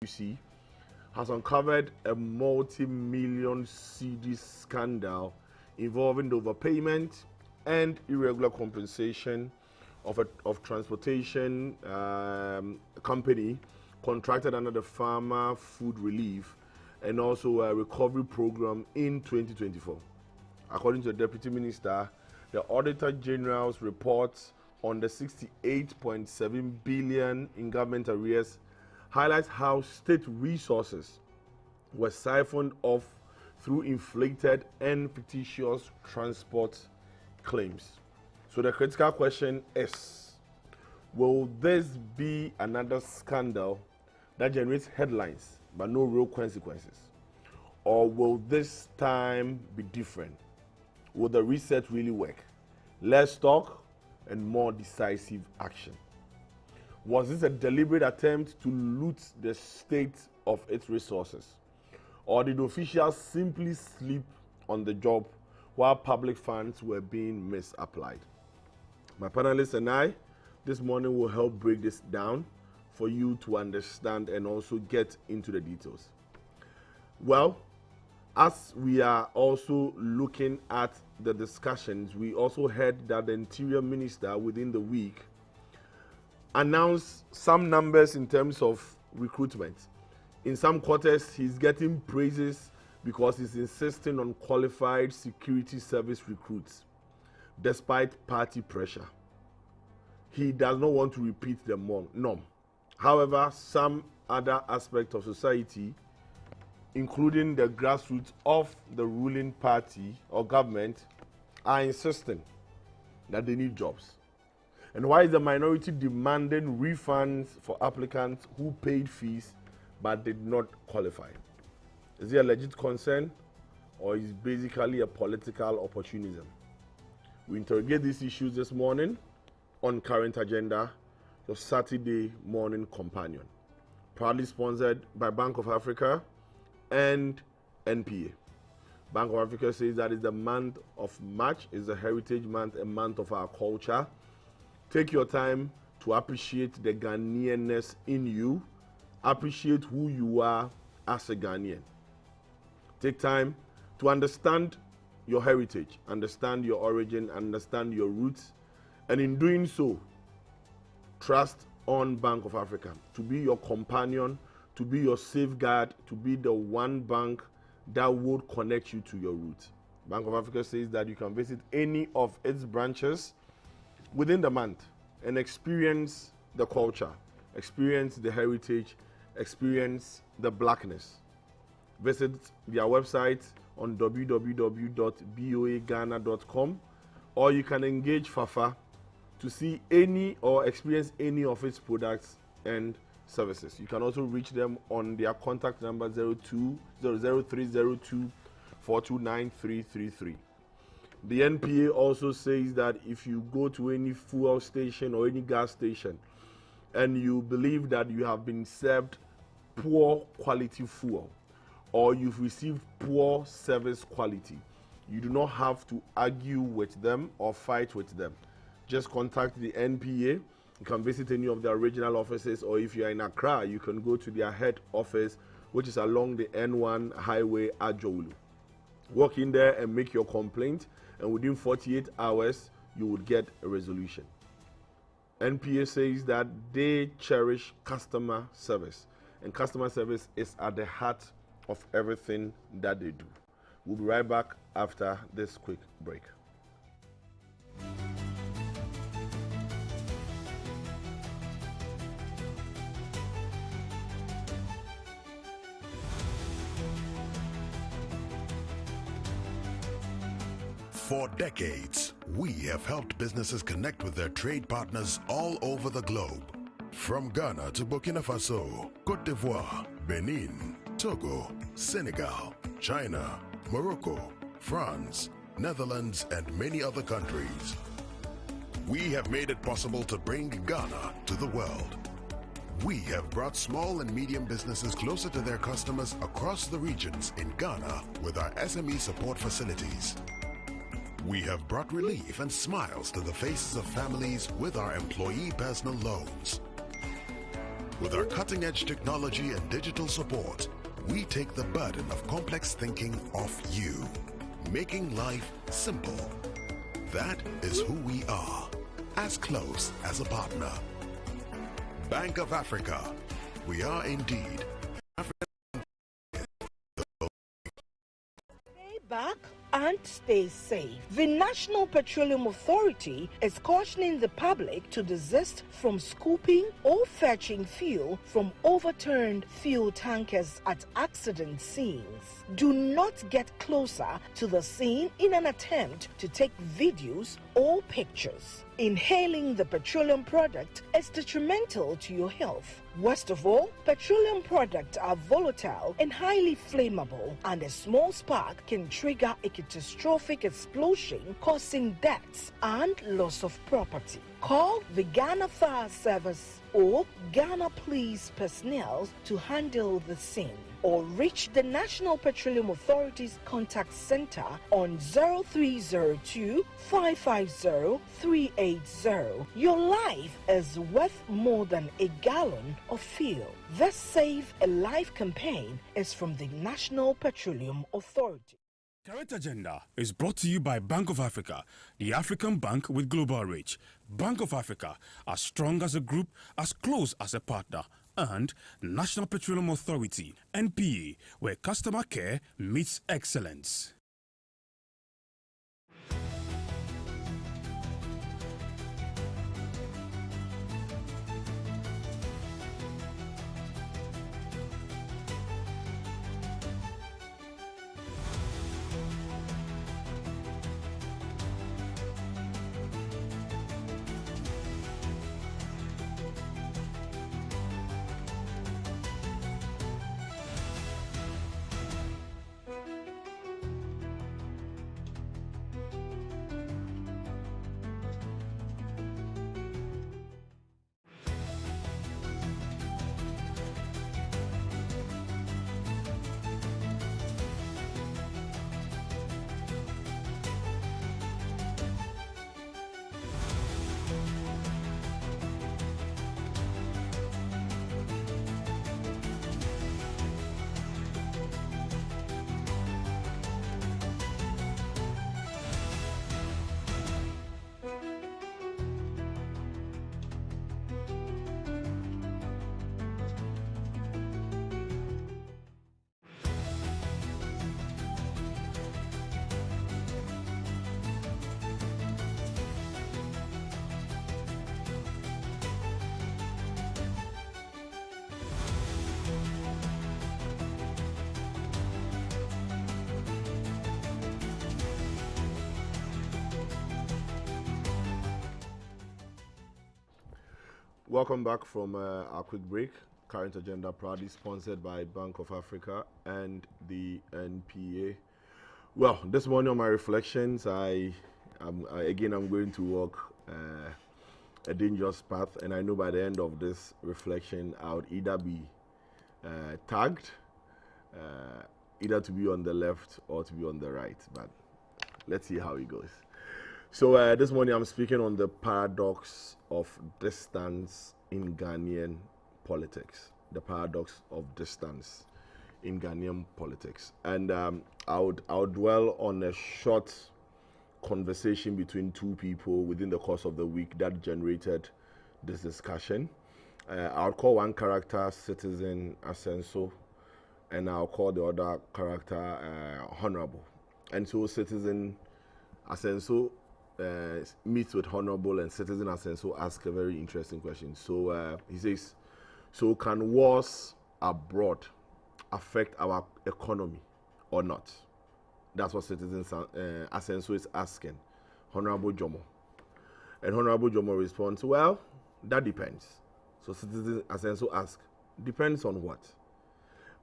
PwC has uncovered a multi-million CD scandal involving the overpayment and irregular compensation of transportation company contracted under the Farmer Food Relief and also a recovery program in 2024. According to the Deputy Minister, the Auditor General's reports on the 68.7 billion in government arrears highlights how state resources were siphoned off through inflated and fictitious transport claims. So the critical question is, will this be another scandal that generates headlines but no real consequences? Or will this time be different? Will the reset really work? Less talk and more decisive action. Was this a deliberate attempt to loot the state of its resources? Or did officials simply sleep on the job while public funds were being misapplied? My panelists and I this morning will help break this down for you to understand and also get into the details. Well, as we are also looking at the discussions, we also heard that the Interior Minister within the week announced some numbers in terms of recruitment. In some quarters, he's getting praises because he's insisting on qualified security service recruits, despite party pressure. He does not want to repeat the norm. However, some other aspects of society, including the grassroots of the ruling party or government, are insisting that they need jobs. And why is the minority demanding refunds for applicants who paid fees but did not qualify? Is it a legit concern, or is it basically a political opportunism? We interrogate these issues this morning on Current Agenda, your Saturday morning companion, proudly sponsored by Bank of Africa and NPA. Bank of Africa says that is the month of March, is the Heritage Month, a month of our culture. Take your time to appreciate the Ghanaianness in you, appreciate who you are as a Ghanaian. Take time to understand your heritage, understand your origin, understand your roots, and in doing so, trust on Bank of Africa to be your companion, to be your safeguard, to be the one bank that would connect you to your roots. Bank of Africa says that you can visit any of its branches within the month and experience the culture, experience the heritage, experience the blackness. Visit their website on www.boaghana.com, or you can engage Fafa to see any or experience any of its products and services. You can also reach them on their contact number 0302 429 333. The NPA also says that if you go to any fuel station or any gas station and you believe that you have been served poor quality fuel or you've received poor service quality, you do not have to argue with them or fight with them. Just contact the NPA. You can visit any of their regional offices, or if you are in Accra, you can go to their head office, which is along the N1 highway at Jowulu. Walk in there and make your complaint, and within 48 hours, you will get a resolution. NPA says that they cherish customer service, and customer service is at the heart of everything that they do. We'll be right back after this quick break. For decades, we have helped businesses connect with their trade partners all over the globe. From Ghana to Burkina Faso, Côte d'Ivoire, Benin, Togo, Senegal, China, Morocco, France, Netherlands, and many other countries. We have made it possible to bring Ghana to the world. We have brought small and medium businesses closer to their customers across the regions in Ghana with our SME support facilities. We have brought relief and smiles to the faces of families with our employee personal loans. With our cutting-edge technology and digital support, we take the burden of complex thinking off you, making life simple. That is who we are, as close as a partner. Bank of Africa, we are indeed back and stay safe. The National Petroleum Authority is cautioning the public to desist from scooping or fetching fuel from overturned fuel tankers at accident scenes. Do not get closer to the scene in an attempt to take videos or pictures. Inhaling the petroleum product is detrimental to your health. Worst of all, petroleum products are volatile and highly flammable, and a small spark can trigger a catastrophic explosion, causing deaths and loss of property. Call the Ghana Fire Service or Ghana Police personnel to handle the scene, or reach the National Petroleum Authority's contact center on 0302 550 380. Your life is worth more than a gallon of fuel. This Save a Life campaign is from the National Petroleum Authority. Current Agenda is brought to you by Bank of Africa, the African bank with global reach. Bank of Africa, as strong as a group, as close as a partner. And National Petroleum Authority, NPA, where customer care meets excellence. Welcome back from our quick break. Current Agenda proudly sponsored by Bank of Africa and the NPA. Well, this morning on my reflections, I'm going to walk a dangerous path, and I know by the end of this reflection, I would either be tagged, either to be on the left or to be on the right. But let's see how it goes. So this morning I'm speaking on the paradox of distance in Ghanaian politics. The paradox of distance in Ghanaian politics. And I would dwell on a short conversation between two people within the course of the week that generated this discussion. I'll call one character Citizen Asenso, and I'll call the other character Honorable. And so Citizen Asenso meets with Honorable, and Citizen Asenso asks a very interesting question. So he says, so can wars abroad affect our economy or not? That's what Citizen Asenso is asking Honorable Jomo. And Honorable Jomo responds, well, that depends. So Citizen Asenso asks, depends on what?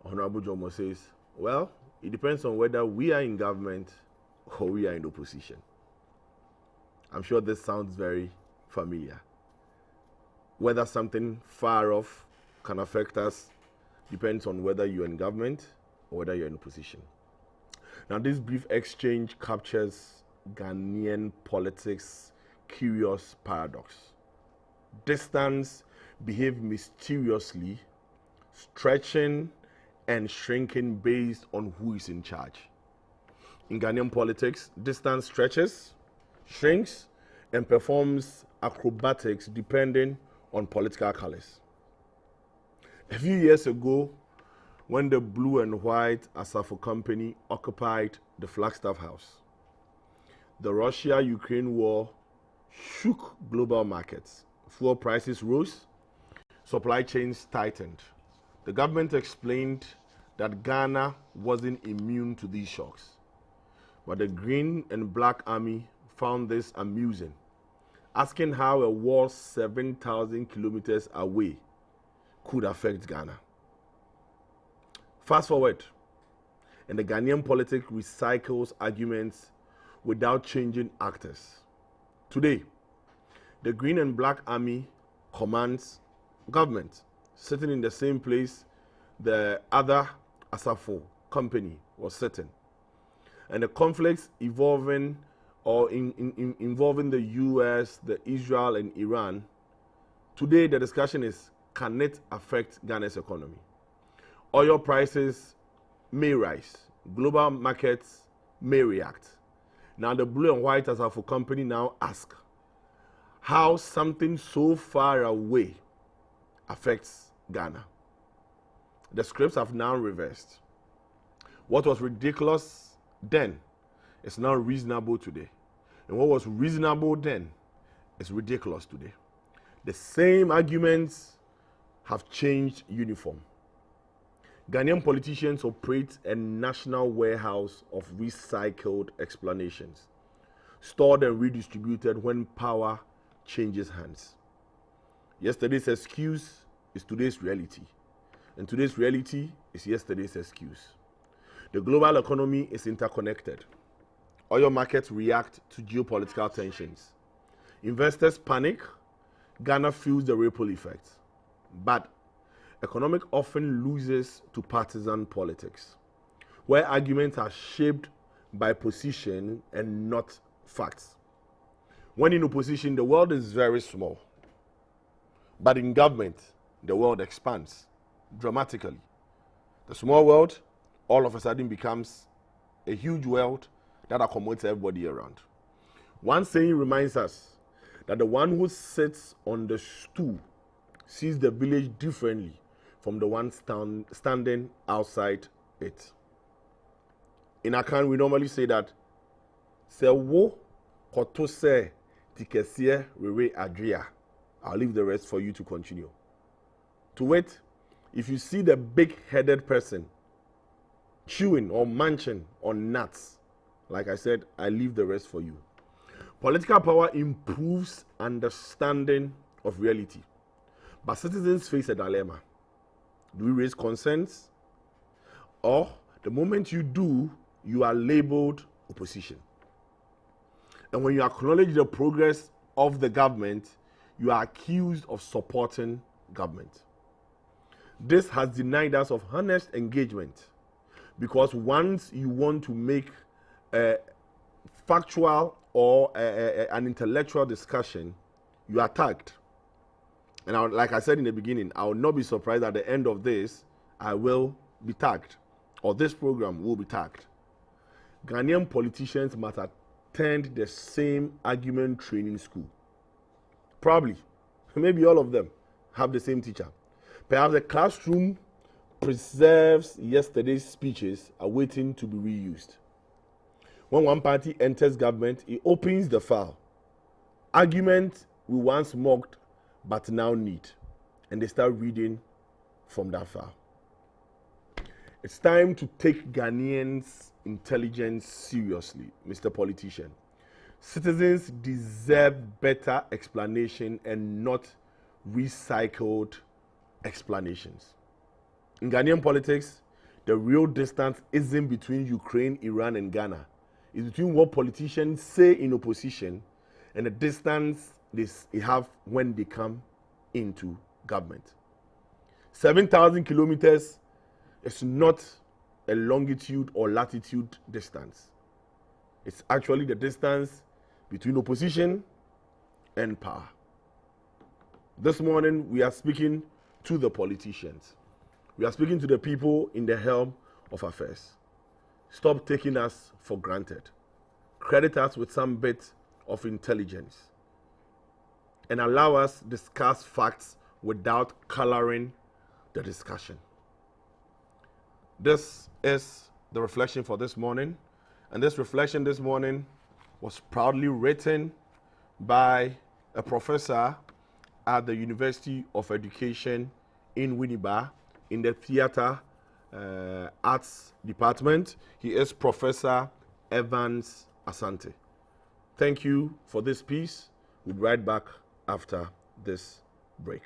Honorable Jomo says, well, it depends on whether we are in government or we are in opposition. I'm sure this sounds very familiar. Whether something far off can affect us depends on whether you're in government or whether you're in opposition. Now, this brief exchange captures Ghanaian politics' curious paradox. Distance behave mysteriously, stretching and shrinking based on who is in charge. In Ghanaian politics, distance stretches, shrinks, and performs acrobatics depending on political colors. A few years ago, when the blue and white Asafo company occupied the Flagstaff House, the Russia-Ukraine war shook global markets. Fuel prices rose, supply chains tightened. The government explained that Ghana wasn't immune to these shocks. But the Green and Black Army found this amusing, asking how a war 7,000 kilometers away could affect Ghana. Fast forward, and the Ghanaian politics recycles arguments without changing actors. Today, the Green and Black Army commands government, sitting in the same place the other Asafo company was sitting. And the conflicts involving the US, the Israel, and Iran, today the discussion is, can it affect Ghana's economy? Oil prices may rise. Global markets may react. Now the blue and white Asafo company now ask how something so far away affects Ghana. The scripts have now reversed. What was ridiculous then is now reasonable today. And what was reasonable then is ridiculous today. The same arguments have changed uniform. Ghanaian politicians operate a national warehouse of recycled explanations, stored and redistributed when power changes hands. Yesterday's excuse is today's reality, and today's reality is yesterday's excuse. The global economy is interconnected. Oil markets react to geopolitical tensions. Investors panic. Ghana feels the ripple effect. But economic often loses to partisan politics, where arguments are shaped by position and not facts. When in opposition, the world is very small. But in government, the world expands dramatically. The small world all of a sudden becomes a huge world that accommodates everybody around. One saying reminds us that the one who sits on the stool sees the village differently from the one standing outside it. In Akan, we normally say that se wo koto se tikesie rewe adria. I'll leave the rest for you to continue. To wait, if you see the big-headed person chewing or munching on nuts, like I said, I leave the rest for you. Political power improves understanding of reality, but citizens face a dilemma. Do we raise concerns? Or the moment you do, you are labeled opposition. And when you acknowledge the progress of the government, you are accused of supporting government. This has denied us of honest engagement, because once you want to make a factual or an intellectual discussion, you are tagged. And like I said in the beginning, I will not be surprised at the end of this, I will be tagged, or this program will be tagged. Ghanaian politicians must attend the same argument training school. Probably, maybe all of them have the same teacher. Perhaps the classroom preserves yesterday's speeches awaiting to be reused. When one party enters government, it opens the file. Arguments we once mocked but now need, and they start reading from that file. It's time to take Ghanaians' intelligence seriously, Mr. Politician. Citizens deserve better explanation and not recycled explanations. In Ghanaian politics, the real distance isn't between Ukraine, Iran, and Ghana. It's between what politicians say in opposition and the distance they have when they come into government. 7,000 kilometers is not a longitude or latitude distance. It's actually the distance between opposition and power. This morning, we are speaking to the politicians. We are speaking to the people in the helm of affairs. Stop taking us for granted. Credit us with some bit of intelligence. And allow us discuss facts without coloring the discussion. This is the reflection for this morning. And this reflection this morning was proudly written by a professor at the University of Education in Winneba in the Theatre Arts Department. He is Professor Evans Asante. Thank you for this piece. We'll be right back after this break.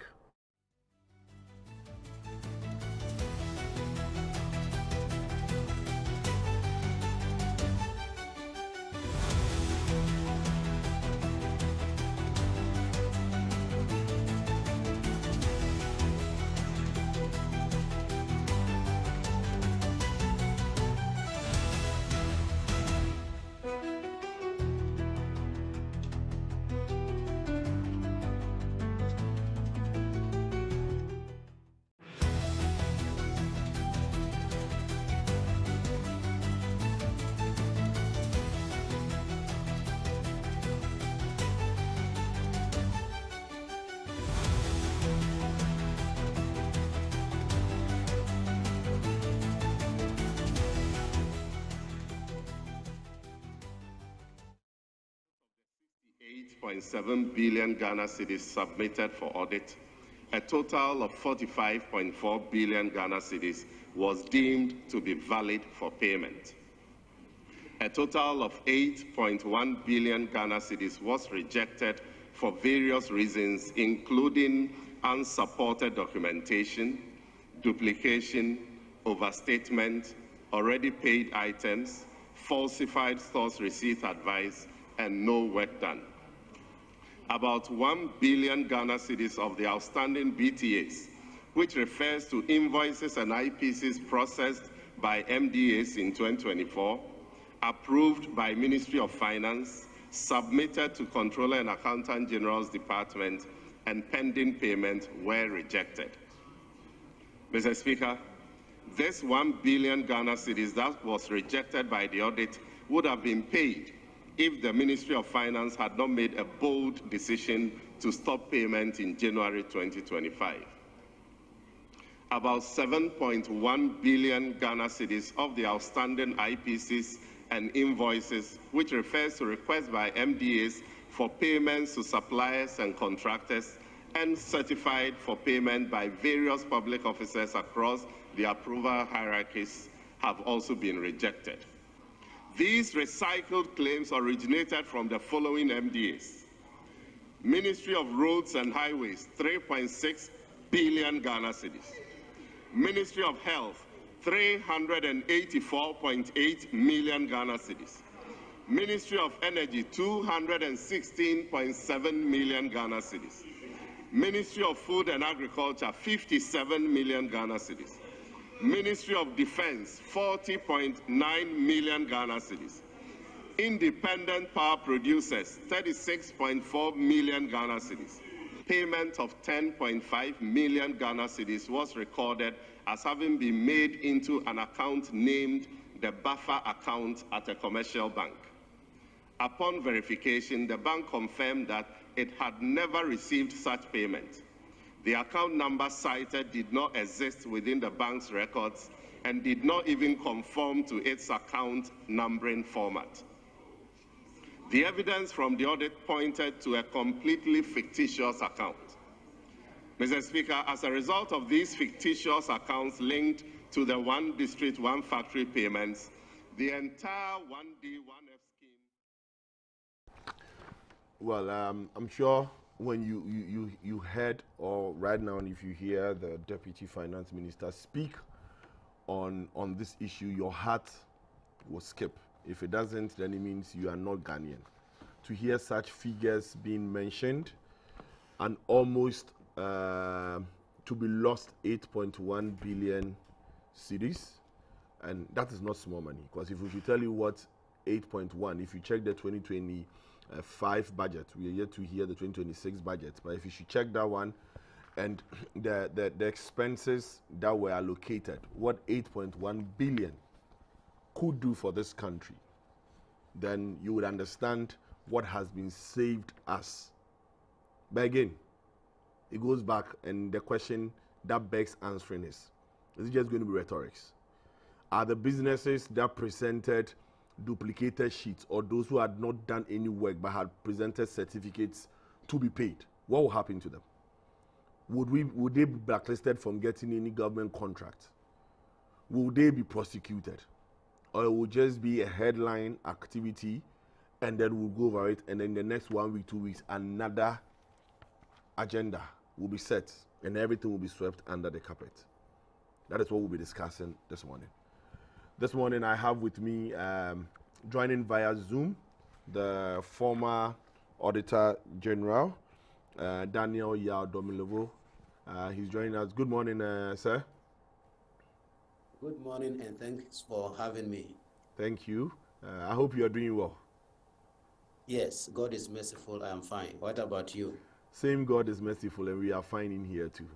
$8.7 billion Ghana cedis submitted for audit. A total of 45.4 billion Ghana cedis was deemed to be valid for payment. A total of 8.1 billion Ghana cedis was rejected for various reasons, including unsupported documentation, duplication, overstatement, already paid items, falsified stores receipt advice, and no work done. About 1 billion Ghana cedis of the outstanding BTAs, which refers to invoices and IPCs processed by MDAs in 2024, approved by Ministry of Finance, submitted to Controller and Accountant General's Department, and pending payment were rejected. Mr. Speaker, this 1 billion Ghana cedis that was rejected by the audit would have been paid if the Ministry of Finance had not made a bold decision to stop payment in January 2025. About 7.1 billion Ghana cedis of the outstanding IPCs and invoices, which refers to requests by MDAs for payments to suppliers and contractors, and certified for payment by various public officers across the approval hierarchies, have also been rejected. These recycled claims originated from the following MDAs. Ministry of Roads and Highways, 3.6 billion Ghana cedis. Ministry of Health, 384.8 million Ghana cedis. Ministry of Energy, 216.7 million Ghana cedis. Ministry of Food and Agriculture, 57 million Ghana cedis. Ministry of Defense, 40.9 million Ghana cedis. Independent power producers, 36.4 million Ghana cedis. Payment of 10.5 million Ghana cedis was recorded as having been made into an account named the buffer account at a commercial bank. Upon verification, the bank confirmed that it had never received such payment. The account number cited did not exist within the bank's records and did not even conform to its account numbering format. The evidence from the audit pointed to a completely fictitious account. Mr. Speaker, as a result of these fictitious accounts linked to the One District, One Factory payments, the entire 1D, 1F scheme... Well, I'm sure when you heard, or right now if you hear the Deputy Finance Minister speak on this issue, your heart will skip. If it doesn't, then it means you are not Ghanaian. To hear such figures being mentioned, and almost to be lost 8.1 billion cedis, and that is not small money, because if we should tell you what 8.1, if you check the 2020 5 budget. We are yet to hear the 2026 budget, but if you should check that one and the expenses that were allocated, what 8.1 billion could do for this country, then you would understand what has been saved us. But again, it goes back, and the question that begs answering is it just going to be rhetorics? Are the businesses that presented duplicated sheets, or those who had not done any work but had presented certificates, to be paid? What will happen to them? Would they be blacklisted from getting any government contract? Will they be prosecuted? Or it will just be a headline activity and then we'll go over it, and then the next 1 week, 2 weeks, another agenda will be set and everything will be swept under the carpet? That is what we'll be discussing this morning. This morning I have with me, joining via Zoom, the former Auditor General, Daniel Yao Domilovo. He's joining us. Good morning, sir. Good morning, and thanks for having me. Thank you. I hope you are doing well. Yes, God is merciful. I am fine. What about you? Same, God is merciful, and we are fine in here too.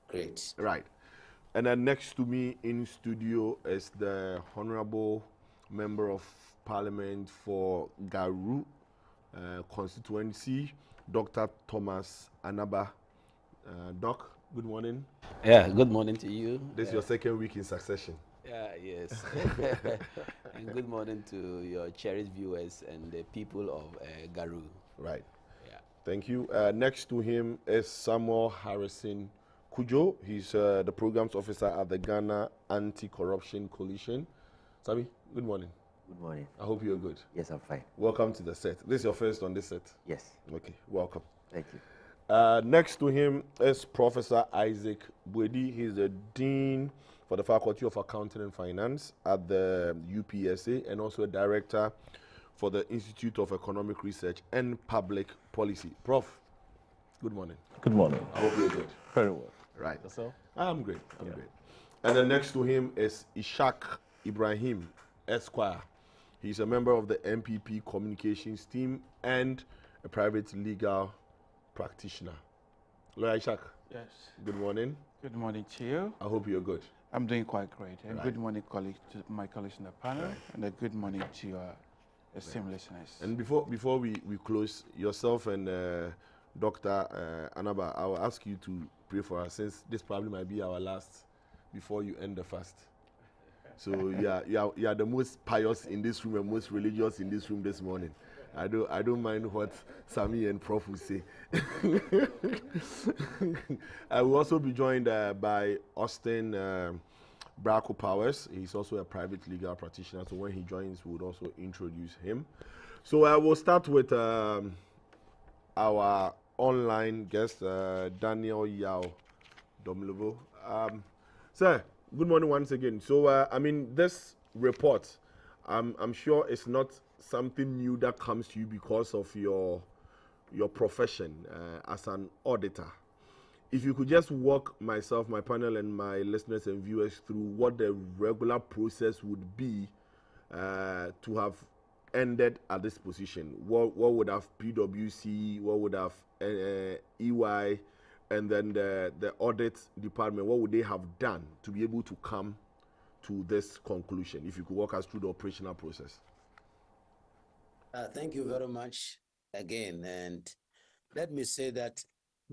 Great. Right. And then next to me in studio is the Honorable Member of Parliament for Garu constituency, Dr. Thomas Anaba. Doc, good morning. Yeah, good morning to you. This is your second week in succession. Yeah, yes. And good morning to your cherished viewers and the people of Garu. Right. Yeah. Thank you. Next to him is Samuel Harrison Kujo. He's the programs officer at the Ghana Anti-Corruption Coalition. Sami, good morning. Good morning. I hope you're good. Yes, I'm fine. Welcome to the set. This is your first on this set? Yes. Okay, welcome. Thank you. Next to him is Professor Isaac Bwedi. He's the Dean for the Faculty of Accounting and Finance at the UPSA and also a Director for the Institute of Economic Research and Public Policy. Prof, good morning. Good morning. I hope you're good. Very well. Right. Yourself? I'm great. I'm great. And then next to him is Ishaq Ibrahim, Esquire. He's a member of the MPP communications team and a private legal practitioner. Lawyer Ishaq, Yes. good morning. Good morning to you. I hope you're good. I'm doing quite great. And Right. good morning, colleagues, to my colleagues in the panel, and a good morning to your esteemed listeners. And before we close, yourself and Dr. Anaba, I will ask you to pray for us, since this probably might be our last before you end the fast. So you are the most pious in this room and most religious in this room this morning. I don't mind what Sami and Prof will say. I will also be joined by Austin Bracco Powers. He's also a private legal practitioner. So when he joins, we would also introduce him. So I will start with our online guest, Daniel Yao Domilovo. Sir, good morning once again. So I mean, this report, I'm sure it's not something new that comes to you because of your profession as an auditor. If you could just walk myself, my panel, and my listeners and viewers through what the regular process would be to have ended at this position. What would have PwC, what would have EY, and then the audit department, what would they have done to be able to come to this conclusion? If you could walk us through the operational process. Thank you very much again. And let me say that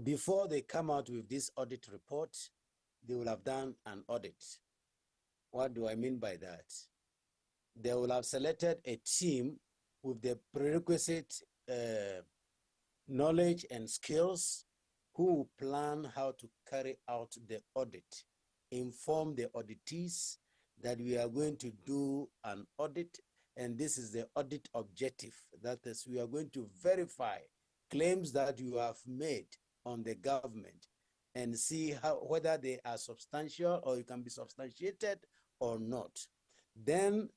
before they come out with this audit report, they will have done an audit. What do I mean by that? They will have selected a team with the prerequisite knowledge and skills who will plan how to carry out the audit, inform the auditees that we are going to do an audit, and this is the audit objective. That is, we are going to verify claims that you have made on the government and see whether they are substantial or you can be substantiated or not. Then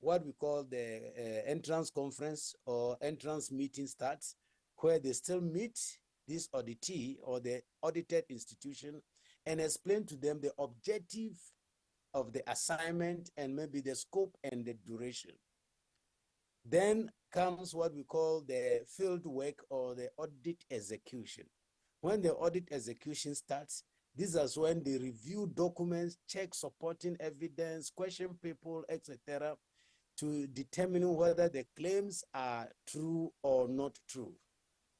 what we call the entrance conference or entrance meeting starts, where they still meet this auditee or the audited institution and explain to them the objective of the assignment and maybe the scope and the duration. Then comes what we call the field work or the audit execution. When the audit execution starts, this is when they review documents, check supporting evidence, question people, etc., to determine whether the claims are true or not true.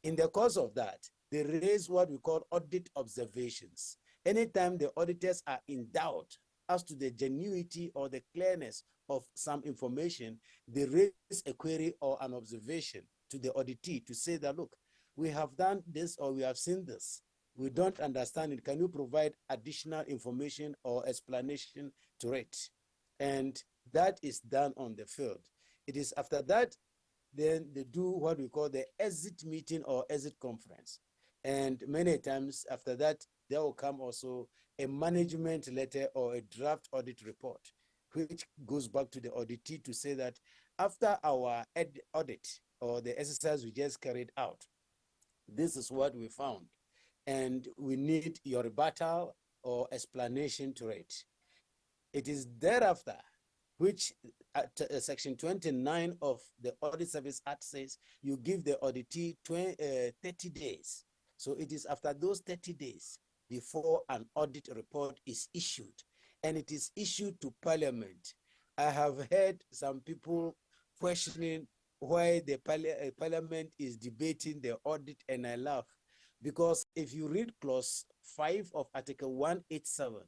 In the course of that, they raise what we call audit observations. Anytime the auditors are in doubt as to the genuinity or the clearness of some information, they raise a query or an observation to the auditee to say that, look, we have done this or we have seen this. We don't understand it. Can you provide additional information or explanation to it? And that is done on the field. It is after that, then they do what we call the exit meeting or exit conference. And many times after that, there will come also a management letter or a draft audit report, which goes back to the auditee to say that after our audit or the exercise we just carried out, this is what we found, and we need your rebuttal or explanation to it. It is thereafter which Section 29 of the Audit Service Act says you give the auditee 30 days. So it is after those 30 days before an audit report is issued, and it is issued to Parliament. I have heard some people questioning why the Parliament is debating the audit, and I laugh, because if you read clause 5 of Article 187,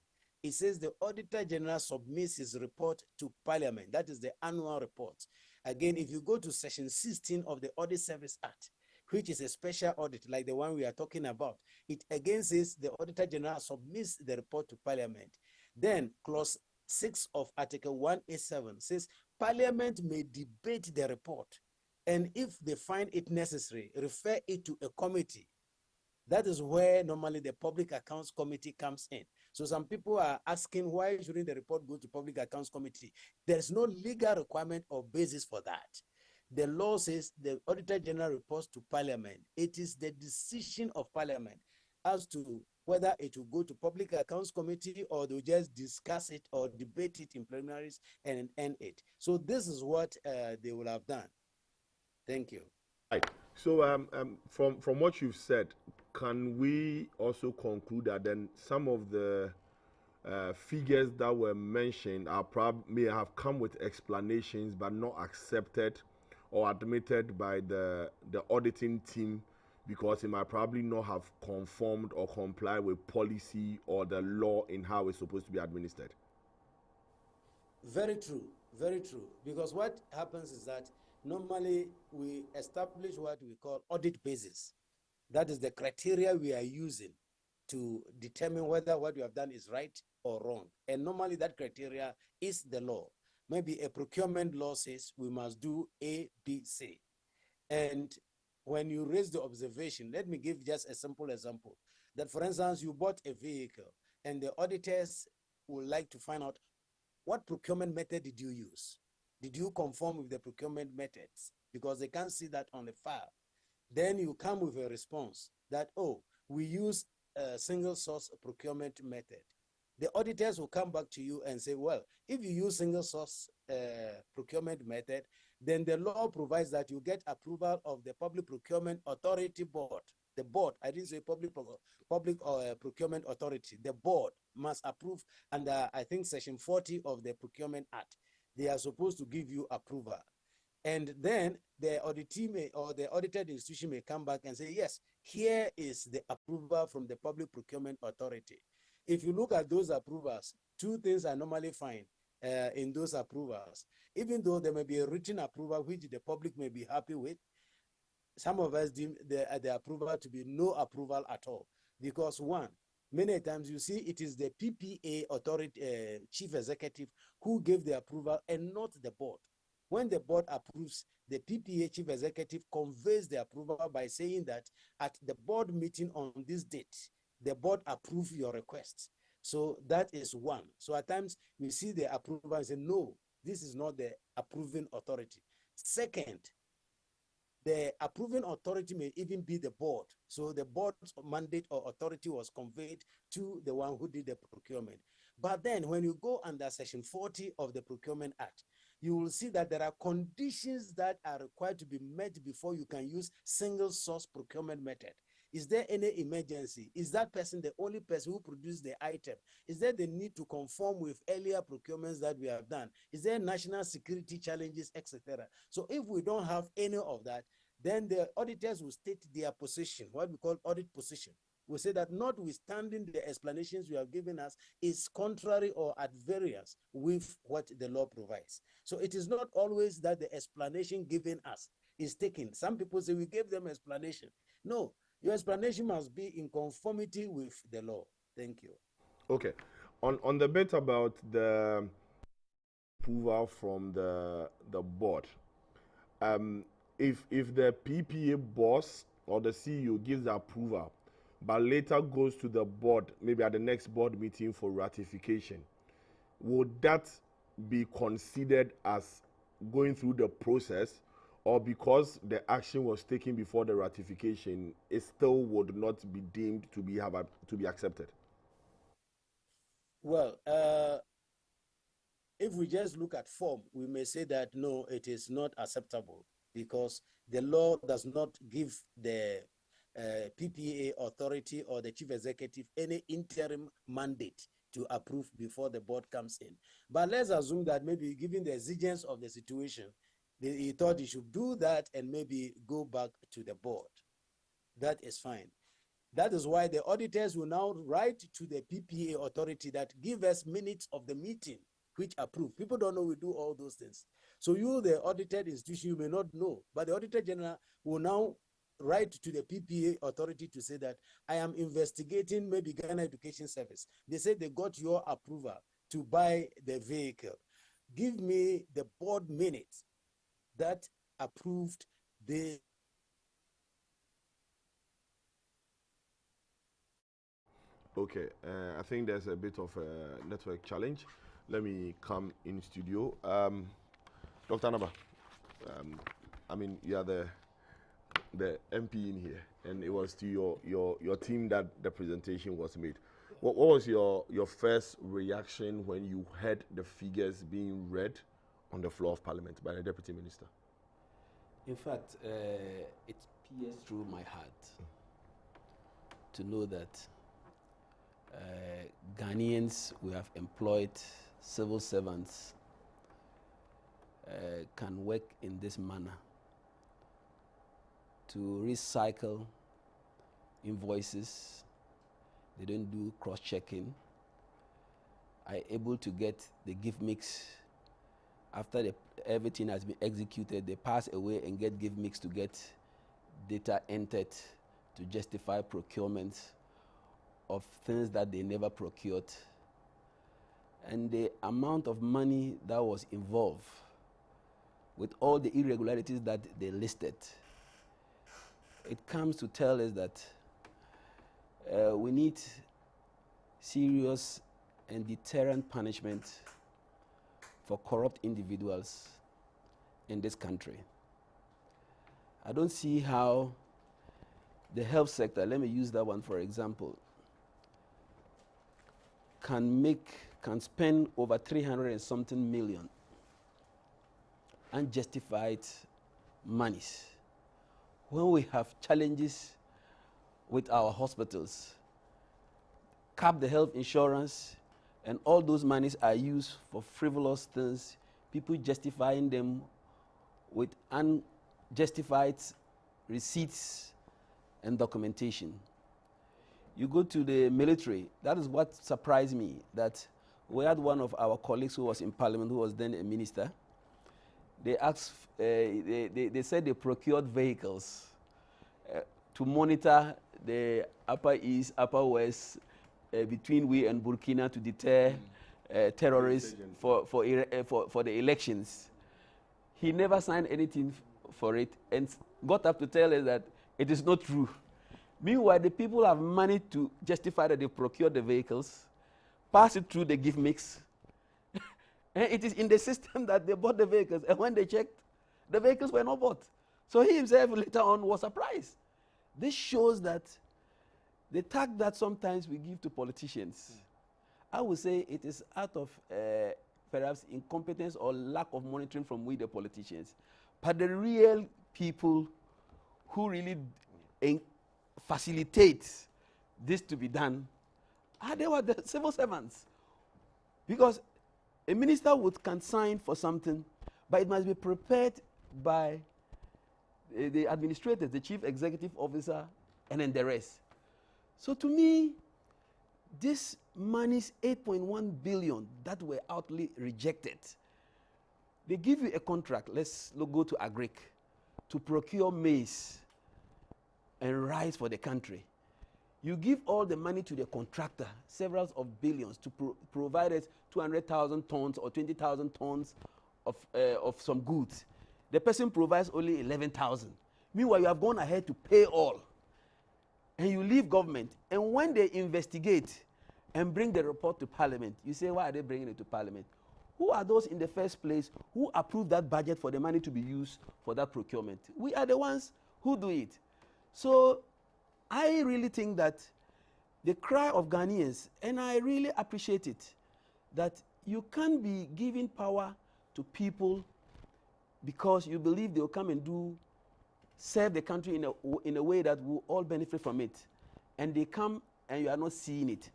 it says the Auditor General submits his report to Parliament. That is the annual report. Again, if you go to Section 16 of the Audit Service Act, which is a special audit like the one we are talking about, it again says the Auditor General submits the report to Parliament. Then clause 6 of Article 187 says Parliament may debate the report, and if they find it necessary, refer it to a committee. That is where normally the Public Accounts Committee comes in. So some people are asking, why shouldn't the report go to Public Accounts Committee? There's no legal requirement or basis for that. The law says the Auditor General reports to Parliament. It is the decision of Parliament as to whether it will go to Public Accounts Committee or they'll just discuss it or debate it in preliminaries and end it. So this is what they will have done. Thank you. Right. So from what you've said, can we also conclude that then some of the figures that were mentioned are may have come with explanations but not accepted or admitted by the auditing team because it might probably not have conformed or complied with policy or the law in how it's supposed to be administered? Very true, very true. Because what happens is that normally we establish what we call audit basis. That is the criteria we are using to determine whether what we have done is right or wrong. And normally that criteria is the law. Maybe a procurement law says we must do A, B, C. And when you raise the observation, let me give just a simple example. That for instance, you bought a vehicle and the auditors would like to find out what procurement method did you use? Did you conform with the procurement methods? Because they can't see that on the file. Then you come with a response that, oh, we use a single source procurement method. The auditors will come back to you and say, well, if you use single source procurement method, then the law provides that you get approval of the Public Procurement Authority Board. The board, I didn't say public procurement authority, the board must approve under, I think, Section 40 of the Procurement Act. They are supposed to give you approval. And then the auditee may, or the audited institution may come back and say, yes, here is the approval from the Public Procurement Authority. If you look at those approvals, two things are normally fine in those approvals. Even though there may be a written approval, which the public may be happy with, some of us deem the approval to be no approval at all. Because one, many times you see it is the PPA authority, chief executive, who gave the approval and not the board. When the board approves, the PPA chief executive conveys the approval by saying that at the board meeting on this date, the board approved your request. So that is one. So at times you see the approval and say, no, this is not the approving authority. Second, the approving authority may even be the board. So the board's mandate or authority was conveyed to the one who did the procurement. But then when you go under Section 40 of the Procurement Act, you will see that there are conditions that are required to be met before you can use single source procurement method. Is there any emergency? Is that person the only person who produced the item? Is there the need to conform with earlier procurements that we have done? Is there national security challenges, etc.? So if we don't have any of that, then the auditors will state their position, what we call audit position. We say that notwithstanding the explanations you have given us is contrary or at variance with what the law provides. So it is not always that the explanation given us is taken. Some people say we gave them explanation. No, your explanation must be in conformity with the law. Thank you. Okay. On the bit about the approval from the board, if the PPA boss or the CEO gives the approval, but later goes to the board, maybe at the next board meeting for ratification, would that be considered as going through the process, or because the action was taken before the ratification, it still would not be deemed to be accepted? Well, if we just look at form, we may say that no, it is not acceptable because the law does not give the PPA authority or the chief executive any interim mandate to approve before the board comes in. But let's assume that maybe given the exigence of the situation, he thought he should do that and maybe go back to the board. That is fine. That is why the auditors will now write to the PPA authority that give us minutes of the meeting which approve. People don't know we do all those things. So you, the audited institution, you may not know, but the Auditor General will now write to the PPA authority to say that I am investigating maybe Ghana Education Service. They said they got your approval to buy the vehicle. Give me the board minutes that approved the. Okay, I think there's a bit of a network challenge. Let me come in studio. Dr. Anaba, I mean, you are the MP in here, and it was to your team that the presentation was made. What was your first reaction when you heard the figures being read on the floor of Parliament by the Deputy Minister? In fact, it pierced through my heart to know that Ghanaians we have employed, civil servants, can work in this manner to recycle invoices. They don't do cross-checking. Are able to get the gift mix after everything has been executed. They pass away and get gift mix to get data entered to justify procurement of things that they never procured. And the amount of money that was involved with all the irregularities that they listed, it comes to tell us that we need serious and deterrent punishment for corrupt individuals in this country. I don't see how the health sector, let me use that one for example, can spend over 300 and something million unjustified monies when we have challenges with our hospitals, cap the health insurance, and all those monies are used for frivolous things, people justifying them with unjustified receipts and documentation. You go to the military, that is what surprised me, that we had one of our colleagues who was in Parliament, who was then a minister. They asked, they said they procured vehicles to monitor the Upper East, Upper West, between we and Burkina to deter terrorists for the elections. He never signed anything for it and got up to tell us that it is not true. Meanwhile, the people have money to justify that they procured the vehicles, pass it through the gift mix, and it is in the system that they bought the vehicles. And when they checked, the vehicles were not bought. So he himself later on was surprised. This shows that the tag that sometimes we give to politicians, I would say it is out of perhaps incompetence or lack of monitoring from we, the politicians. But the real people who really facilitate this to be done, they were the civil servants. Because a minister can sign for something, but it must be prepared by the administrators, the chief executive officer, and then the rest. So to me, this money's 8.1 billion that were outly rejected, they give you a contract, let's go to Agric, to procure maize and rice for the country. You give all the money to the contractor, several of billions, to provide us 200,000 tons or 20,000 tons of some goods. The person provides only 11,000. Meanwhile, you have gone ahead to pay all. And you leave government. And when they investigate and bring the report to Parliament, you say, why are they bringing it to Parliament? Who are those in the first place who approved that budget for the money to be used for that procurement? We are the ones who do it. So I really think that the cry of Ghanaians, and I really appreciate it, that you can't be giving power to people because you believe they will come and serve the country in a way that will all benefit from it. And they come and you are not seeing it.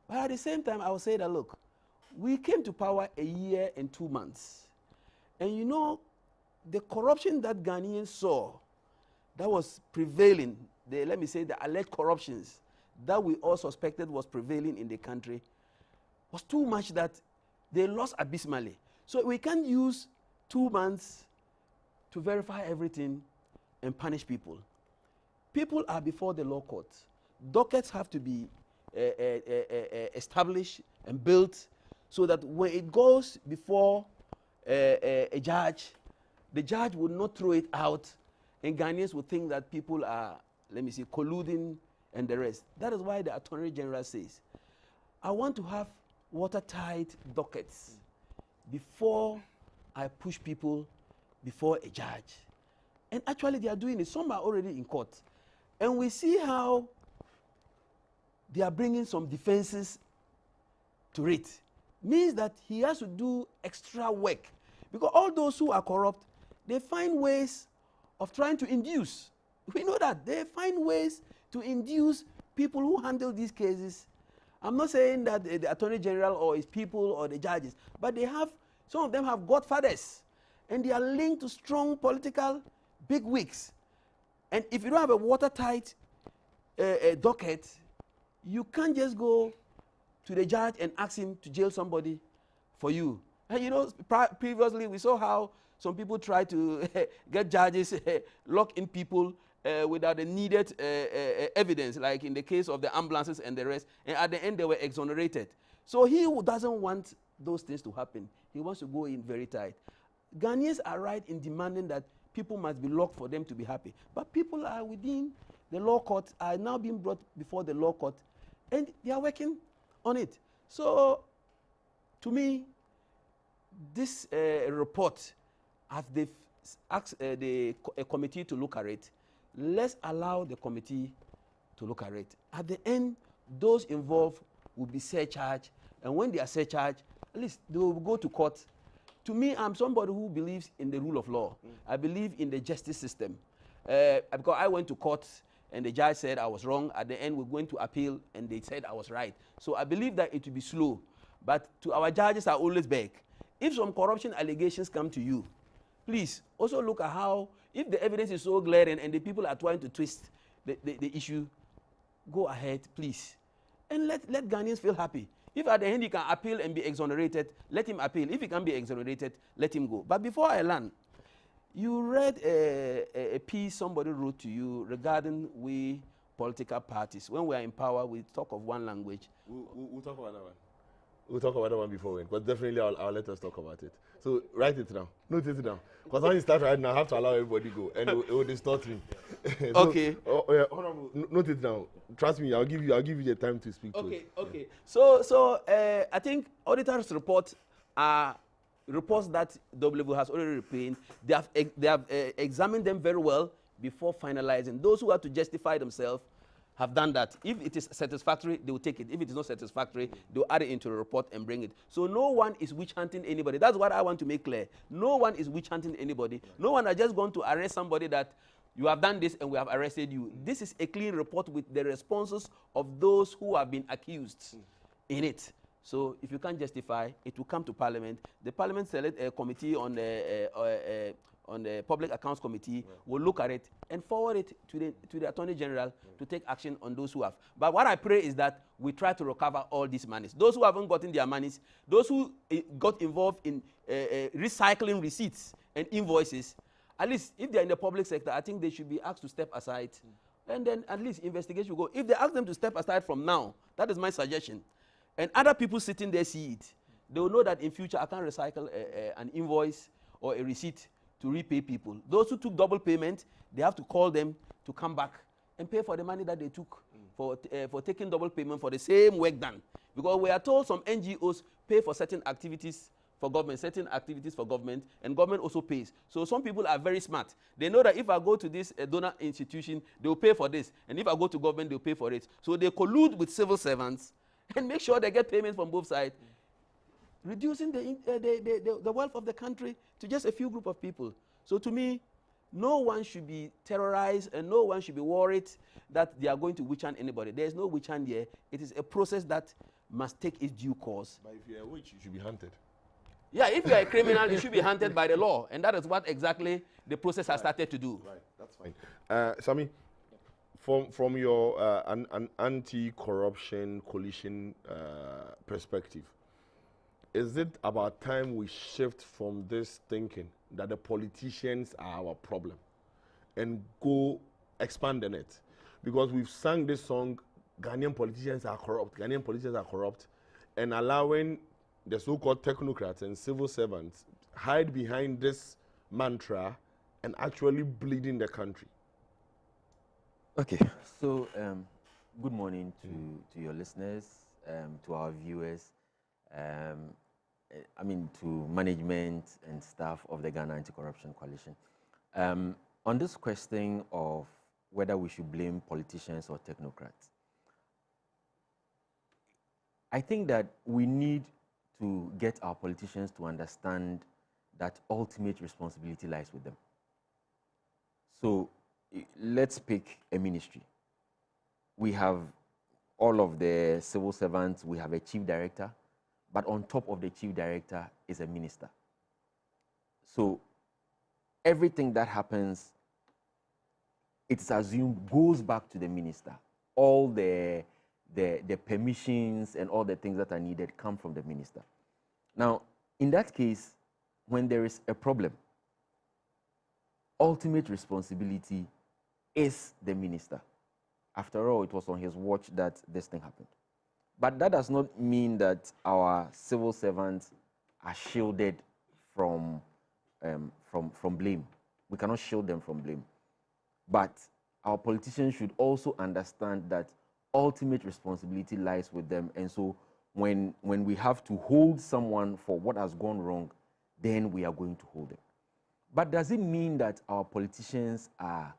But at the same time, I will say that, look, we came to power a year and 2 months. And you know, the corruption that Ghanaians saw, that was prevailing, let me say the alleged corruptions that we all suspected was prevailing in the country, was too much that they lost abysmally. So we can't use 2 months to verify everything and punish people. People are before the law court. Dockets have to be established and built so that when it goes before a judge, the judge will not throw it out and Ghanaians will think that people are, let me see, colluding and the rest. That is why the Attorney General says, I want to have watertight dockets before I push people before a judge. And actually they are doing it. Some are already in court. And we see how they are bringing some defenses to it. Means that he has to do extra work. Because all those who are corrupt, they find ways of trying to induce. We know that. They find ways to induce people who handle these cases. I'm not saying that the Attorney General or his people or the judges, but they have, some of them have godfathers. And they are linked to strong political bigwigs. And if you don't have a watertight docket, you can't just go to the judge and ask him to jail somebody for you. And you know, previously we saw how some people try to get judges, lock in people without the needed evidence, like in the case of the ambulances and the rest, and at the end they were exonerated. So he who doesn't want those things to happen, he wants to go in very tight. Ghanaians are right in demanding that people must be locked for them to be happy. But people are within the law court, are now being brought before the law court, and they are working on it. So, to me, this report, as they've asked a committee to look at it, let's allow the committee to look at it. At the end, those involved will be surcharged, and when they are surcharged, at least they will go to court. To me, I'm somebody who believes in the rule of law. I believe in the justice system. Because I went to court and the judge said I was wrong. At the end, we're going to appeal and they said I was right. So I believe that it will be slow. But to our judges, I always beg, if some corruption allegations come to you, please also look at how, if the evidence is so glaring and the people are trying to twist the issue, go ahead, please. And let Ghanaians feel happy. If at the end he can appeal and be exonerated, let him appeal. If he can be exonerated, let him go. But before I land, you read a piece somebody wrote to you regarding we political parties. When we are in power, we talk of one language. We'll talk about that one. We'll talk about that one before, but definitely I'll let us talk about it. So write it down. Note it down. Because when you start writing, I have to allow everybody go, and it will distort me. So, okay. Yeah, note it down. Trust me, I'll give you the time to speak to it. Okay. So I think auditors' reports are reports that WW has already retained. They have examined them very well before finalizing. Those who have to justify themselves have done that. If it is satisfactory, they will take it. If it is not satisfactory, they will add it into a report and bring it. So no one is witch hunting anybody. That's what I want to make clear. No one is witch hunting anybody. No one has just gone to arrest somebody that you have done this and we have arrested you. This is a clean report with the responses of those who have been accused in it. So if you can't justify, it will come to Parliament. The Parliament select a committee on the Public Accounts Committee, will look at it and forward it to the Attorney General to take action on those who have. But what I pray is that we try to recover all these monies. Those who haven't gotten their monies, those who got involved in recycling receipts and invoices, at least if they're in the public sector, I think they should be asked to step aside. And then at least investigation will go. If they ask them to step aside from now, that is my suggestion, and other people sitting there see it, they will know that in future I can't recycle an invoice or a receipt to repay people. Those who took double payment, they have to call them to come back and pay for the money that they took for taking double payment for the same work done. Because we are told some NGOs pay for certain activities for government, and government also pays. So some people are very smart. They know that if I go to this donor institution, they will pay for this. And if I go to government, they'll pay for it. So they collude with civil servants and make sure they get payments from both sides, reducing the wealth of the country to just a few group of people. So to me, no one should be terrorized and no one should be worried that they are going to witch hunt anybody. There is no witch hunt here. It is a process that must take its due course. But if you're a witch, you should be hunted. Yeah, if you're a criminal, you should be hunted by the law. And that is what exactly the process has started to do. Right, that's fine. Sammy, from your an anti-corruption coalition perspective, is it about time we shift from this thinking that the politicians are our problem and go expand on it? Because we've sung this song, Ghanaian politicians are corrupt, and allowing the so-called technocrats and civil servants hide behind this mantra and actually bleeding the country. Okay, so good morning to your listeners, to our viewers, to management and staff of the Ghana Anti-Corruption Coalition. On this question of whether we should blame politicians or technocrats, I think that we need to get our politicians to understand that ultimate responsibility lies with them. So let's pick a ministry. We have all of the civil servants, we have a chief director, but on top of the chief director is a minister. So everything that happens, it's assumed goes back to the minister. All the permissions and all the things that are needed come from the minister. Now, in that case, when there is a problem, ultimate responsibility is the minister. After all, it was on his watch that this thing happened. But that does not mean that our civil servants are shielded from blame. We cannot shield them from blame. But our politicians should also understand that ultimate responsibility lies with them. And so when we have to hold someone for what has gone wrong, then we are going to hold them. But does it mean that our politicians are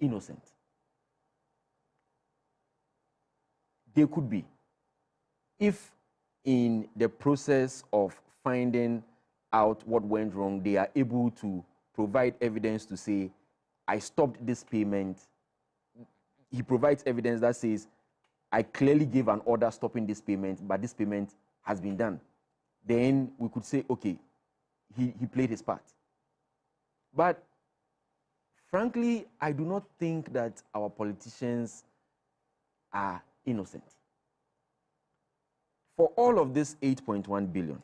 innocent? They could be. If in the process of finding out what went wrong, they are able to provide evidence to say, I stopped this payment. He provides evidence that says, I clearly gave an order stopping this payment, but this payment has been done. Then we could say, okay, he played his part. But frankly, I do not think that our politicians are innocent. For all of this 8.1 billion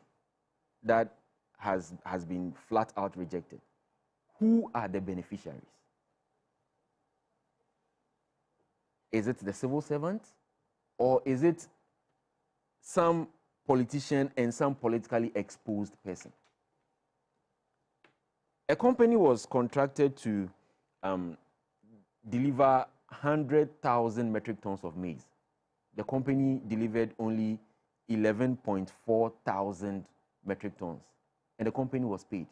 that has been flat out rejected, who are the beneficiaries? Is it the civil servant, or is it some politician and some politically exposed person? A company was contracted to deliver 100,000 metric tons of maize. The company delivered only 11.4 thousand metric tons, and the company was paid.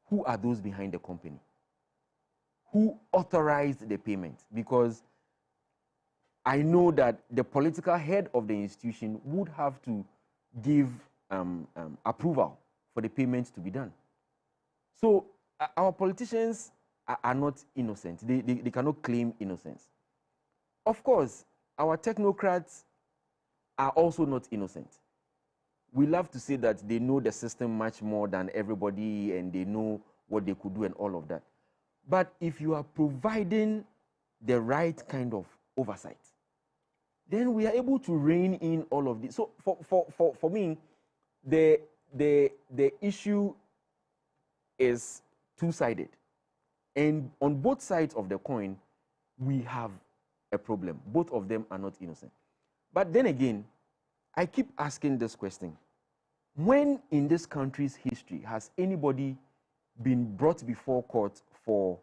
Who are those behind the company? Who authorized the payment? Because I know that the political head of the institution would have to give approval for the payments to be done. So our politicians are not innocent. They cannot claim innocence. Of course, our technocrats are also not innocent. We love to say that they know the system much more than everybody and they know what they could do and all of that. But if you are providing the right kind of oversight, then we are able to rein in all of this. So for me, the issue is two-sided. And on both sides of the coin, we have a problem. Both of them are not innocent. But then again, I keep asking this question. When in this country's history has anybody been brought before court for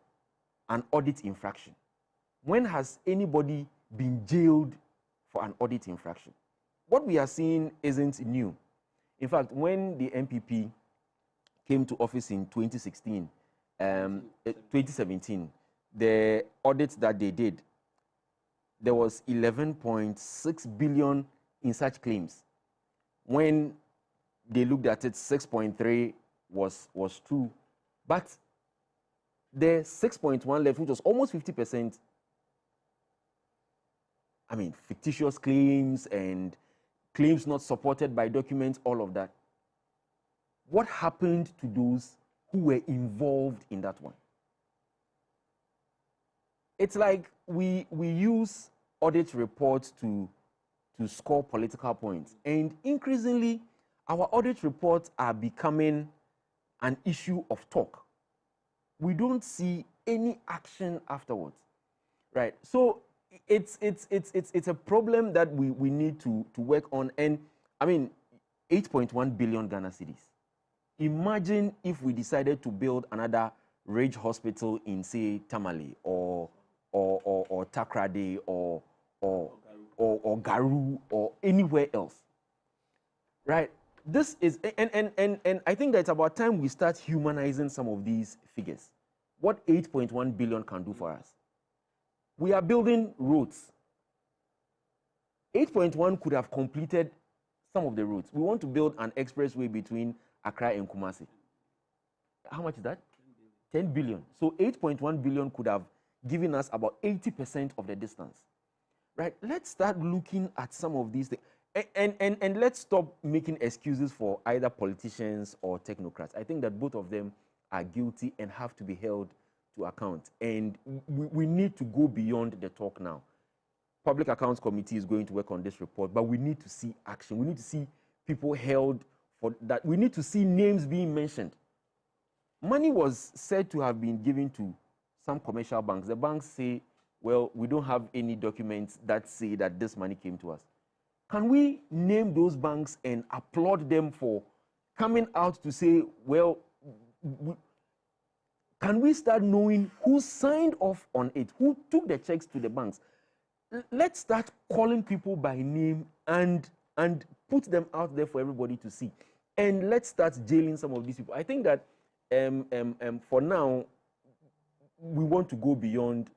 an audit infraction? When has anybody been jailed for an audit infraction? What we are seeing isn't new. In fact, when the NPP came to office in 2017, the audit that they did, there was 11.6 billion in such claims. When they looked at it, 6.3 was true. But the 6.1 left, which was almost 50%, I mean, fictitious claims and claims not supported by documents, all of that. What happened to those who were involved in that one? It's like we use audit reports to score political points. And increasingly, our audit reports are becoming an issue of talk. We don't see any action afterwards, right? So it's a problem that we need to work on. And I mean, 8.1 billion Ghana cedis. Imagine if we decided to build another Rage Hospital in, say, Tamale or Takrady or Garu or anywhere else, right? This is, and I think that it's about time we start humanizing some of these figures. What 8.1 billion can do for us. We are building roads. 8.1 could have completed some of the roads. We want to build an expressway between Accra and Kumasi. How much is that? 10 billion. So 8.1 billion could have given us about 80% of the distance. Right? Let's start looking at some of these things. And let's stop making excuses for either politicians or technocrats. I think that both of them are guilty and have to be held to account. And we need to go beyond the talk now. Public Accounts Committee is going to work on this report, but we need to see action. We need to see people held for that. We need to see names being mentioned. Money was said to have been given to some commercial banks. The banks say, well, we don't have any documents that say that this money came to us. Can we name those banks and applaud them for coming out to say, well, can we start knowing who signed off on it, who took the checks to the banks? Let's start calling people by name and put them out there for everybody to see. And let's start jailing some of these people. I think that for now, we want to go beyond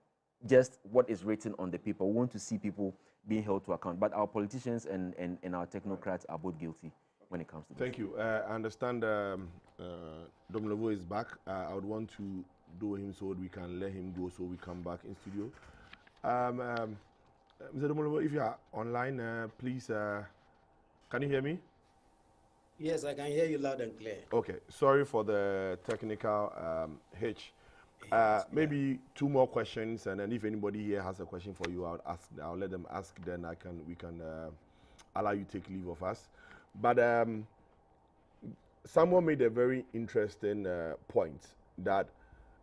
just what is written on the paper. We want to see people being held to account. But our politicians and our technocrats are both guilty when it comes to this. Thank you. I understand Domlevo is back. I would want to do him so we can let him go so we come back in studio. Mr. Domlevo, if you are online, please, can you hear me? Yes, I can hear you loud and clear. Okay. Sorry for the technical hitch. Maybe two more questions, and then if anybody here has a question for you, I'll let them ask. Then we can allow you to take leave of us. But someone made a very interesting point that,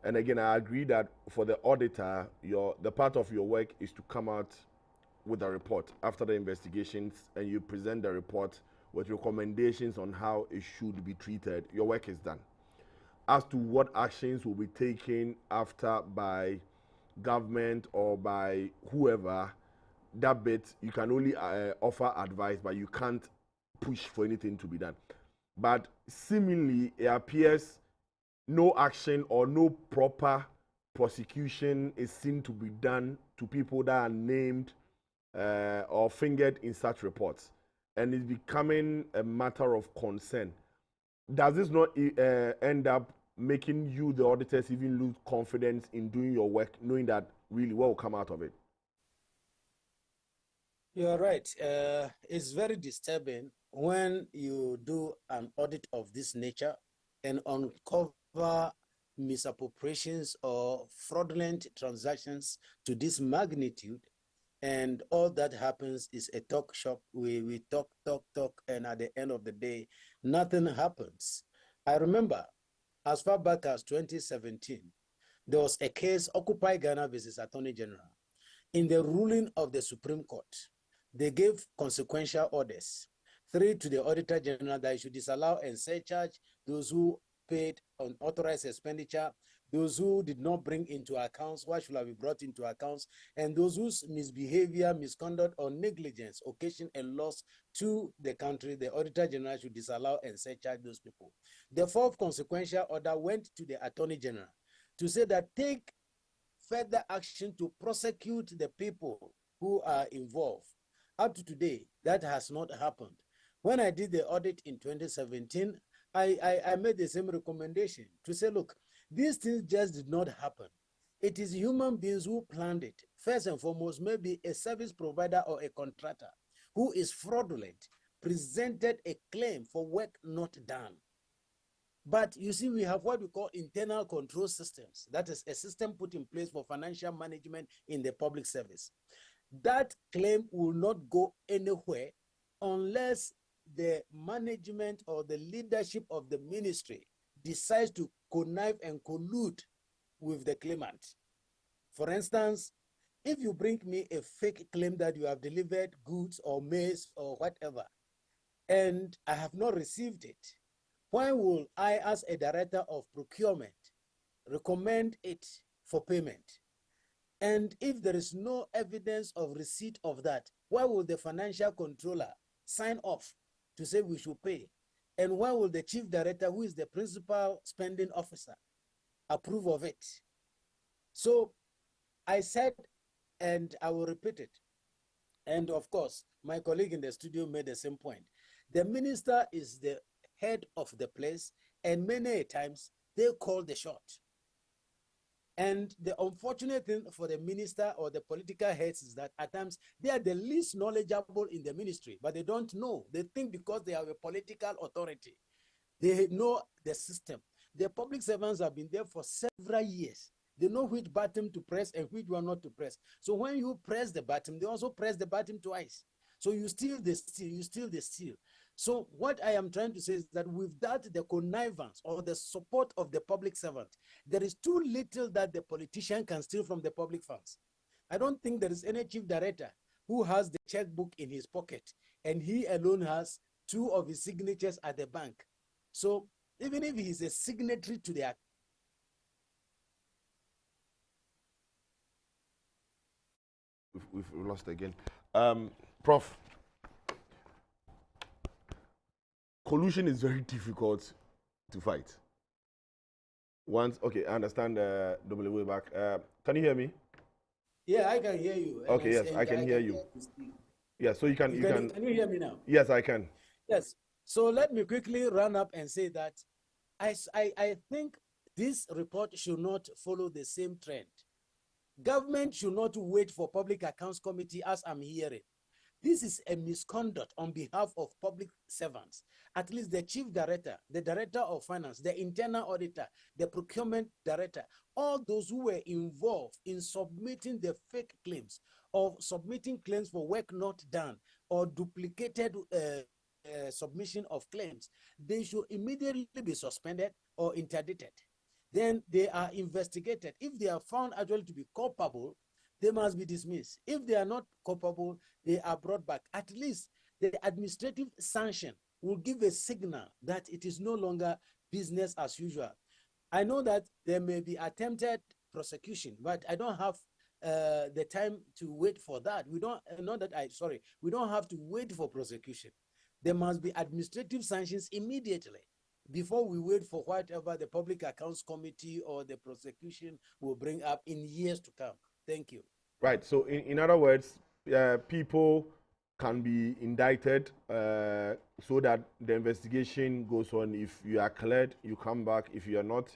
and again, I agree that for the auditor, the part of your work is to come out with a report after the investigations, and you present the report with recommendations on how it should be treated. Your work is done. As to what actions will be taken after by government or by whoever, that bit you can only offer advice, but you can't push for anything to be done. But seemingly, it appears no action or no proper prosecution is seen to be done to people that are named or fingered in such reports, and it's becoming a matter of concern. Does this not end up making you, the auditors, even lose confidence in doing your work, knowing that really what will come out of it? You're right. It's very disturbing when you do an audit of this nature and uncover misappropriations or fraudulent transactions to this magnitude, and all that happens is a talk shop. We talk, and at the end of the day, nothing happens. I remember as far back as 2017, there was a case, Occupy Ghana versus Attorney General. In the ruling of the Supreme Court, they gave consequential orders, 3 to the Auditor General, that he should disallow and surcharge those who paid unauthorized expenditure, those who did not bring into accounts what should have been brought into accounts, and those whose misbehavior, misconduct, or negligence occasion a loss to the country, the Auditor General should disallow and surcharge those people. The 4th consequential order went to the Attorney General to say that take further action to prosecute the people who are involved. Up to today, that has not happened. When I did the audit in 2017, I made the same recommendation to say, look, these things just did not happen. It is human beings who planned it. First and foremost, maybe a service provider or a contractor who is fraudulent presented a claim for work not done. But you see, we have what we call internal control systems. That is a system put in place for financial management in the public service. That claim will not go anywhere unless the management or the leadership of the ministry decides to connive and collude with the claimant. For instance, if you bring me a fake claim that you have delivered goods or maize or whatever, and I have not received it, why will I, as a director of procurement, recommend it for payment? And if there is no evidence of receipt of that, why will the financial controller sign off to say we should pay? And why will the chief director, who is the principal spending officer, approve of it? So I said, and I will repeat it, and of course, my colleague in the studio made the same point. The minister is the head of the place, and many times they call the shot. And the unfortunate thing for the minister or the political heads is that at times they are the least knowledgeable in the ministry, but they don't know. They think because they have a political authority, they know the system. The public servants have been there for several years. They know which button to press and which one not to press. So when you press the button, they also press the button twice. So you steal, they steal, you steal, they steal. So what I am trying to say is that without the connivance or the support of the public servant, there is too little that the politician can steal from the public funds. I don't think there is any chief director who has the checkbook in his pocket and he alone has 2 of his signatures at the bank. So even if he is a signatory to the act, we've lost again. Prof, collusion is very difficult to fight. Once, okay, I understand the way back. Can you hear me? Yeah, I can hear you. Okay, yes, I can hear you. Yeah, so you can. Can you hear me now? Yes, I can. Yes. So let me quickly run up and say that I think this report should not follow the same trend. Government should not wait for Public Accounts Committee, as I'm hearing. This is a misconduct on behalf of public servants. At least the chief director, the director of finance, the internal auditor, the procurement director, all those who were involved in submitting the fake claims or submitting claims for work not done or duplicated submission of claims, they should immediately be suspended or interdicted. Then they are investigated. If they are found actually to be culpable, they must be dismissed. If they are not culpable, they are brought back. At least the administrative sanction will give a signal that it is no longer business as usual. I know that there may be attempted prosecution, but I don't have the time to wait for that. We don't have to wait for prosecution. There must be administrative sanctions immediately before we wait for whatever the Public Accounts Committee or the prosecution will bring up in years to come. Thank you. Right. So in other words, people can be indicted so that the investigation goes on. If you are cleared, you come back. If you are not,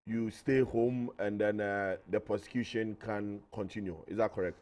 you stay home, and then the prosecution can continue. Is that correct?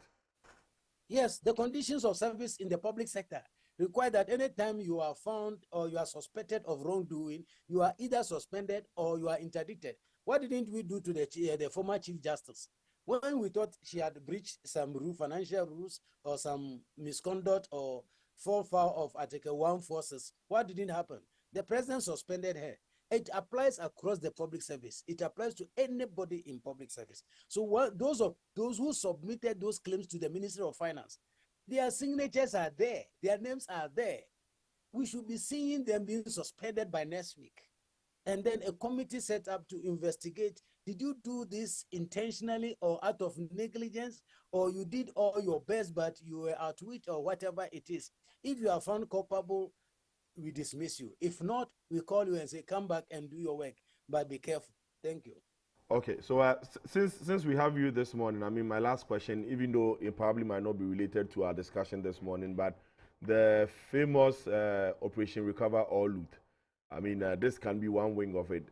Yes, the conditions of service in the public sector require that anytime you are found or you are suspected of wrongdoing, you are either suspended or you are interdicted. What didn't we do to the former Chief Justice? When we thought she had breached some financial rules or some misconduct or fall foul of Article 1 forces, what didn't happen? The president suspended her. It applies across the public service. It applies to anybody in public service. So those who submitted those claims to the Ministry of Finance, their signatures are there. Their names are there. We should be seeing them being suspended by next week. And then a committee set up to investigate. Did you do this intentionally or out of negligence, or you did all your best, but you were outwit or whatever it is? If you are found culpable, we dismiss you. If not, we call you and say, come back and do your work, but be careful. Thank you. Okay, so since we have you this morning, I mean, my last question, even though it probably might not be related to our discussion this morning, but the famous Operation Recover or Loot, I mean, this can be one wing of it.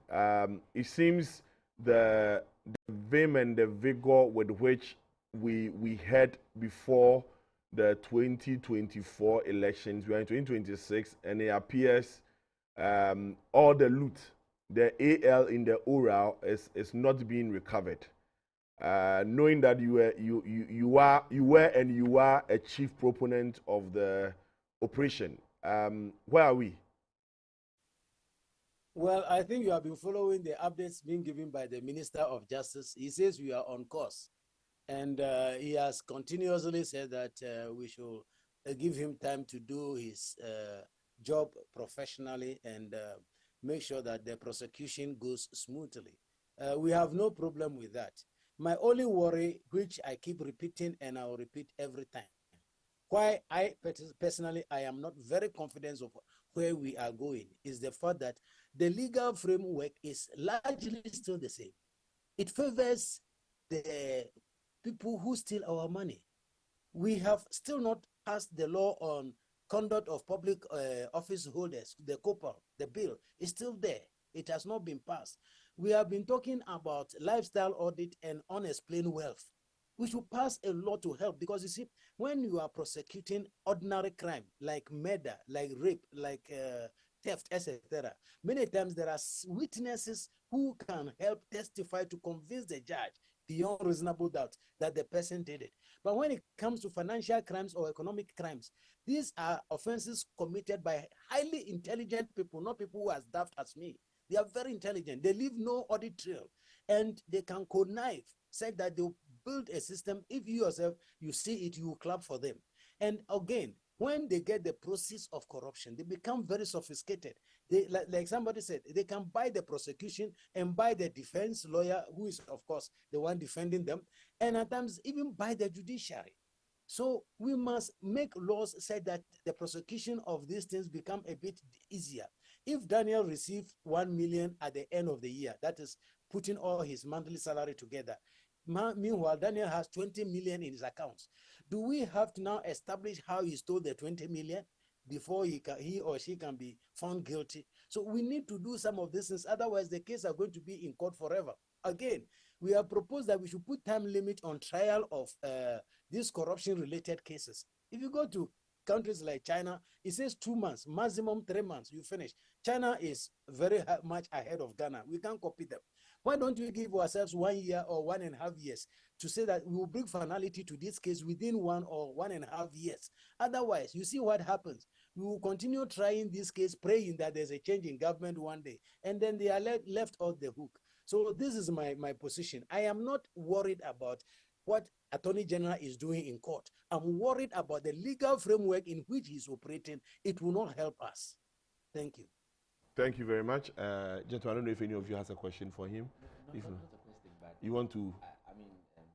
It seems the vim and the vigor with which we had before the 2024 elections, we are in 2026, and it appears all the loot, the AL in the oral is not being recovered. Knowing that you are a chief proponent of the operation, where are we? Well, I think you have been following the updates being given by the Minister of Justice. He says we are on course. And he has continuously said that we should give him time to do his job professionally and make sure that the prosecution goes smoothly. We have no problem with that. My only worry, which I keep repeating and I will repeat every time, why I personally am not very confident of where we are going, is the fact that the legal framework is largely still the same. It favors the people who steal our money. We have still not passed the law on conduct of public office holders, the COPA, the bill is still there. It has not been passed. We have been talking about lifestyle audit and unexplained wealth. We should pass a law to help, because you see, when you are prosecuting ordinary crime like murder, like rape, like theft, etc., many times there are witnesses who can help testify to convince the judge beyond reasonable doubt that the person did it. But when it comes to financial crimes or economic crimes, these are offenses committed by highly intelligent people, not people who are as daft as me. They are very intelligent. They leave no audit trail, and they can connive, say that they'll build a system. If you yourself, you see it, you will clap for them. And again, when they get the process of corruption, they become very sophisticated. They, like somebody said, they can buy the prosecution and buy the defense lawyer, who is, of course, the one defending them, and at times even buy the judiciary. So we must make laws say that the prosecution of these things become a bit easier. If Daniel received 1 million at the end of the year, that is putting all his monthly salary together. Meanwhile, Daniel has 20 million in his accounts. Do we have to now establish how he stole the 20 million before he or she can be found guilty? So we need to do some of these things. Otherwise, the case are going to be in court forever. Again, we have proposed that we should put time limit on trial of these corruption-related cases. If you go to countries like China, it says 2 months, maximum 3 months, you finish. China is very much ahead of Ghana. We can't copy them. Why don't we give ourselves 1 year or 1.5 years to say that we will bring finality to this case within 1 or 1.5 years? Otherwise, you see what happens. We will continue trying this case, praying that there's a change in government one day, and then they are left off the hook. So this is my position. I am not worried about what Attorney General is doing in court. I'm worried about the legal framework in which he's operating. It will not help us. Thank you. Thank you very much. Gentlemen, I don't know if any of you has a question for him. Not a question, but you want to? I mean,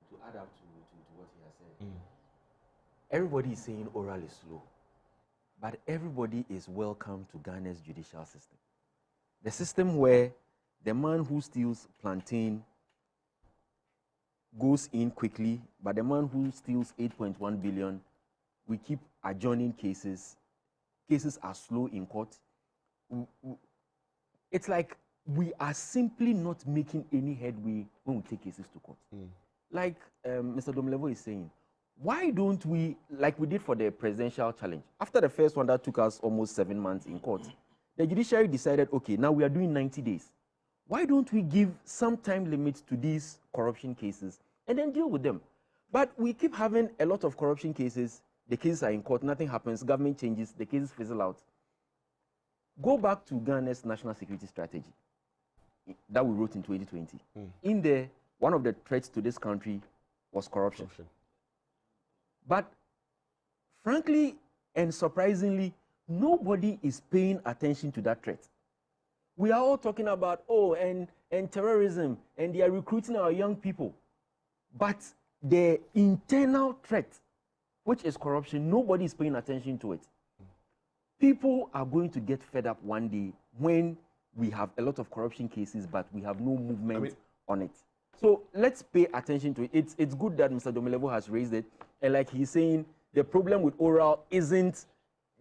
to add up to what he has said. Everybody is saying oral is slow, but everybody is welcome to Ghana's judicial system. The system where the man who steals plantain goes in quickly, but the man who steals 8.1 billion we keep adjourning cases. Cases are slow in court. It's like we are simply not making any headway when we take cases to court. Like Mr. Domelevo is saying, why don't we, like we did for the presidential challenge, after the first one that took us almost 7 months in court, the judiciary decided, okay, now we are doing 90 days. Why don't we give some time limit to these corruption cases and then deal with them? But we keep having a lot of corruption cases. The cases are in court, nothing happens, government changes, the cases fizzle out. Go back to Ghana's national security strategy that we wrote in 2020. In there, one of the threats to this country was corruption. But frankly and surprisingly, nobody is paying attention to that threat. We are all talking about, and terrorism, and they are recruiting our young people. But the internal threat, which is corruption, nobody is paying attention to it. People are going to get fed up one day when we have a lot of corruption cases, but we have no movement on it. So let's pay attention to it. It's good that Mr. Domelevo has raised it. And like he's saying, the problem with oral isn't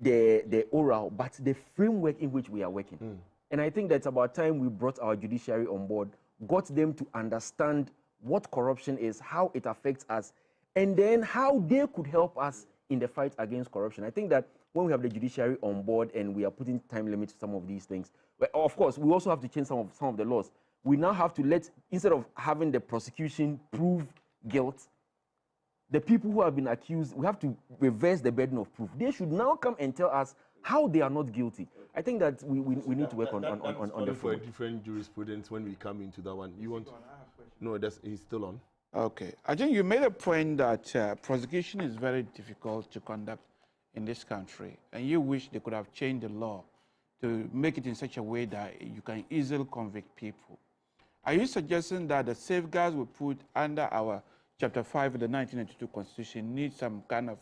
the oral, but the framework in which we are working. And I think that's about time we brought our judiciary on board, got them to understand what corruption is, how it affects us, and then how they could help us in the fight against corruption. I think that when we have the judiciary on board and we are putting time limits to some of these things, well, of course, we also have to change some of the laws. We now have to instead of having the prosecution prove guilt, the people who have been accused, we have to reverse the burden of proof. They should now come and tell us how they are not guilty. I think that we need to work on the for a different jurisprudence when we come into that one. You want? No, he's still on. Okay. I think you made a point that prosecution is very difficult to conduct in this country, and you wish they could have changed the law to make it in such a way that you can easily convict people. Are you suggesting that the safeguards we put under our Chapter 5 of the 1992 Constitution need some kind of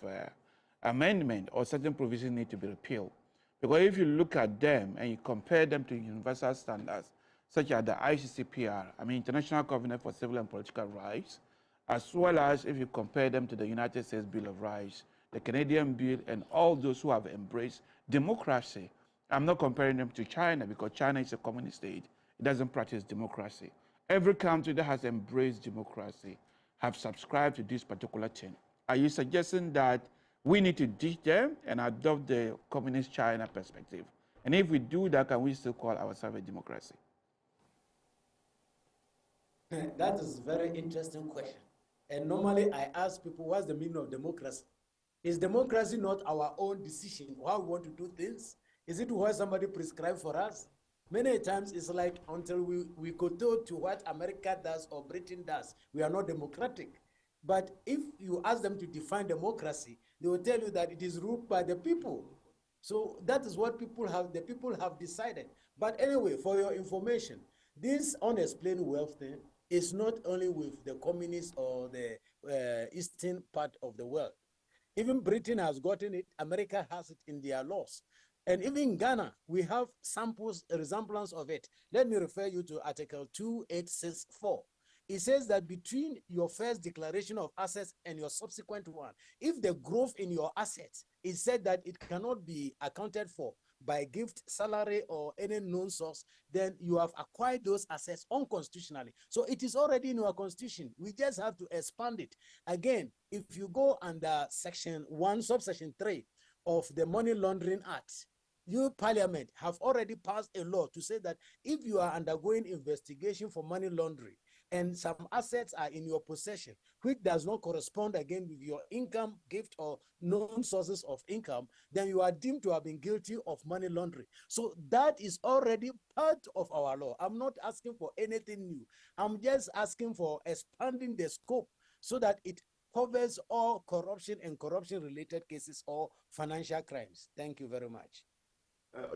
amendment, or certain provisions need to be repealed? Because if you look at them and you compare them to universal standards, such as the ICCPR, International Covenant for Civil and Political Rights, as well as if you compare them to the United States Bill of Rights, the Canadian Bill, and all those who have embraced democracy. I'm not comparing them to China, because China is a communist state. It doesn't practice democracy. Every country that has embraced democracy have subscribed to this particular thing. Are you suggesting that we need to ditch them and adopt the communist China perspective? And if we do that, can we still call ourselves a democracy? That is a very interesting question. And normally I ask people, what's the meaning of democracy? Is democracy not our own decision, how we want to do things? Is it what somebody prescribed for us? Many times it's like until we kowtow to what America does or Britain does, we are not democratic. But if you ask them to define democracy, they will tell you that it is ruled by the people. So that is what the people have decided. But anyway, for your information, this unexplained wealth thing is not only with the communists or the eastern part of the world. Even Britain has gotten it, America has it in their laws. And even in Ghana, we have samples, a resemblance of it. Let me refer you to Article 2864. It says that between your first declaration of assets and your subsequent one, if the growth in your assets is said that it cannot be accounted for by gift, salary, or any known source, then you have acquired those assets unconstitutionally. So it is already in your constitution. We just have to expand it. Again, if you go under Section 1, Subsection 3 of the Money Laundering Act, you, Parliament, have already passed a law to say that if you are undergoing investigation for money laundering and some assets are in your possession, which does not correspond again with your income, gift, or known sources of income, then you are deemed to have been guilty of money laundering. So that is already part of our law. I'm not asking for anything new. I'm just asking for expanding the scope so that it covers all corruption and corruption-related cases or financial crimes. Thank you very much.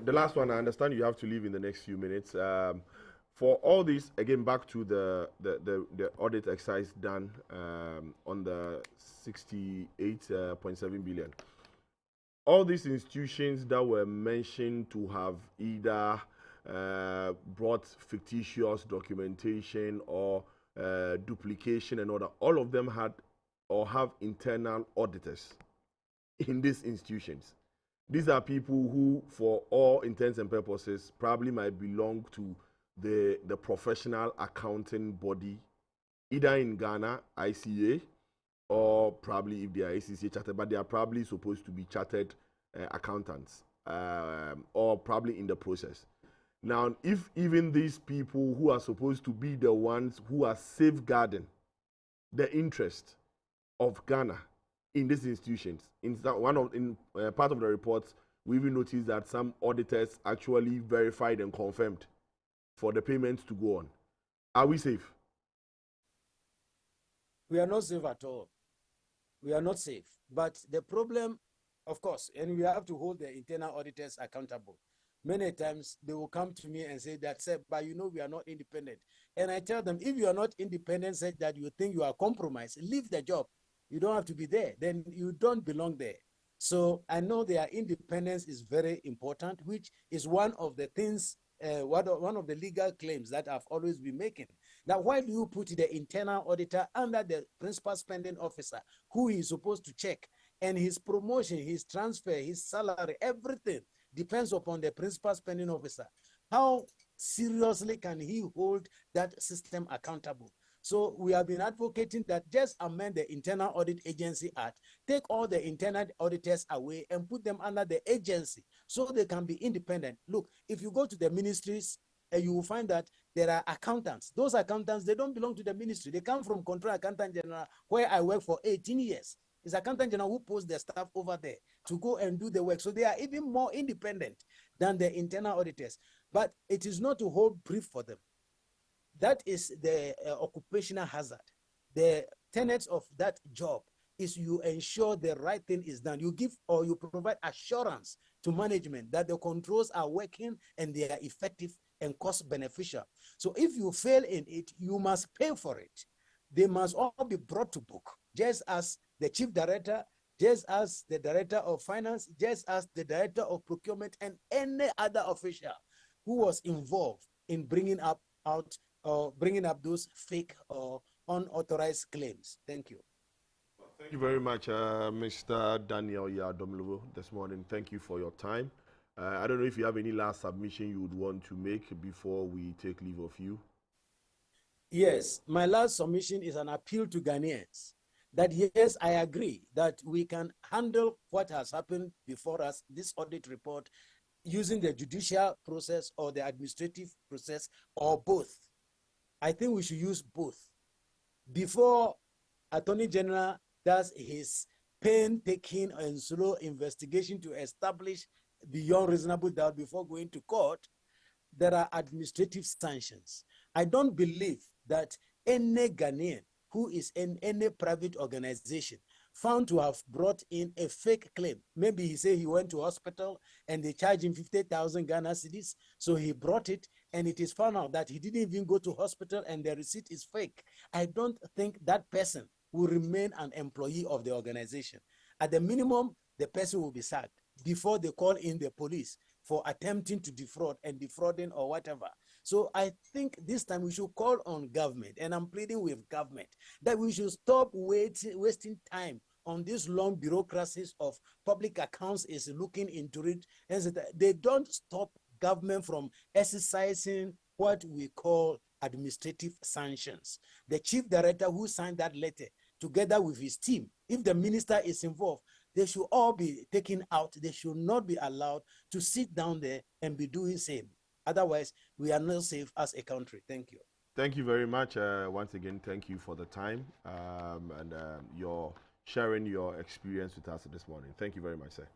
The last one, I understand you have to leave in the next few minutes. For all this, again, back to the audit exercise done on the 68.7 billion. All these institutions that were mentioned to have either brought fictitious documentation or duplication and all that, all of them had or have internal auditors. in these institutions. These are people who, for all intents and purposes, probably might belong to the professional accounting body, either in Ghana, ICA, or probably if they are ACCA chartered, but they are probably supposed to be chartered accountants, or probably in the process. Now, if even these people who are supposed to be the ones who are safeguarding the interest of Ghana in these institutions, in part of the reports, we even noticed that some auditors actually verified and confirmed for the payments to go on. Are we safe? We are not safe at all. We are not safe. But the problem, of course, and we have to hold the internal auditors accountable. Many times they will come to me and say that, sir, but you know we are not independent. And I tell them, if you are not independent, such that you think you are compromised, leave the job. You don't have to be there. Then you don't belong there. So I know their independence is very important, which is one of the things, one of the legal claims that I've always been making. Now, why do you put the internal auditor under the principal spending officer, who is supposed to check? And his promotion, his transfer, his salary, everything depends upon the principal spending officer. How seriously can he hold that system accountable? So we have been advocating that just amend the Internal Audit Agency Act, take all the internal auditors away and put them under the agency so they can be independent. Look, if you go to the ministries, you will find that there are accountants. Those accountants, they don't belong to the ministry. They come from Control Accountant General, where I worked for 18 years. It's Accountant General who posts their staff over there to go and do the work. So they are even more independent than the internal auditors. But it is not to hold brief for them. That is the occupational hazard. The tenets of that job is you ensure the right thing is done. You give or you provide assurance to management that the controls are working and they are effective and cost beneficial. So if you fail in it, you must pay for it. They must all be brought to book, just as the chief director, just as the director of finance, just as the director of procurement, and any other official who was involved in bringing up those fake or unauthorized claims. Thank you. Thank you very much, Mr. Daniel Yadomluvo, this morning. Thank you for your time. I don't know if you have any last submission you would want to make before we take leave of you. Yes, my last submission is an appeal to Ghanaians that yes, I agree that we can handle what has happened before us, this audit report, using the judicial process or the administrative process or both. I think we should use both. Before Attorney General does his painstaking and slow investigation to establish beyond reasonable doubt before going to court, there are administrative sanctions. I don't believe that any Ghanaian who is in any private organization found to have brought in a fake claim. Maybe he said he went to hospital and they charged him 50,000 Ghana cedis. So he brought it and it is found out that he didn't even go to hospital and the receipt is fake. I don't think that person will remain an employee of the organization. At the minimum, the person will be sacked before they call in the police for attempting to defraud and defrauding or whatever. So I think this time we should call on government, and I'm pleading with government, that we should stop wasting time on these long bureaucracies of public accounts is looking into it. And they don't stop government from exercising what we call administrative sanctions. The chief director who signed that letter, together with his team, if the minister is involved, they should all be taken out. They should not be allowed to sit down there and be doing same. Otherwise, we are not safe as a country. Thank you. Thank you very much. Once again, thank you for the time and your sharing your experience with us this morning. Thank you very much, sir.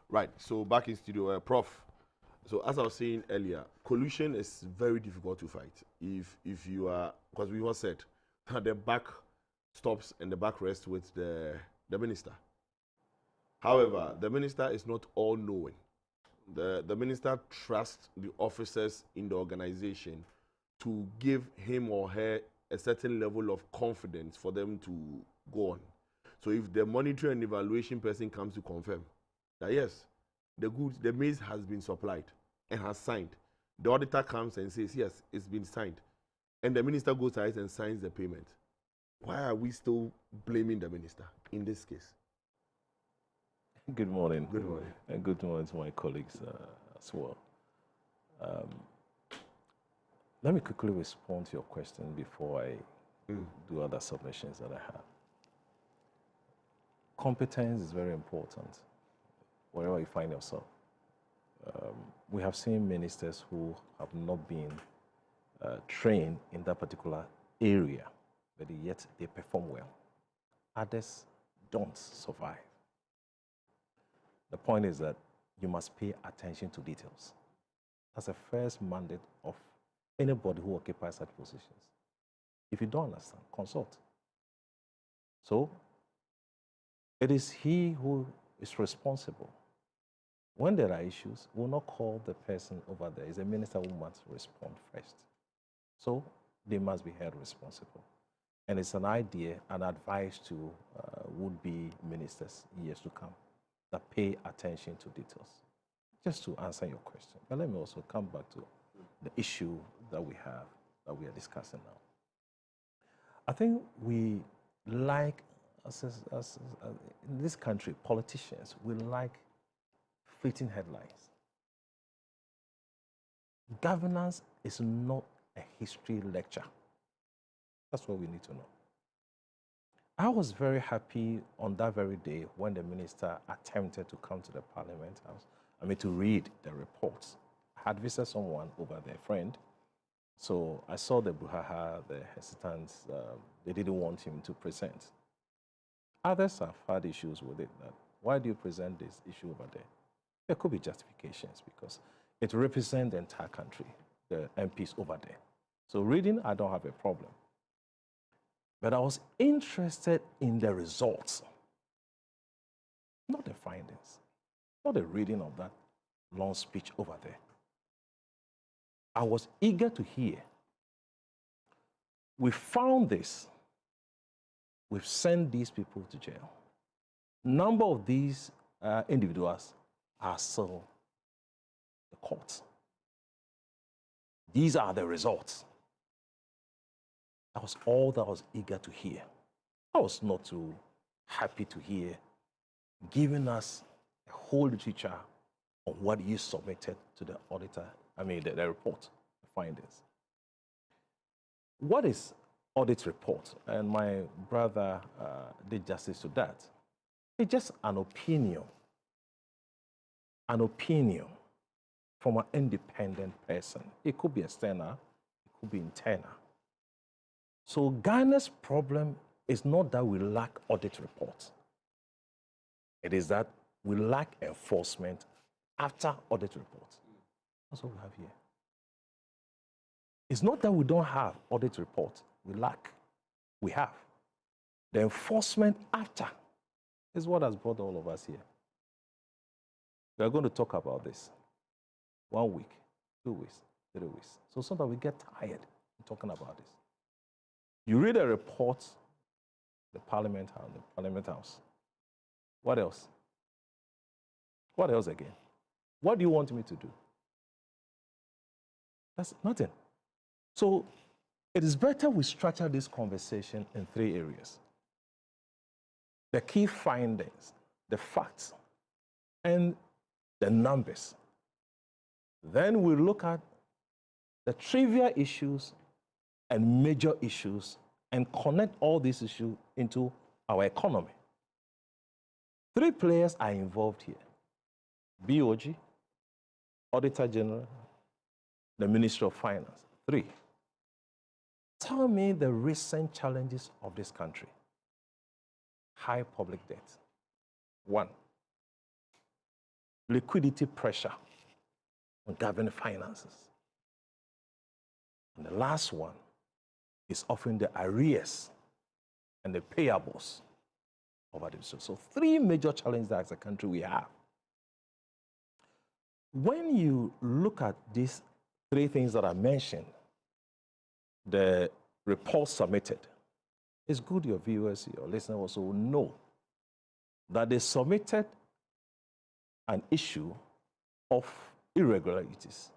Right, so back in studio, Prof. So as I was saying earlier, collusion is very difficult to fight. If you are, because we all said that the back stops and the back rests with the minister. However, the minister is not all-knowing. The minister trusts the officers in the organization to give him or her a certain level of confidence for them to go on. So if the monitoring and evaluation person comes to confirm that yes, the maize has been supplied and has signed, the auditor comes and says yes, it's been signed, and the minister goes ahead and signs the payment, why are we still blaming the minister in this case? Good morning. Good morning. And good morning to my colleagues as well. Let me quickly respond to your question before I do other submissions that I have. Competence is very important wherever you find yourself. We have seen ministers who have not been trained in that particular area, but yet they perform well. Others don't survive. The point is that you must pay attention to details. That's the first mandate of anybody who occupies such positions. If you don't understand, consult. So, it is he who is responsible. When there are issues, we'll not call the person over there. It's the minister who must respond first. So, they must be held responsible. And it's an idea, an advice to would-be ministers years to come, that pay attention to details. Just to answer your question. But let me also come back to the issue that we have, that we are discussing now. I think we like, in this country, politicians, we like fleeting headlines. Governance is not a history lecture. That's what we need to know. I was very happy on that very day when the minister attempted to come to the Parliament House, to read the reports. I had visited someone over there, a friend, so I saw the brouhaha, the hesitance, they didn't want him to present. Others have had issues with it, that why do you present this issue over there? There could be justifications because it represents the entire country, the MPs over there. So reading, I don't have a problem. But I was interested in the results, not the findings, not the reading of that long speech over there. I was eager to hear. We found this. We've sent these people to jail. Number of these individuals are still the courts. These are the results. That was all that I was eager to hear. I was not too happy to hear giving us a whole literature on what you submitted to the auditor, the report, the findings. What is audit report? And my brother did justice to that. It's just an opinion from an independent person. It could be external, it could be internal. So Ghana's problem is not that we lack audit reports. It is that we lack enforcement after audit reports. That's what we have here. It's not that we don't have audit reports. We lack. We have. The enforcement after is what has brought all of us here. We are going to talk about this 1 week, 2 weeks, 3 weeks. So sometimes we get tired of talking about this. You read a report, the Parliament House. What else? What else again? What do you want me to do? That's nothing. So it is better we structure this conversation in 3 areas. The key findings, the facts, and the numbers. Then we look at the trivial issues and major issues and connect all these issues into our economy. 3 players are involved here. BOG, Auditor General, the Ministry of Finance. 3. Tell me the recent challenges of this country. High public debt. 1. Liquidity pressure on government finances. And the last one is often the arrears and the payables of administration. So 3 major challenges that as a country we have. When you look at these 3 things that I mentioned, the report submitted, it's good your viewers, your listeners also know that they submitted an issue of irregularities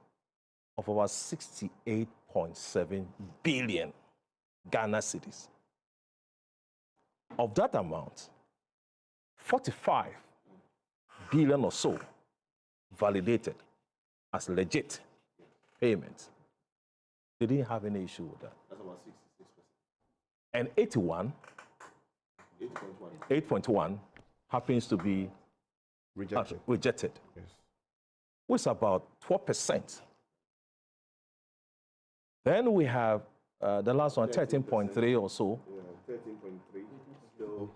of about 68.7 billion Ghana cedis. Of that amount, 45 billion or so validated as legit payments. They didn't have any issue with that. That's about 66%. And 8.1 happens to be rejected. Yes. Which is about 12%. Then we have the last one, 13.3 or so. Yeah, 13.3. Still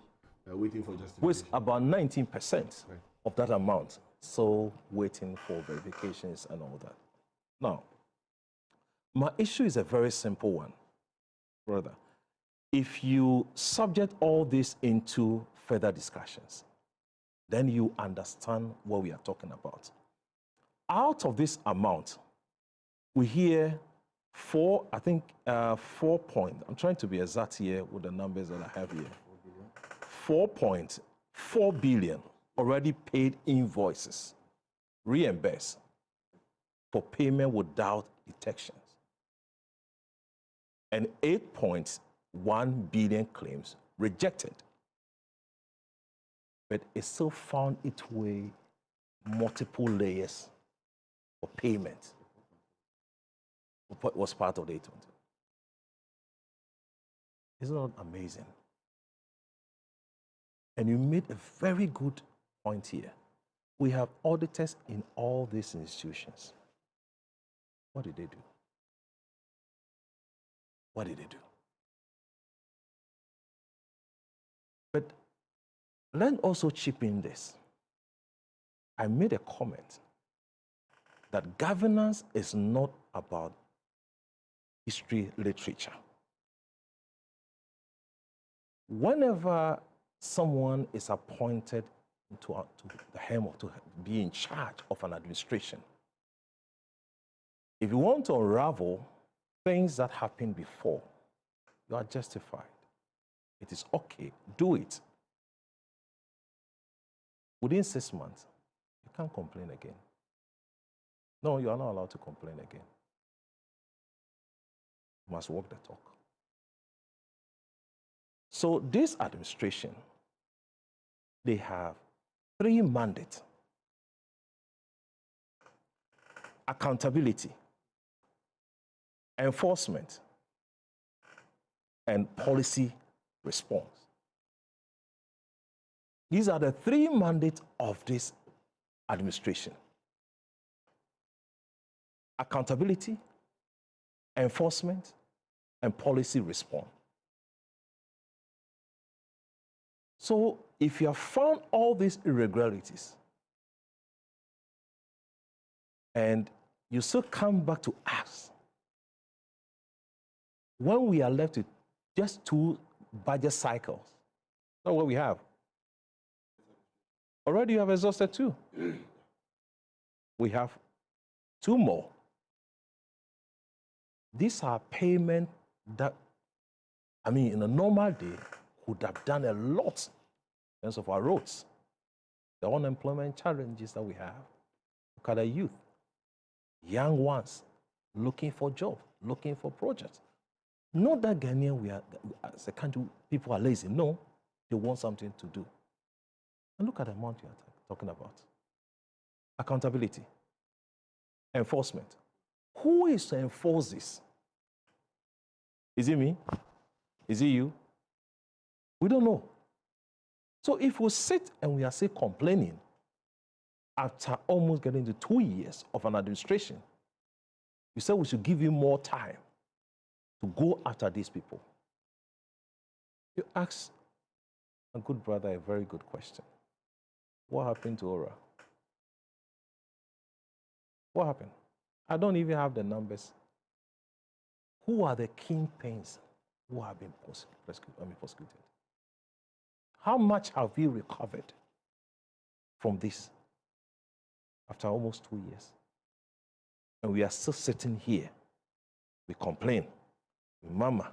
waiting for justification. Which is about 19% of that amount. So waiting for verifications and all that. Now, my issue is a very simple one, brother. If you subject all this into further discussions, then you understand what we are talking about. Out of this amount, we hear 4 point, I'm trying to be exact here with the numbers that I have here. 4.4 billion already paid invoices, reimbursed for payment without detections. And 8.1 billion claims rejected. But it still found its way multiple layers of payment. What was part of the 820? Isn't that amazing? And you made a very good point here. We have auditors in all these institutions. What did they do? What did they do? But let's also chip in this. I made a comment that governance is not about history literature. Whenever someone is appointed to the helm or to be in charge of an administration, if you want to unravel things that happened before, you are justified. It is okay, do it. Within 6 months, you can't complain again. No, you are not allowed to complain again. You must walk the talk. So this administration, they have 3 mandates: accountability, enforcement, and policy response. These are the 3 mandates of this administration: accountability, enforcement, and policy response. So if you have found all these irregularities and you still come back to us, when we are left with just 2 budget cycles, that's what we have. Already you have exhausted 2. We have 2 more. These are payments that, in a normal day, could have done a lot in terms of our roads, the unemployment challenges that we have. Look at the youth, young ones, looking for jobs, looking for projects. Not that Ghanaian, as a country, people are lazy. No, they want something to do. And look at the amount you are talking about. Accountability, enforcement. Who is to enforce this? Is it me? Is it you? We don't know. So if we sit and we are still complaining after almost getting to 2 years of an administration, you said we should give you more time to go after these people. You ask a good brother a very good question. What happened to Ora? What happened? I don't even have the numbers. Who are the kingpins who have been prosecuted? How much have we recovered from this after almost 2 years? And we are still sitting here. We complain. We murmur.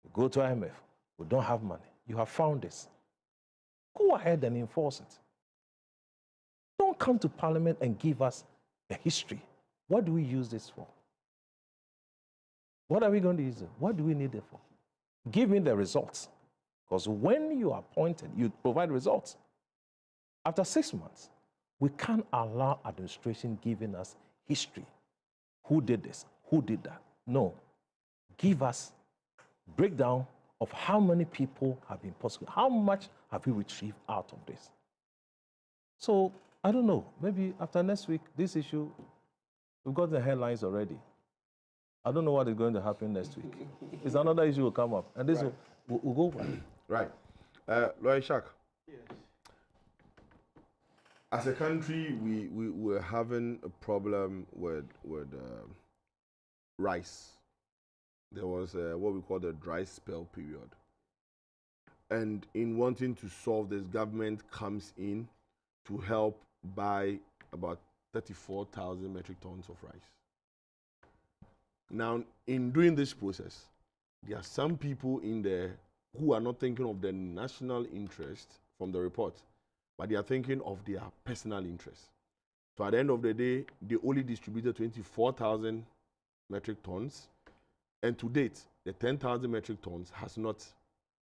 We go to IMF. We don't have money. You have found this. Go ahead and enforce it. Don't come to Parliament and give us a history. What do we use this for? What are we going to use it? What do we need it for? Give me the results. Because when you are appointed, you provide results. After 6 months, We can't allow administration giving us history. Who did this? Who did that? No. Give us breakdown of how many people have been prosecuted. How much have we retrieved out of this? So, I don't know. Maybe after next week, this issue, we've got the headlines already. I don't know what is going to happen next week. It's another issue will come up. And this will go over. Right. Lawyer Shak. Yes. As a country, we're having a problem with rice. There was what we call the dry spell period. And in wanting to solve this, government comes in to help buy about 34,000 metric tons of rice. Now, in doing this process, there are some people in there who are not thinking of the national interest from the report, but they are thinking of their personal interest. So at the end of the day, they only distributed 24,000 metric tons, and to date, the 10,000 metric tons has not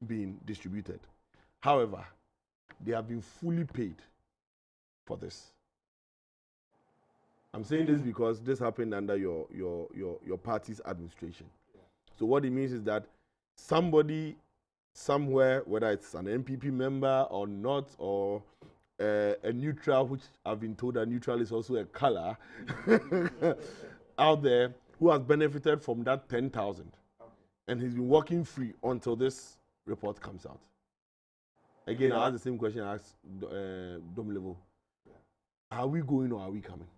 been distributed. However, they have been fully paid for this. I'm saying this because this happened under your party's administration. So what it means is that somebody somewhere, whether it's an NPP member or not, or a neutral, which I've been told that neutral is also a color, out there, who has benefited from that 10,000. And he's been working free until this report comes out. Again, I ask the same question I asked Dom Levo. Are we going or are we coming?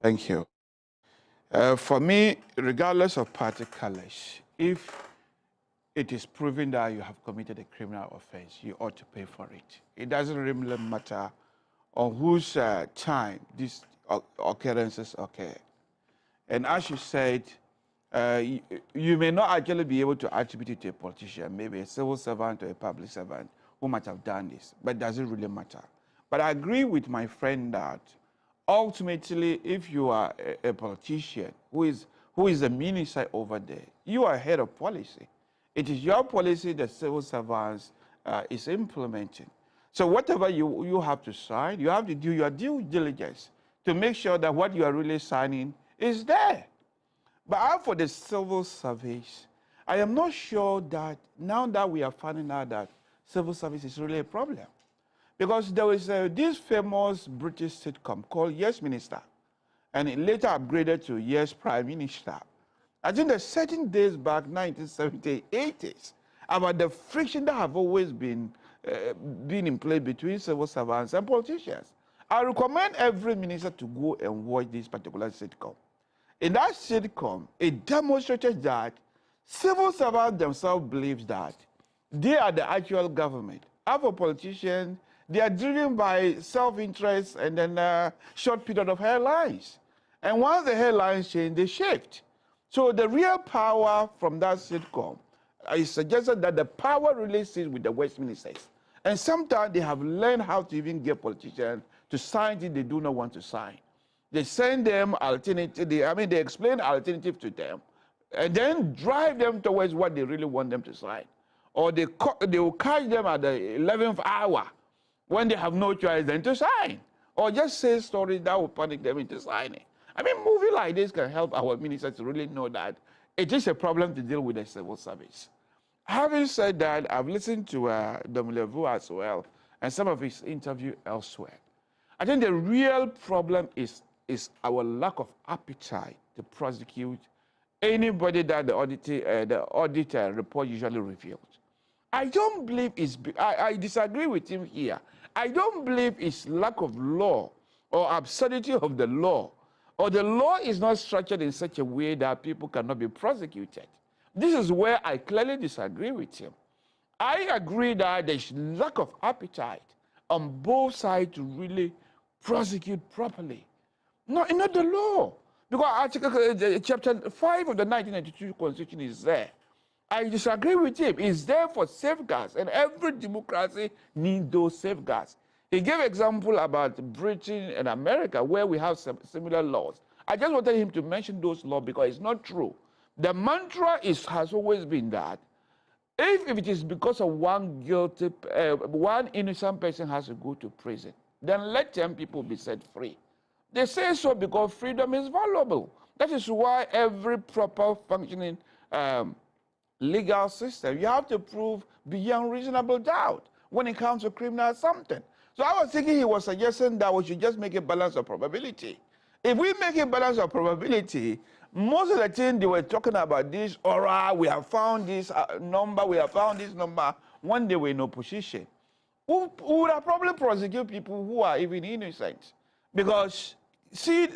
Thank you. For me, regardless of party colors, if it is proven that you have committed a criminal offense, you ought to pay for it. It doesn't really matter on whose time these occurrences occur. And as you said, you may not actually be able to attribute it to a politician, maybe a civil servant or a public servant who might have done this, but it doesn't really matter. But I agree with my friend that ultimately, if you are a politician who is a minister over there, you are head of policy. It is your policy that civil servants is implementing. So whatever you have to sign, you have to do your due diligence to make sure that what you are really signing is there. But as for the civil service, I am not sure that now that we are finding out that civil service is really a problem. Because there was this famous British sitcom called Yes Minister, and it later upgraded to Yes Prime Minister. I think the certain days back, 1970s, 80s, about the friction that have always been in play between civil servants and politicians. I recommend every minister to go and watch this particular sitcom. In that sitcom, it demonstrated that civil servants themselves believe that they are the actual government. As for politicians, they are driven by self-interest and then a short period of hairlines. And once the hairlines change, they shift. So the real power from that sitcom, I suggested that the power really sits with the Westministers. And sometimes they have learned how to even get politicians to sign things they do not want to sign. They send them alternative, they explain alternative to them, and then drive them towards what they really want them to sign. Or they will catch them at the 11th hour when they have no choice than to sign. Or just say stories that will panic them into signing. Movie like this can help our ministers to really know that it is a problem to deal with the civil service. Having said that, I've listened to Dom Levo as well, and some of his interview elsewhere. I think the real problem is our lack of appetite to prosecute anybody that the audit report usually reveals. I don't believe I disagree with him here. I don't believe it's lack of law or absurdity of the law, or the law is not structured in such a way that people cannot be prosecuted. This is where I clearly disagree with him. I agree that there's lack of appetite on both sides to really prosecute properly. Not the law. Because chapter 5 of the 1992 Constitution is there. I disagree with him. It's there for safeguards, and every democracy needs those safeguards. He gave example about Britain and America, where we have some similar laws. I just wanted him to mention those laws because it's not true. The mantra has always been that if it is because of one innocent person has to go to prison, then let 10 people be set free. They say so because freedom is valuable. That is why every proper functioning legal system, you have to prove beyond reasonable doubt when it comes to criminal something. So I was thinking he was suggesting that we should just make a balance of probability. If we make a balance of probability, most of the things they were talking about, this aura, we have found this number, we have found this number, when they were in opposition, we would have probably prosecuted people who are even innocent. Because see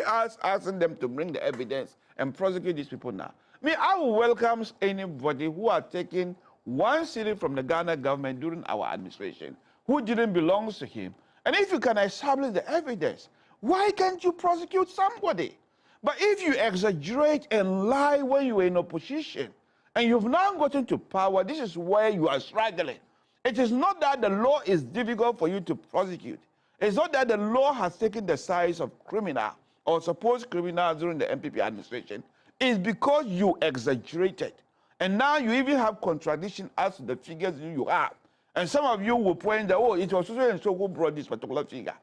us asking them to bring the evidence and prosecute these people now. I mean, I will welcome anybody who are taking one city from the Ghana government during our administration, who didn't belong to him. And if you can establish the evidence, why can't you prosecute somebody? But if you exaggerate and lie when you were in opposition, and you've now gotten to power, this is where you are struggling. It is not that the law is difficult for you to prosecute. It's not that the law has taken the size of criminal or supposed criminals during the MPP administration. It's because you exaggerated. And now you even have contradiction as to the figures you have. And some of you will point that, oh, it was so and so who brought this particular figure.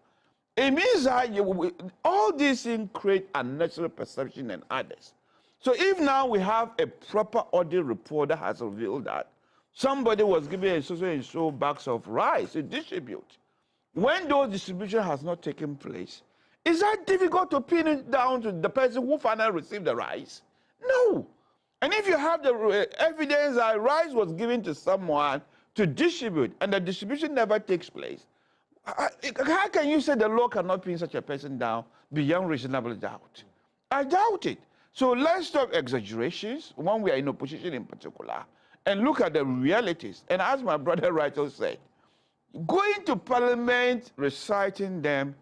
It means that all these things create unnecessary perception and others. So if now we have a proper audit report that has revealed that somebody was given so and so bags of rice to distribute, when those distribution has not taken place, is that difficult to pin it down to the person who finally received the rice? No. And if you have the evidence that rice was given to someone to distribute and the distribution never takes place, how can you say the law cannot pin such a person down beyond reasonable doubt? I doubt it. So let's stop exaggerations when we are in opposition in particular and look at the realities. And as my brother Rachel said, going to parliament, reciting them,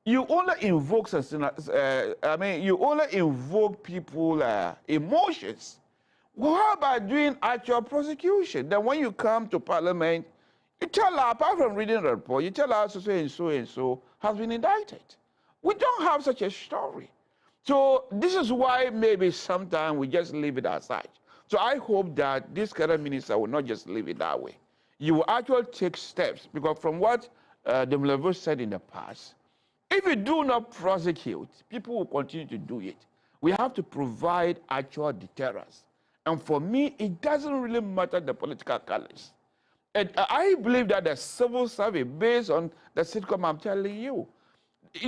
you only invoke you only invoke people's emotions. Well, how about doing actual prosecution? Then when you come to parliament, you tell us, apart from reading the report, you tell us so and so has been indicted. We don't have such a story. So this is why maybe sometimes we just leave it aside. So I hope that this current minister will not just leave it that way. You will actually take steps, because from what the Mlevo said in the past, if we do not prosecute, people will continue to do it. We have to provide actual deterrence. And for me, it doesn't really matter the political colors. And I believe that the civil service, based on the sitcom I'm telling you,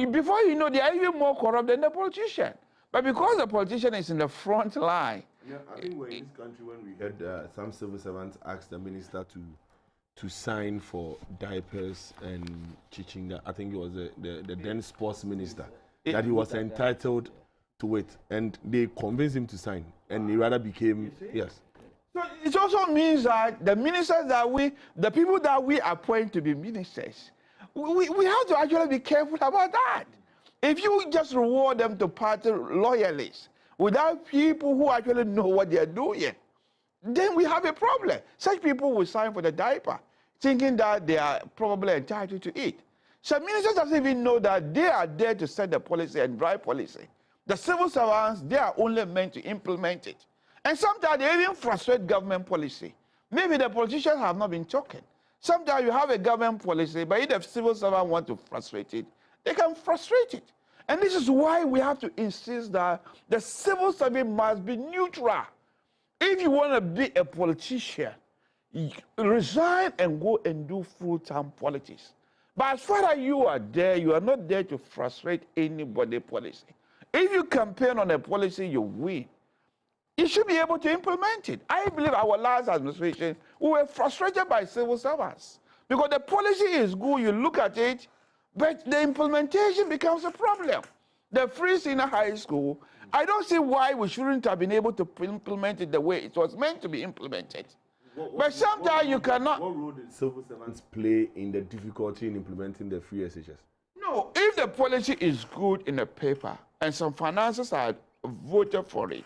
before you know, they are even more corrupt than the politician. But because the politician is in the front line. Yeah, I think we're in this country when we had some civil servants ask the minister to sign for diapers and teaching that. I think it was the then sports minister, that he was entitled to it. And they convinced him to sign. And he rather became, yes. So it also means that the ministers the people that we appoint to be ministers, we have to actually be careful about that. If you just reward them to party loyalists without people who actually know what they're doing, then we have a problem. Such people will sign for the diaper, thinking that they are probably entitled to it. Some ministers doesn't even know that they are there to set the policy and drive policy. The civil servants, they are only meant to implement it. And sometimes they even frustrate government policy. Maybe the politicians have not been talking. Sometimes you have a government policy, but if the civil servant want to frustrate it, they can frustrate it. And this is why we have to insist that the civil service must be neutral. If you want to be a politician, resign and go and do full-time politics. But as far as you are there, you are not there to frustrate anybody's policy. If you campaign on a policy, you win. You should be able to implement it. I believe our last administration, we were frustrated by civil servants. Because the policy is good, you look at it, but the implementation becomes a problem. The free senior high school, I don't see why we shouldn't have been able to implement it the way it was meant to be implemented. But sometimes you cannot. What role did civil servants play in the difficulty in implementing the free SHS? No, if the policy is good in the paper and some finances are voted for it,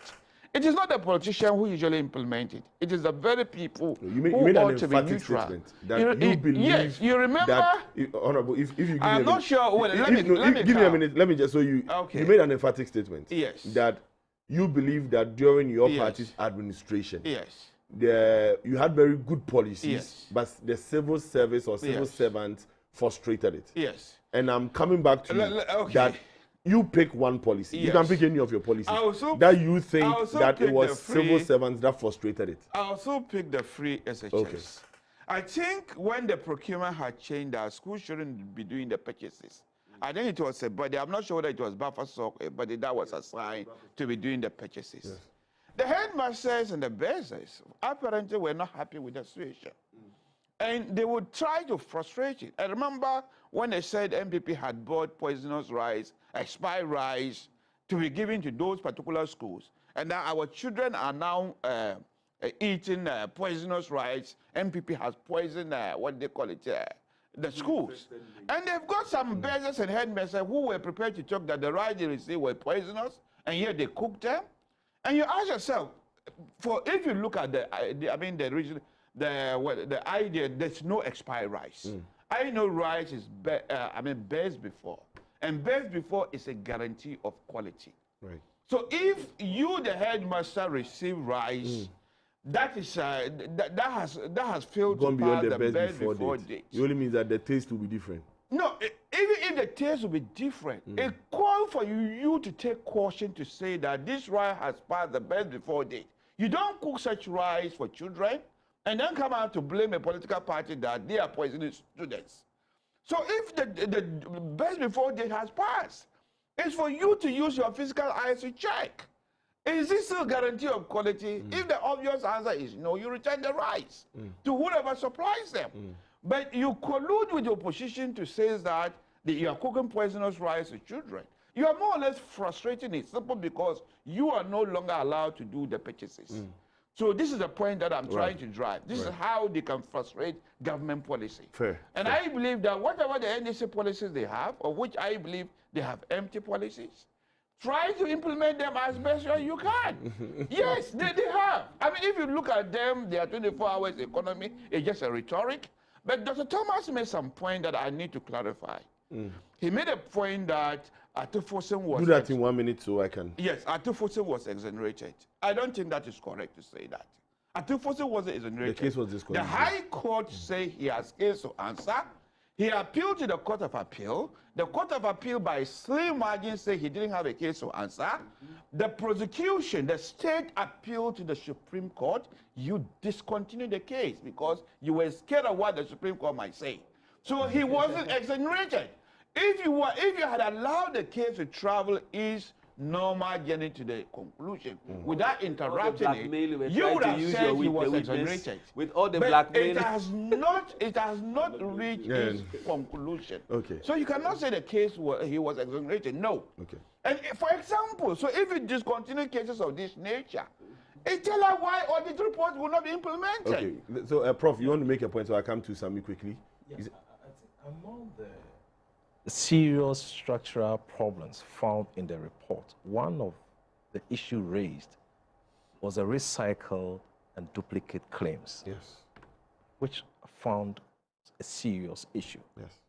it is not the politician who usually implement it. It is the very people who made ought to be neutral. That you believe. Yes, you remember. That, Honorable, if you give I'm me not sure. Well, let me give me a minute. Let me just so you. Okay. You made an emphatic statement. Yes. That you believe that during your party's administration. Yes. You had very good policies. Yes. But the civil service or civil servants frustrated it. Yes. and I'm coming back to you Okay. that you pick one policy. You can Yes. pick any of your policies I also- that you I think also that it pick was the civil free- servants that frustrated it. I also picked the free SHS. Okay. I think when the procurement had changed, that schools shouldn't be doing the purchases. I think it was a body. I'm not sure whether it was buffer stock, but that was assigned to be doing the purchases. Yes. The headmasters and the bursars apparently were not happy with the situation. And they would try to frustrate it. I remember when they said MPP had bought poisonous rice, expired rice, to be given to those particular schools. And that our children are now eating poisonous rice. MPP has poisoned, what they call it, the schools. And they've got some bursars and headmasters who were prepared to talk that the rice they received were poisonous, and yet they cooked them. And you ask yourself, if you look at the idea, there's no expired rice. I know rice is best before, and best before is a guarantee of quality. Right. So if you, the headmaster, receive rice, that is that has failed Gone to pass beyond the the best before date. It only means that the taste will be different. No, even if the taste will be different, it calls for you to take caution to say that this rice has passed the best before date. You don't cook such rice for children and then come out to blame a political party that they are poisoning students. So if the best before date has passed, it's for you to use your physical eyes to check. Is this still a guarantee of quality? If the obvious answer is no, you return the rice to whoever supplies them. But you collude with the opposition to say that you are cooking poisonous rice to children. You are more or less frustrating it simply because you are no longer allowed to do the purchases. So this is the point that I'm trying to drive. This is how they can frustrate government policy. Fair. And I believe that whatever the NDC policies they have, of which I believe they have empty policies, try to implement them as best as you can. Yes, they have. I mean, if you look at them, their 24 hours economy is just a rhetoric. But Dr. Thomas made some point that I need to clarify. He made a point that Atufosin was... Do that in 1 minute so I can... Yes, Atufosin was exonerated. I don't think that is correct to say that. Atufosin wasn't exonerated. The case was The disqualified. High Court say he has case to answer. He appealed to the Court of Appeal. The Court of Appeal, by slim margin, say he didn't have a case to answer. The prosecution, the state appealed to the Supreme Court. You discontinued the case because you were scared of what the Supreme Court might say. So he wasn't exonerated. If you had allowed the case to travel east, normal journey to the conclusion without interrupting it, you would have said he was exonerated. With all the But blackmail. it has not reached its conclusion. Okay. So you cannot say the case he was exonerated. No. Okay. And for example, so if you discontinue cases of this nature, it tells us why audit reports will not be implemented. Okay. So, Prof, you want to make a point so I come to Sami quickly? I think among the serious structural problems found in the report, one of the issue raised was a recycle and duplicate claims, Yes. which found a serious issue. Yes.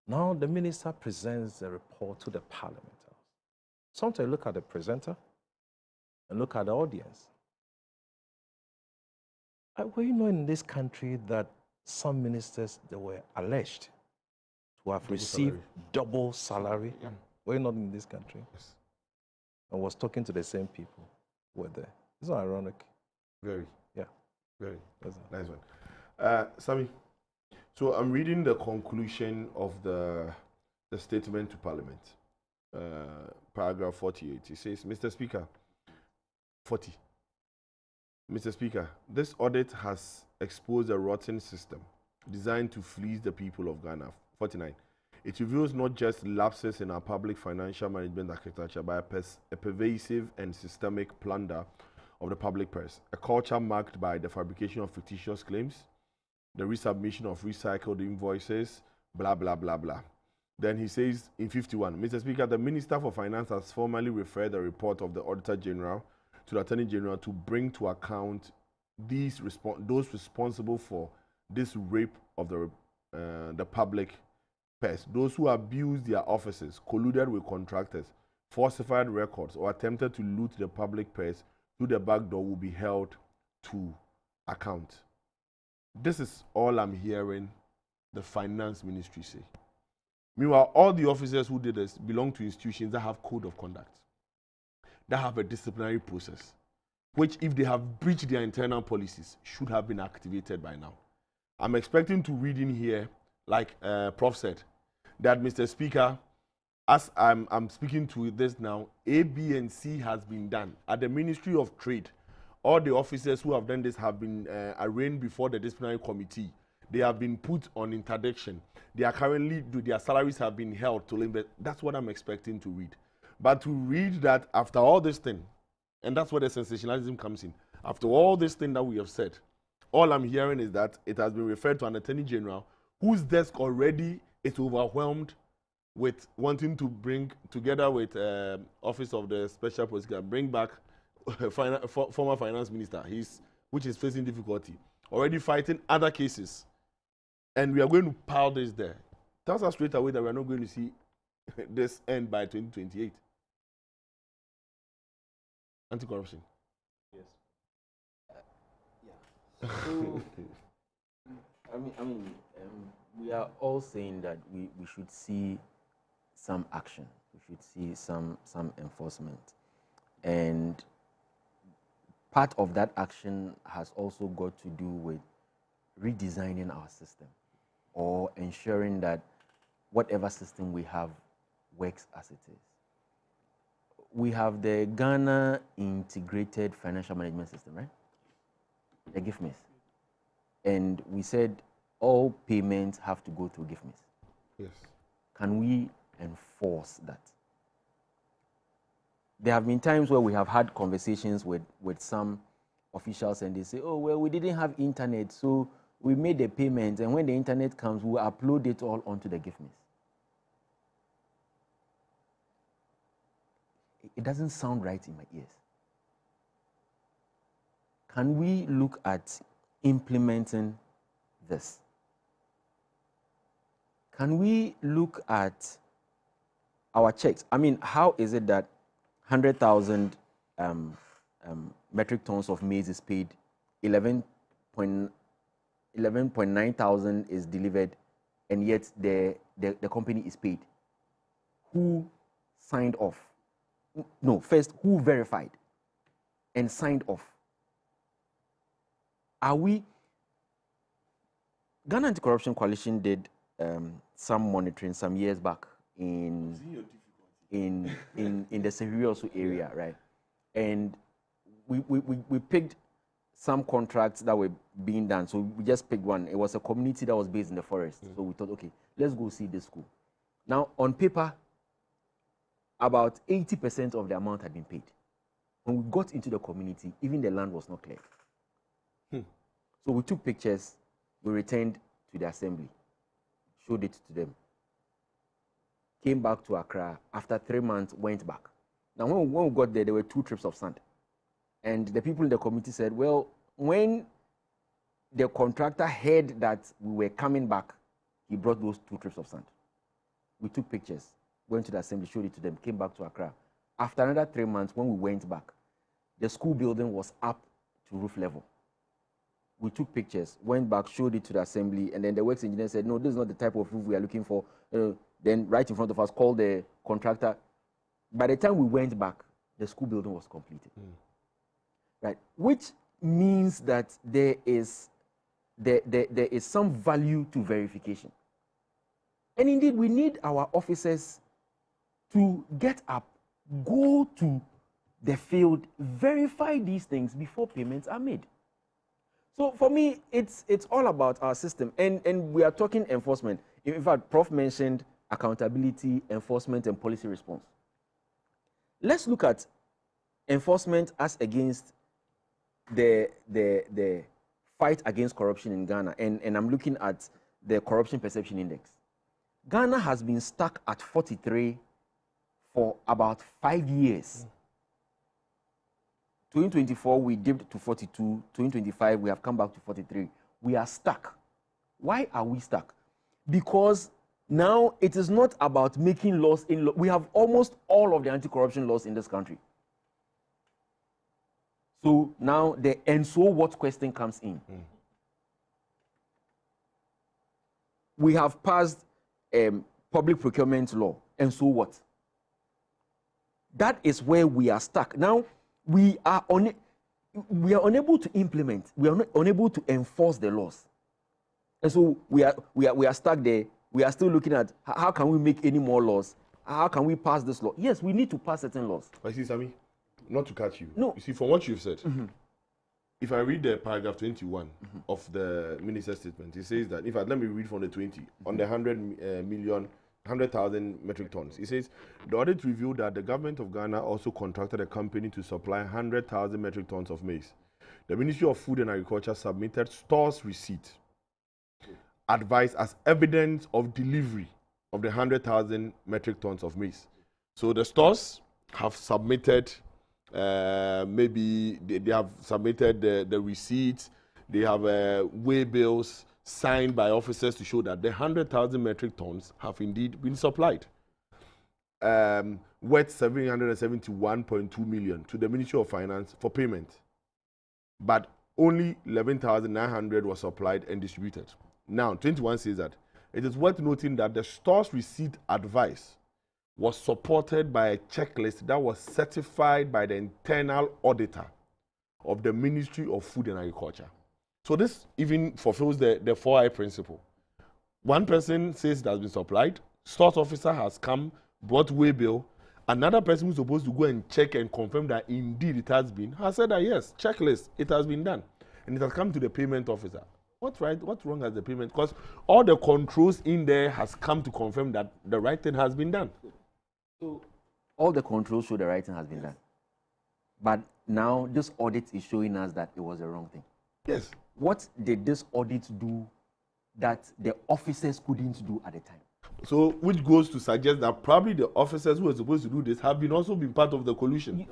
Now the minister presents the report to the Parliament House. Sometimes look at the presenter and look at the audience. Were you know in this country that some ministers, they were alleged to have received double salary? Yeah. Were you not in this country? Yes. And was talking to the same people who were there. It's not ironic. Very. Yeah. Very. That's Nice one. Sami, so I'm reading the conclusion of the statement to Parliament, paragraph 48. It says, Mr. Speaker, 40. Mr. Speaker, this audit has exposed a rotten system designed to fleece the people of Ghana. 49. It reveals not just lapses in our public financial management architecture, but a pervasive and systemic plunder of the public purse, a culture marked by the fabrication of fictitious claims, the resubmission of recycled invoices, blah, blah, blah, blah. Then he says in 51, Mr. Speaker, the Minister for Finance has formally referred the report of the Auditor General to the Attorney General to bring to account those responsible for this rape of the public purse, those who abused their offices, colluded with contractors, falsified records, or attempted to loot the public purse through the back door will be held to account. This is all I'm hearing the Finance Ministry say. Meanwhile, all the officers who did this belong to institutions that have code of conduct, that have a disciplinary process, which, if they have breached their internal policies, should have been activated by now. I'm expecting to read in here, like Prof said, that Mr. Speaker, as I'm speaking to this now, A, B, and C has been done. At the Ministry of Trade, all the officers who have done this have been arraigned before the disciplinary committee. They have been put on interdiction. They are currently, their salaries have been held to limit. That's what I'm expecting to read. But to read that after all this thing, and that's where the sensationalism comes in, after all this thing that we have said, all I'm hearing is that it has been referred to an Attorney General whose desk already is overwhelmed with wanting to bring, together with Office of the Special Prosecutor, bring back former Finance Minister, which is facing difficulty, already fighting other cases. And we are going to pile this there. Tells us straight away that we are not going to see this end by 2028. Anti-corruption. Yes. So, we are all saying that we should see some action. We should see some enforcement. And part of that action has also got to do with redesigning our system, or ensuring that whatever system we have works as it is. We have the Ghana Integrated Financial Management System, right? The GIFMIS. And we said all payments have to go through GIFMIS. Yes. Can we enforce that? There have been times where we have had conversations with some officials, and they say, oh, well, we didn't have internet, so we made the payment, and when the internet comes, we'll upload it all onto the GIFMIS. It doesn't sound right in my ears. Can we look at implementing this? Can we look at our checks? I mean, how is it that 100,000 metric tons of maize is paid, 11.9 thousand is delivered, and yet the company is paid? Who signed off? No, first, who verified and signed off? Are we? Ghana Anti-Corruption Coalition did some monitoring some years back in the Sehiri area, right? And we picked some contracts that were being done. So we just picked one. It was a community that was based in the forest. So we thought, okay, let's go see this school. Now, on paper, about 80% of the amount had been paid. When we got into the community, even the land was not cleared. So we took pictures, we returned to the assembly, showed it to them, came back to Accra. After 3 months, went back. Now, when we got there, there were 2 trips of sand. And the people in the committee said, well, when the contractor heard that we were coming back, he brought those 2 trips of sand. We took pictures, went to the assembly, showed it to them, came back to Accra. After another 3 months, when we went back, the school building was up to roof level. We took pictures, went back, showed it to the assembly, and then the works engineer said, no, this is not the type of roof we are looking for. Then right in front of us, called the contractor. By the time we went back, the school building was completed. Right? Which means that there is some value to verification. And indeed, we need our officers to get up, go to the field, verify these things before payments are made. So for me, it's all about our system. And we are talking enforcement. In fact, Prof mentioned accountability, enforcement, and policy response. Let's look at enforcement as against the fight against corruption in Ghana. And I'm looking at the Corruption Perception Index. Ghana has been stuck at 43 for about 5 years. 2024, we dipped to 42. 2025, we have come back to 43. We are stuck. Why are we stuck? Because now it is not about making laws. We have almost all of the anti-corruption laws in this country. So now and so what question comes in? We have passed public procurement law, and so what? That is where we are stuck. Now, we are unable to implement, we are unable to enforce the laws. And so we are stuck there. We are still looking at how can we make any more laws? How can we pass this law? Yes, we need to pass certain laws. I see, Sammy, not to catch you. No. You see, from what you've said, if I read the paragraph 21 of the minister's statement, it says that, in fact, let me read from the 20, on the 100,000 metric tons. It says, the audit revealed that the government of Ghana also contracted a company to supply 100,000 metric tons of maize. The Ministry of Food and Agriculture submitted stores receipt advice as evidence of delivery of the 100,000 metric tons of maize. So the stores have submitted, maybe they have submitted the receipts, they have weigh bills signed by officers to show that the 100,000 metric tons have indeed been supplied. Worth 771.2 million to the Ministry of Finance for payment. But only 11,900 was supplied and distributed. Now, 21 says that it is worth noting that the store's receipt advice was supported by a checklist that was certified by the internal auditor of the Ministry of Food and Agriculture. So this even fulfills the 4I principle. One person says it has been supplied, stores officer has come, brought weigh bill, another person who's supposed to go and check and confirm that indeed it has been, has said that yes, checklist, it has been done. And it has come to the payment officer. What's right, what's wrong as the payment? Because all the controls in there has come to confirm that the right thing has been done. So all the controls show the right thing has been done. But now this audit is showing us that it was the wrong thing. Yes. What did this audit do that the officers couldn't do at the time? So, which goes to suggest that probably the officers who were supposed to do this have also been part of the collusion.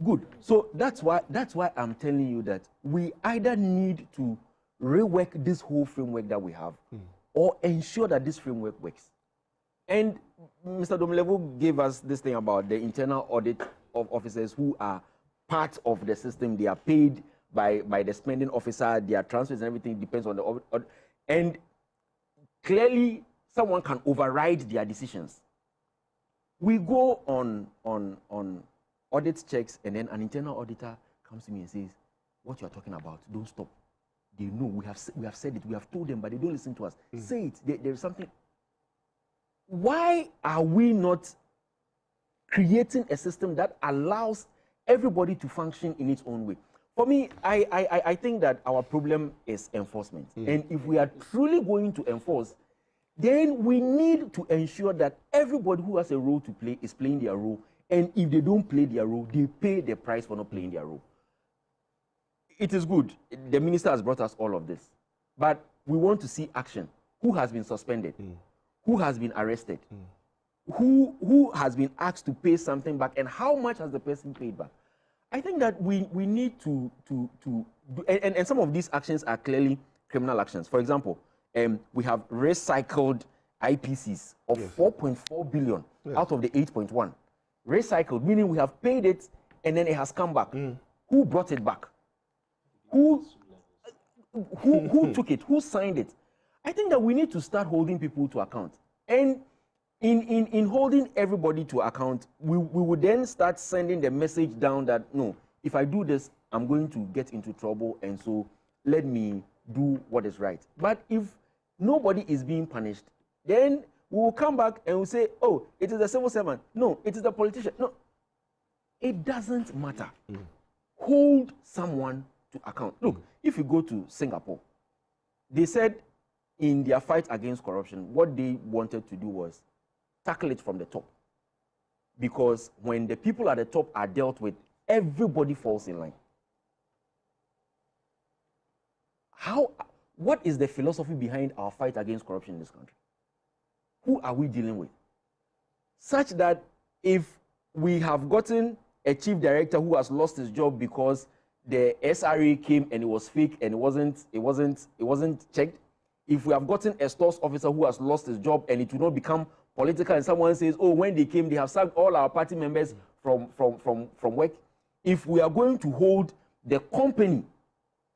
Good. So that's why I'm telling you that we either need to rework this whole framework that we have, or ensure that this framework works. And Mr. Domelevo gave us this thing about the internal audit of officers who are part of the system. They are paid by the spending officer, their transfers and everything depends on the audit. And clearly, someone can override their decisions. We go on audit checks, and then an internal auditor comes to me and says, what you are talking about, don't stop. They know, we have said it, we have told them, but they don't listen to us. Say it, there is something. Why are we not creating a system that allows everybody to function in its own way? For me, I think that our problem is enforcement. And if we are truly going to enforce, then we need to ensure that everybody who has a role to play is playing their role. And if they don't play their role, they pay the price for not playing their role. It is good. The minister has brought us all of this. But we want to see action. Who has been suspended? Who has been arrested? Who has been asked to pay something back? And how much has the person paid back? I think that we need to do, and some of these actions are clearly criminal actions. For example, we have recycled IPCs of 4.4 billion out of the 8.1. Recycled, meaning we have paid it and then it has come back. Who brought it back? Who took it? Who signed it? I think that we need to start holding people to account. And in holding everybody to account, we would then start sending the message down that, no, if I do this, I'm going to get into trouble, and so let me do what is right. But if nobody is being punished, then we will come back and we'll say, oh, it is the civil servant. No, it is the politician. No, it doesn't matter. Hold someone to account. Look, if you go to Singapore, they said in their fight against corruption, what they wanted to do was tackle it from the top. Because when the people at the top are dealt with, everybody falls in line. What is the philosophy behind our fight against corruption in this country? Who are we dealing with? Such that if we have gotten a chief director who has lost his job because the SRA came and it was fake and it wasn't checked, if we have gotten a stores officer who has lost his job and it will not become political and someone says, oh, when they came, they have sacked all our party members from work. If we are going to hold the company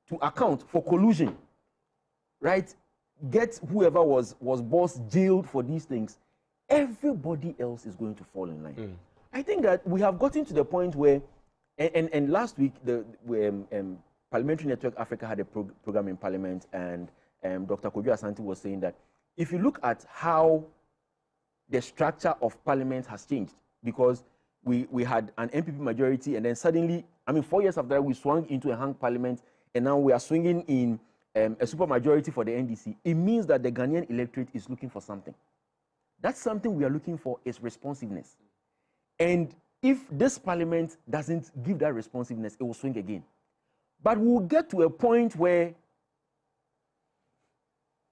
to account for collusion, right, get whoever was boss jailed for these things, everybody else is going to fall in line. I think that we have gotten to the point where, and last week, the Parliamentary Network Africa had a program in Parliament, and Dr. Kojo Asante was saying that if you look at how the structure of Parliament has changed, because we had an MPP majority, and then suddenly, I mean, 4 years after that, we swung into a hung Parliament, and now we are swinging in a super majority for the NDC. It means that the Ghanaian electorate is looking for something. That's something we are looking for is responsiveness. And if this Parliament doesn't give that responsiveness, it will swing again. But we'll get to a point where,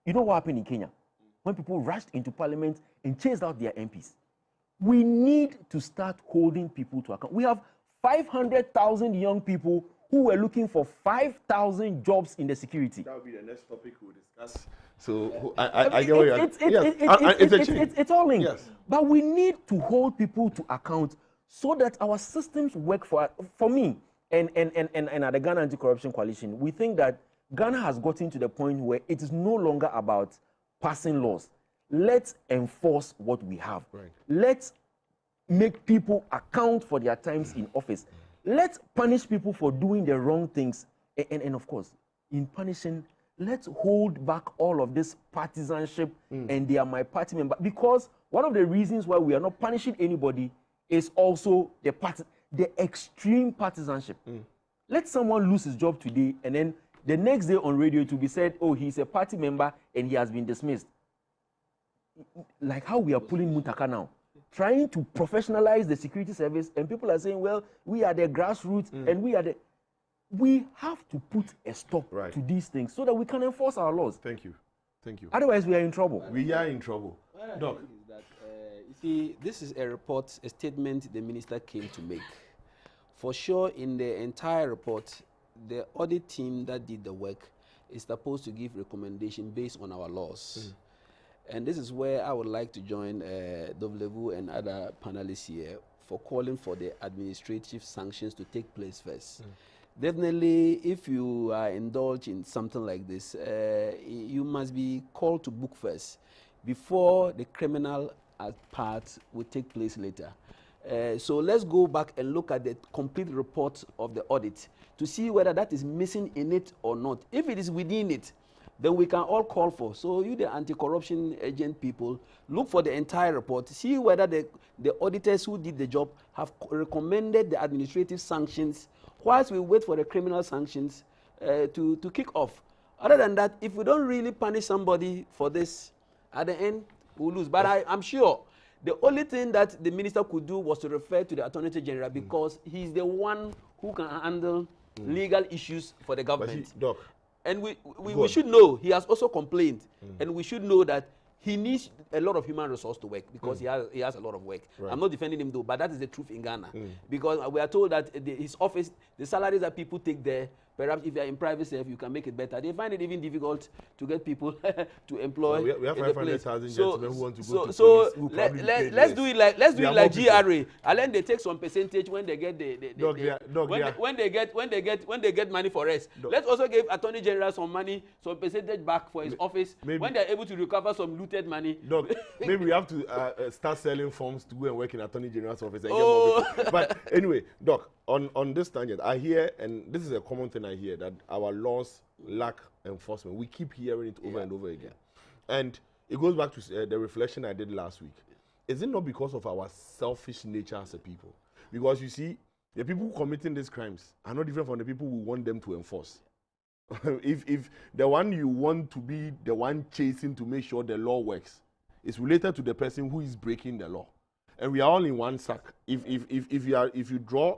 you know what happened in Kenya? When people rushed into Parliament and chased out their MPs. We need to start holding people to account. We have 500,000 young people who were looking for 5,000 jobs in the security. That will be the next topic we'll discuss. So I get what you're saying. It's all linked. Yes. But we need to hold people to account so that our systems work for me and at the Ghana Anti-Corruption Coalition. We think that Ghana has gotten to the point where it is no longer about passing laws. Let's enforce what we have. Right. Let's make people account for their times in office. Let's punish people for doing the wrong things. And of course, in punishing, let's hold back all of this partisanship and they are my party member. Because one of the reasons why we are not punishing anybody is also the extreme partisanship. Let someone lose his job today, and then the next day on radio it will be said, oh, he's a party member and he has been dismissed. Like how we are pulling Muntaka now, trying to professionalize the security service, and people are saying, well, we are the grassroots and we have to put a stop to these things so that we can enforce our laws. Thank you. Thank you. Otherwise, we are in trouble. We are in trouble. Doc. You see, this is a report, a statement the minister came to make. For sure, in the entire report, the audit team that did the work is supposed to give recommendation based on our laws. And this is where I would like to join Dovlevu and other panelists here for calling for the administrative sanctions to take place first. Definitely, if you are indulged in something like this, you must be called to book first before the criminal part will take place later. So let's go back and look at the complete report of the audit to see whether that is missing in it or not. If it is within it, then we can all call for. So you, the anti-corruption agent people, look for the entire report, see whether the auditors who did the job have recommended the administrative sanctions, whilst we wait for the criminal sanctions to kick off. Other than that, if we don't really punish somebody for this, at the end, we'll lose. But I'm sure the only thing that the minister could do was to refer to the Attorney General because he's the one who can handle legal issues for the government. Doc, and we should know, he has also complained, and we should know that he needs a lot of human resource to work because he has a lot of work. Right. I'm not defending him though, but that is the truth in Ghana. Because we are told that his office, the salaries that people take there, perhaps if you are in private sector, you can make it better. They find it even difficult to get people to employ. Well, we have 500,000 gentlemen who want to go to so police. Let's do it like GRA. And then they take some percentage when they get when they get money for us. Let's also give Attorney General some money, some percentage back for his office when they're able to recover some looted money. Maybe we have to start selling forms to go and work in Attorney General's office and get more people. But anyway, Doc, on this tangent, I hear, and this is a common thing I hear, that our laws lack enforcement. We keep hearing it over and over again. And it goes back to the reflection I did last week. Is it not because of our selfish nature as a people? Because you see, the people committing these crimes are not different from the people who want them to enforce. if the one you want to be the one chasing to make sure the law works is related to the person who is breaking the law, and we are all in one sack. If you draw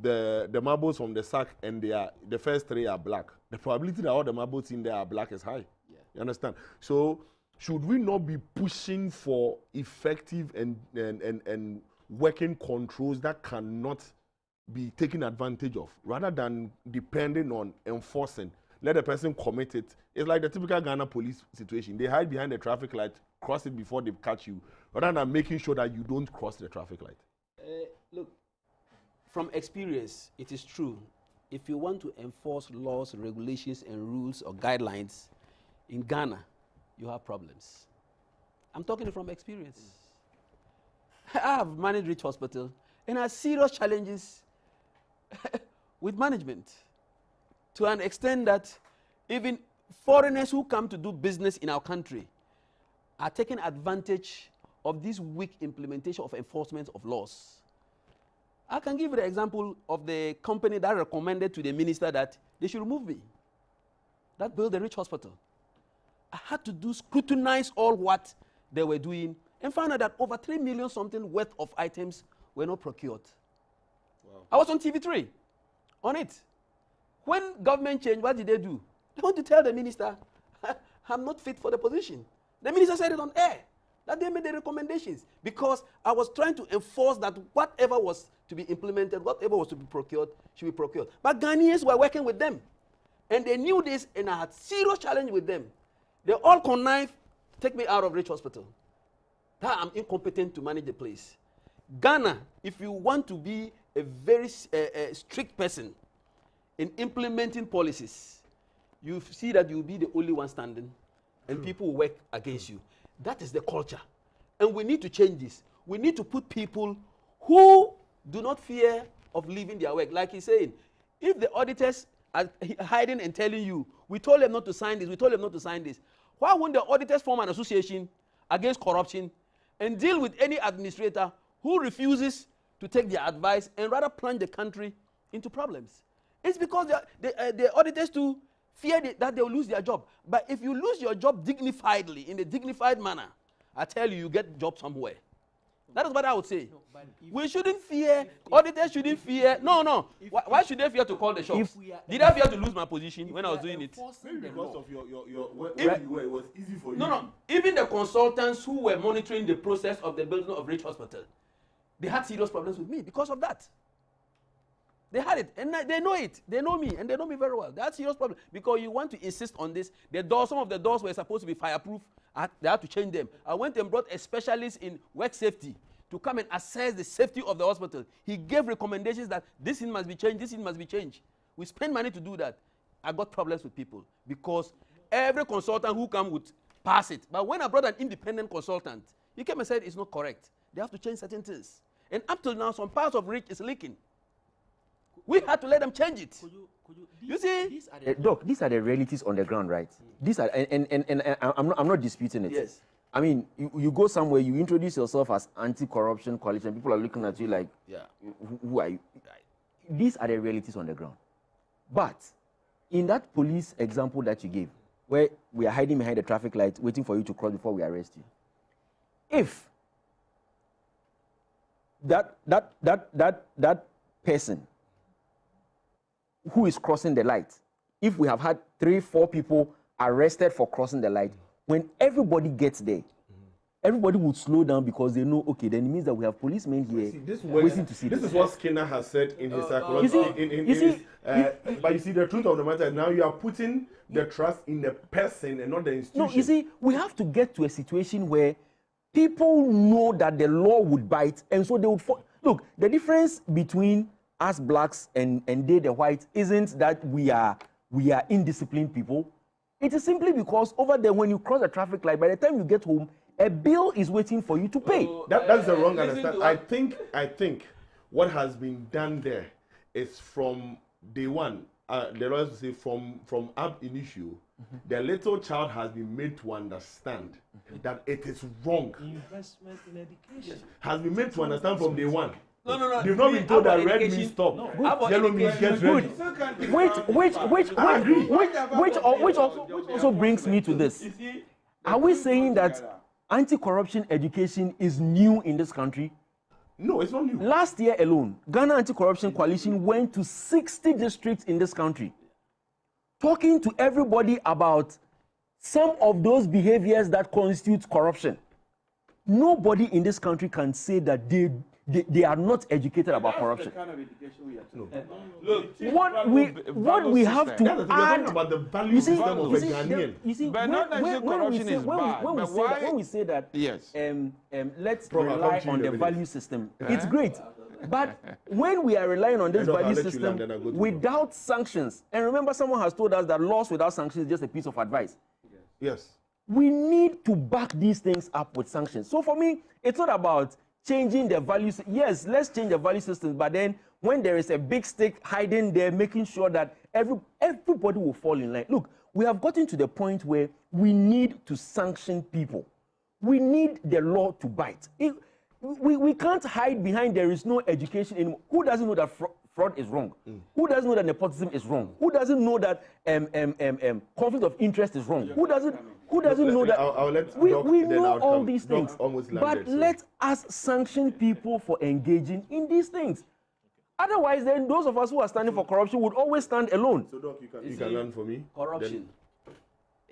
the marbles from the sack and the first three are black, the probability that all the marbles in there are black is high. Yeah. You understand? So should we not be pushing for effective and working controls that cannot be taken advantage of, rather than depending on enforcing? Let the person commit it. It's like the typical Ghana police situation. They hide behind the traffic light, cross it before they catch you, rather than making sure that you don't cross the traffic light. Look, from experience, it is true. If you want to enforce laws, regulations, and rules or guidelines in Ghana, you have problems. I'm talking from experience. I have managed Rich Hospital and have serious challenges with management to an extent that even foreigners who come to do business in our country are taking advantage of this weak implementation of enforcement of laws. I can give you the example of the company that recommended to the minister that they should remove me, that built the Rich Hospital. I had to scrutinize all what they were doing and found out that over 3 million something worth of items were not procured. Wow. I was on TV3 on it. When government changed, what did they do? They want to tell the minister, I'm not fit for the position. The minister said it on air, that they made the recommendations because I was trying to enforce that whatever was to be implemented, whatever was to be procured, should be procured. But Ghanaians were working with them. And they knew this, and I had serious challenge with them. They all connived, take me out of Rich Hospital. That I'm incompetent to manage the place. Ghana, if you want to be a very strict person in implementing policies, you see that you'll be the only one standing, and people will work against you. That is the culture. And we need to change this. We need to put people who do not fear of leaving their work. Like he's saying, if the auditors are hiding and telling you, we told them not to sign this, we told them not to sign this, why won't the auditors form an association against corruption and deal with any administrator who refuses to take their advice and rather plunge the country into problems? It's because the auditors too fear that they will lose their job. But if you lose your job dignifiedly, in a dignified manner, I tell you, you get a job somewhere. That is what I would say. No, we shouldn't fear, auditors shouldn't fear. No. Why should they fear to call the shots? Did I fear to lose my position when I was doing it? Maybe because of your where you were, it was easy for you. No. Even the consultants who were monitoring the process of the building of Rich Hospital, they had serious problems with me because of that. They had it, and they know it. They know me, and they know me very well. They had serious problems because you want to insist on this. The doors, some of the doors were supposed to be fireproof. They had to change them. I went and brought a specialist in work safety to come and assess the safety of the hospital. He gave recommendations that this thing must be changed, this thing must be changed. We spend money to do that. I got problems with people because every consultant who come would pass it. But when I brought an independent consultant, he came and said it's not correct. They have to change certain things. And up till now, some parts of Rich is leaking. We had to let them change it. You see? Doc, these are the realities on the ground, right? These are, and I'm not disputing it. Yes. I mean, you go somewhere, you introduce yourself as anti-corruption coalition, people are looking at you like, yeah, who are you? These are the realities on the ground. But in that police example that you gave, where we are hiding behind the traffic light, waiting for you to cross before we arrest you, if that person who is crossing the light, if we have had 3-4 people arrested for crossing the light, when everybody gets there, everybody would slow down because they know, okay, then it means that we have policemen here waiting to see this. This is what Skinner has said in his psychology. But you see, the truth of the matter is now you are putting the trust in the person and not the institution. No, you see, we have to get to a situation where people know that the law would bite, and so they would look, the difference between us blacks and they the whites isn't that we are indisciplined people. It is simply because over there, when you cross the traffic light, by the time you get home, a bill is waiting for you to pay. That's the wrong understanding. I think what has been done there is from day one. The lawyers say from ab initio, the little child has been made to understand that it is wrong. Investment in education has been made to understand from day one. No. They've not been told that red means stop. Yellow means get ready. Which also brings me to this. Are we saying that anti-corruption education is new in this country? No, it's not new. Last year alone, Ghana Anti-Corruption Coalition went to 60 districts in this country, talking to everybody about some of those behaviors that constitute corruption. Nobody in this country can say that they are not educated about corruption. That's the kind of education we have to Look, what we have to add about the value system of a Ghanaian. You see, but not necessarily corruption is bad. When we say that, yes, let's rely on the value system. It's great. But when we are relying on this value system without sanctions, and remember someone has told us that laws without sanctions is just a piece of advice. Yes. We need to back these things up with sanctions. So for me, it's not about changing the values. Yes, let's change the value system, but then when there is a big stick hiding there, making sure that everybody will fall in line. Look, we have gotten to the point where we need to sanction people. We need the law to bite. We can't hide behind there is no education anymore. Who doesn't know that fraud is wrong? Who doesn't know that nepotism is wrong? Who doesn't know that conflict of interest is wrong? Who doesn't know that? I'll let we know all come. these things. Almost But landed, so. let us sanction people for engaging in these things. Otherwise, then those of us who are standing for corruption would always stand alone. So, Doc, you can learn for me. Corruption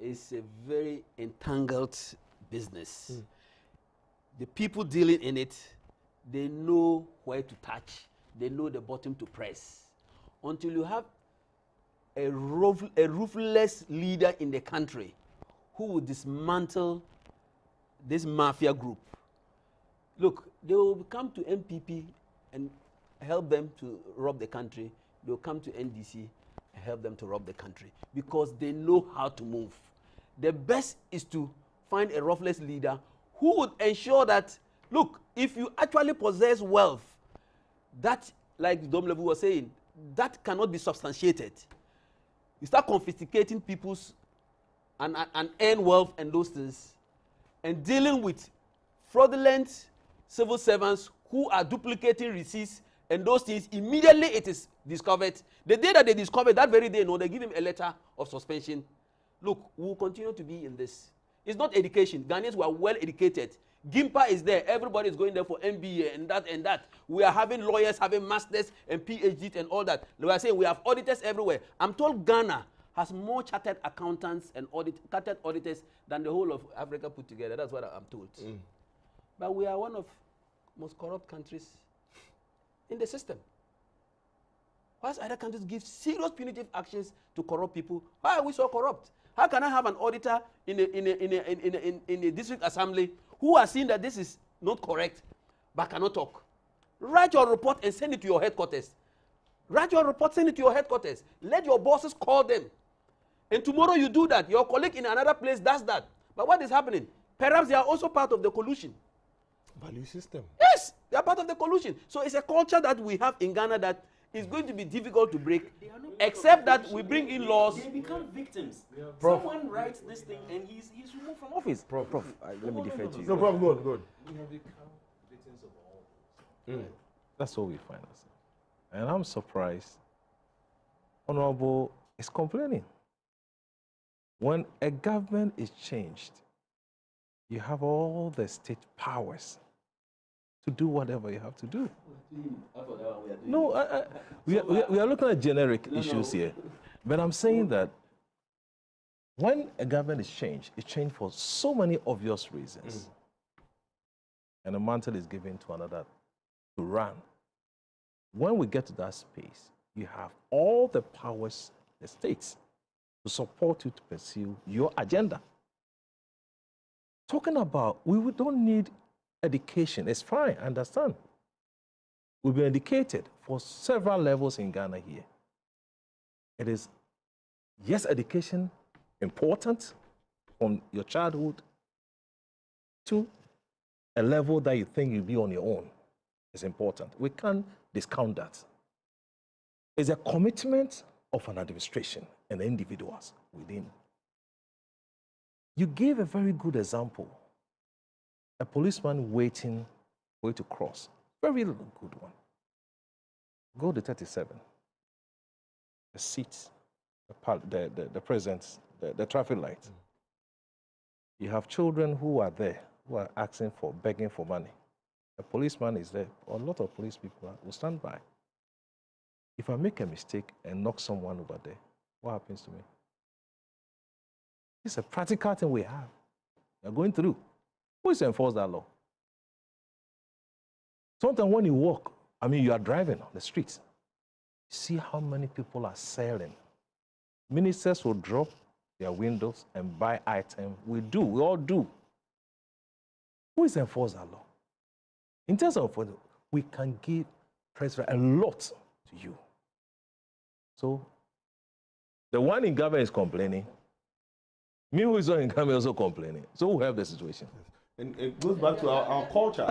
is a very entangled business. The people dealing in it, they know where to touch. They know the bottom to press. Until you have a ruthless leader in the country who will dismantle this mafia group. Look, they will come to MPP and help them to rob the country. They will come to NDC and help them to rob the country because they know how to move. The best is to find a ruthless leader who would ensure that, look, if you actually possess wealth, that, like Dom Levu was saying, that cannot be substantiated. You start confiscating people's and earn wealth and those things, and dealing with fraudulent civil servants who are duplicating receipts and those things, immediately it is discovered. The day that they discover, that very day, no, they give him a letter of suspension. Look, we will continue to be in this. It's not education. Ghanaians were well educated. GIMPA is there. Everybody is going there for MBA and that and that. We are having lawyers, having masters and PhDs and all that. They are saying we have auditors everywhere. I'm told Ghana has more chartered accountants and chartered auditors than the whole of Africa put together. That's what I'm told. But we are one of most corrupt countries in the system. Whilst other countries give serious punitive actions to corrupt people, why are we so corrupt? How can I have an auditor in a district assembly who are seeing that this is not correct but cannot talk? Write your report and send it to your headquarters. Write your report, send it to your headquarters. Let your bosses call them. And tomorrow you do that. Your colleague in another place does that. But what is happening? Perhaps they are also part of the collusion. Value system. Yes, they are part of the collusion. So it's a culture that we have in Ghana that is going to be difficult to break, except that we bring in laws. They become victims. Prof. Someone writes this thing and he's removed from office. Prof, let me defer to you. No, Prof, good. We have become victims of all this. That's what we find ourselves. And I'm surprised Honorable is complaining. When a government is changed, you have all the state powers to do whatever you have to do. No, we are looking at generic issues here. But I'm saying that when a government is changed, it's changed for so many obvious reasons. And a mantle is given to another to run. When we get to that space, you have all the powers, the states, to support you to pursue your agenda. Talking about, we don't need education. It's fine, I understand. We've been educated for several levels in Ghana here. It is, yes, education important from your childhood to a level that you think you'll be on your own. It's important. We can't discount that. It's a commitment of an administration and individuals within. You gave a very good example. A policeman waiting for you to cross. Very good one. Go to 37. The seats, the presence, the traffic light. You have children who are there, who are begging for money. A policeman is there. A lot of police people will stand by. If I make a mistake and knock someone over there, what happens to me? It's a practical thing we have. You're going through. Who is to enforce that law? Sometimes when you walk, you are driving on the streets, see how many people are selling. Ministers will drop their windows and buy items. We all do. Who is to enforce that law? In terms of we can give President a lot to you. So the one in government is complaining. Me who is not in government also complaining. So who have the situation? And it goes back to our culture.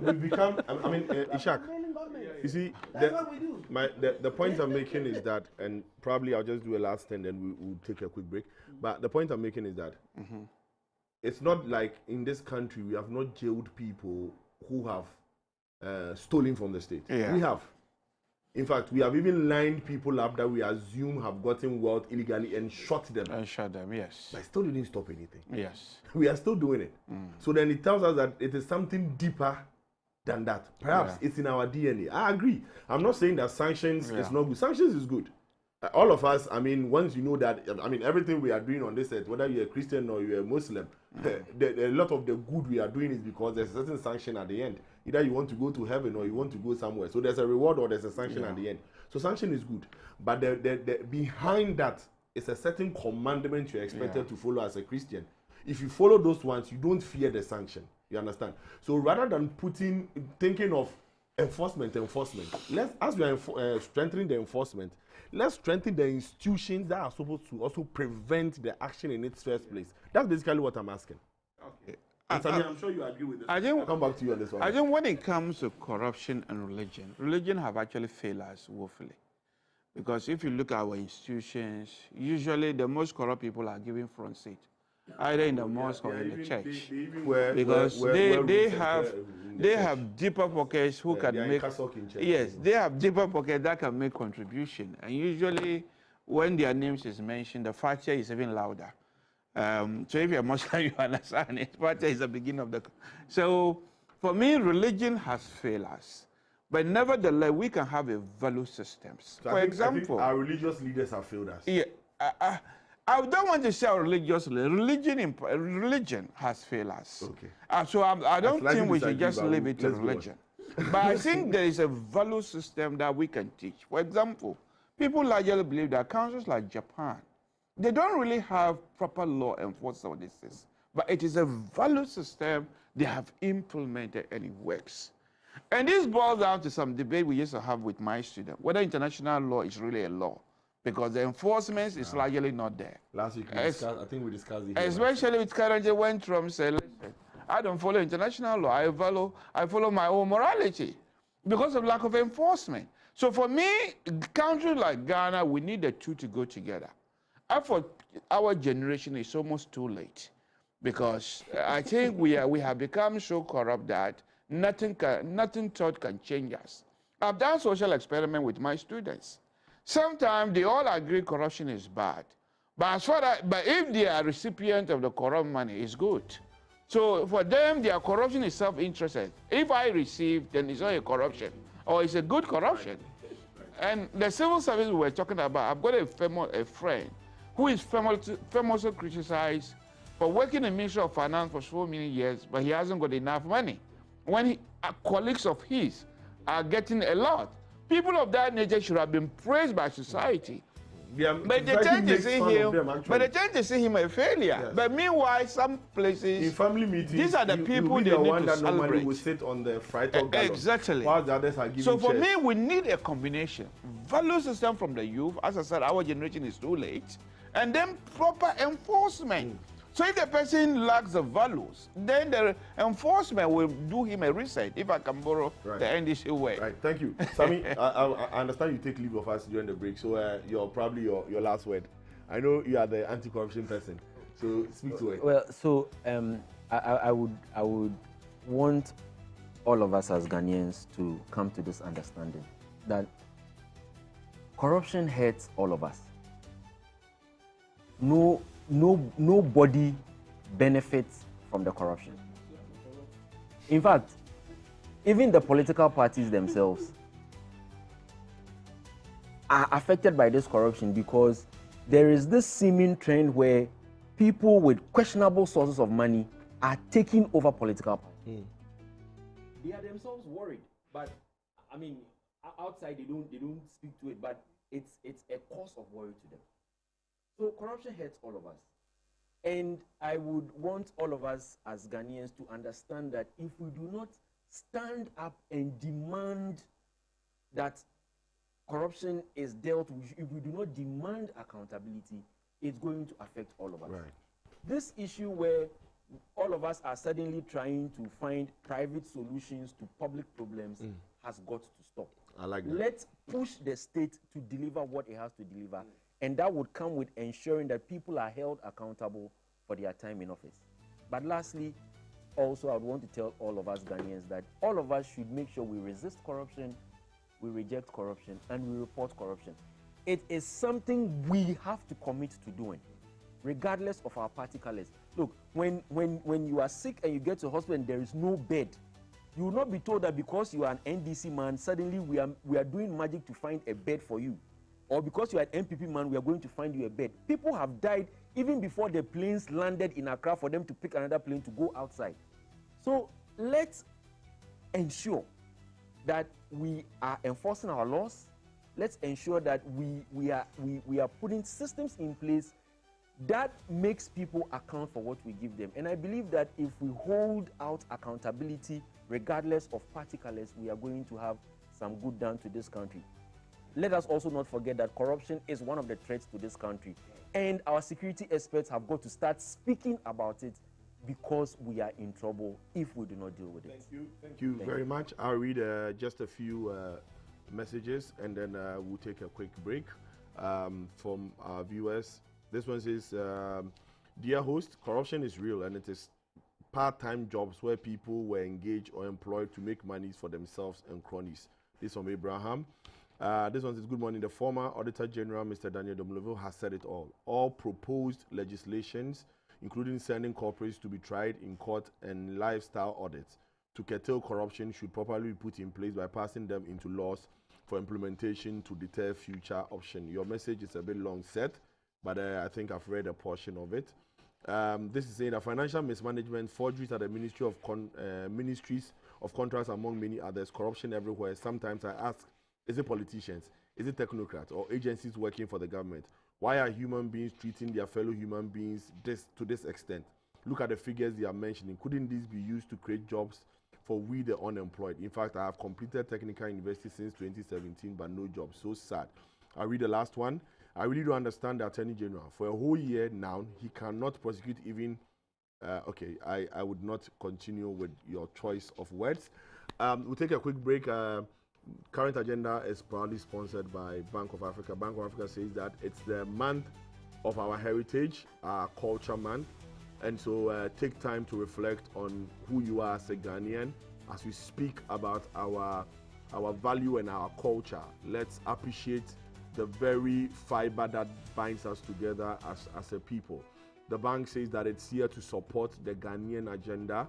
We've become, I mean, Ishak, you see, the point I'm making is that, and probably I'll just do a last thing, then we'll take a quick break. But the point I'm making is that it's not like in this country we have not jailed people who have stolen from the state. Yeah. We have. In fact, we have even lined people up that we assume have gotten wealth illegally and shot them. And shot them, yes. But it still didn't stop anything. Yes. We are still doing it. So then it tells us that it is something deeper than that. Perhaps it's in our DNA. I agree. I'm not saying that sanctions is not good. Sanctions is good. All of us, I mean, once you know that, I mean, everything we are doing on this earth, whether you're a Christian or you're a Muslim, a lot of the good we are doing is because there's a certain sanction at the end. Either you want to go to heaven or you want to go somewhere. So there's a reward or there's a sanction at the end. So sanction is good. But the behind that is a certain commandment you're expected to follow as a Christian. If you follow those ones, you don't fear the sanction. You understand? So rather than thinking of enforcement, let's, as we are strengthening the enforcement, let's strengthen the institutions that are supposed to also prevent the action in its first place. That's basically what I'm asking. Okay. I'm sure you agree with this. I'll come back to you on this one. I think when it comes to corruption and religion have actually failed us woefully. Because if you look at our institutions, usually the most corrupt people are given front seat, either in the mosque or in the church. Because they have deeper pockets who can make... Yes, they have deeper pockets that can make contribution. And usually when their names is mentioned, the Fatiha is even louder. So if you're Muslim, you understand it. Fatiha is the beginning of the... So for me, religion has failed us. But nevertheless, we can have a value systems. So for I example... think our religious leaders have failed us. Yeah, I don't want to say our religious religion has failed us. Okay. So I don't think we should just leave it to religion. But I think there is a value system that we can teach. For example, people largely believe that countries like Japan, they don't really have proper law enforcement of these things. But it is a value system they have implemented and it works. And this boils down to some debate we used to have with my student, whether international law is really a law, because the enforcement is largely not there. Last week, I think we discussed it. Especially with currently when Trump said, listen, I don't follow international law, I follow my own morality because of lack of enforcement. So for me, countries like Ghana, we need the two to go together. And for our generation, it's almost too late because I think we have become so corrupt that nothing thought can change us. I've done social experiment with my students. Sometimes they all agree corruption is bad. But if they are recipient of the corrupt money, it's good. So for them, their corruption is self-interested. If I receive, then it's not a corruption, or it's a good corruption. And the civil service we were talking about, I've got a friend who is famously criticized for working in the Ministry of Finance for so many years, but he hasn't got enough money. When colleagues of his are getting a lot, people of that nature should have been praised by society. But they tend to see him a failure. Yes. But meanwhile, some places in family meetings, these are the people they need to celebrate. Will sit on the Friday exactly. While the others are giving so for me, we need a combination. Value system from the youth. As I said, our generation is too late. And then proper enforcement. So if the person lacks the values, then the enforcement will do him a reset, if I can borrow the NDC way. Right, thank you. Sami, I understand you take leave of us during the break, so probably your last word. I know you are the anti-corruption person, so speak to it. Well, so I would want all of us as Ghanaians to come to this understanding that corruption hurts all of us. Nobody benefits from the corruption. In fact, even the political parties themselves are affected by this corruption because there is this seeming trend where people with questionable sources of money are taking over political power. They are themselves worried, but I mean, outside they don't speak to it, but it's a cause of worry to them. So corruption hurts all of us. And I would want all of us as Ghanaians to understand that if we do not stand up and demand that corruption is dealt with, if we do not demand accountability, it's going to affect all of us. Right. This issue where all of us are suddenly trying to find private solutions to public problems has got to stop. I like that. Let's push the state to deliver what it has to deliver, and that would come with ensuring that people are held accountable for their time in office. But lastly, also, I would want to tell all of us Ghanaians that all of us should make sure we resist corruption, we reject corruption, and we report corruption. It is something we have to commit to doing, regardless of our party colors. Look, when you are sick and you get to hospital and there is no bed, you will not be told that because you are an NDC man, suddenly we are doing magic to find a bed for you. Or because you are an MPP man, we are going to find you a bed. People have died even before the planes landed in Accra for them to pick another plane to go outside. So let's ensure that we are enforcing our laws. Let's ensure that we are putting systems in place that makes people account for what we give them. And I believe that if we hold out accountability, regardless of party colors, we are going to have some good done to this country. Let us also not forget that corruption is one of the threats to this country. And our security experts have got to start speaking about it, because we are in trouble if we do not deal with it. Thank you very much. I'll read just a few messages, and then we'll take a quick break from our viewers. This one says, dear host, corruption is real, and it is part-time jobs where people were engaged or employed to make money for themselves and cronies. This from Abraham. This one says, good morning. The former Auditor General, Mr. Daniel Domlevo, has said it all. All proposed legislations, including sending corporates to be tried in court and lifestyle audits to curtail corruption, should properly be put in place by passing them into laws for implementation to deter future option. Your message is a bit long set, but I think I've read a portion of it. This is saying that financial mismanagement, forgeries at the ministries of contracts, among many others, corruption everywhere. Sometimes I ask, is it politicians, is it technocrats, or agencies working for the government? Why are human beings treating their fellow human beings to this extent? Look at the figures they are mentioning. Couldn't these be used to create jobs for we the unemployed? In fact, I have completed technical university since 2017, but no job. So sad. I'll read the last one. I really don't understand the Attorney General. For a whole year now, he cannot prosecute even... okay, I would not continue with your choice of words. We'll take a quick break. Current Agenda is proudly sponsored by Bank of Africa. Bank of Africa says that it's the month of our heritage, our culture month. And so take time to reflect on who you are as a Ghanaian as we speak about our value and our culture. Let's appreciate the very fiber that binds us together as a people. The bank says that it's here to support the Ghanaian agenda,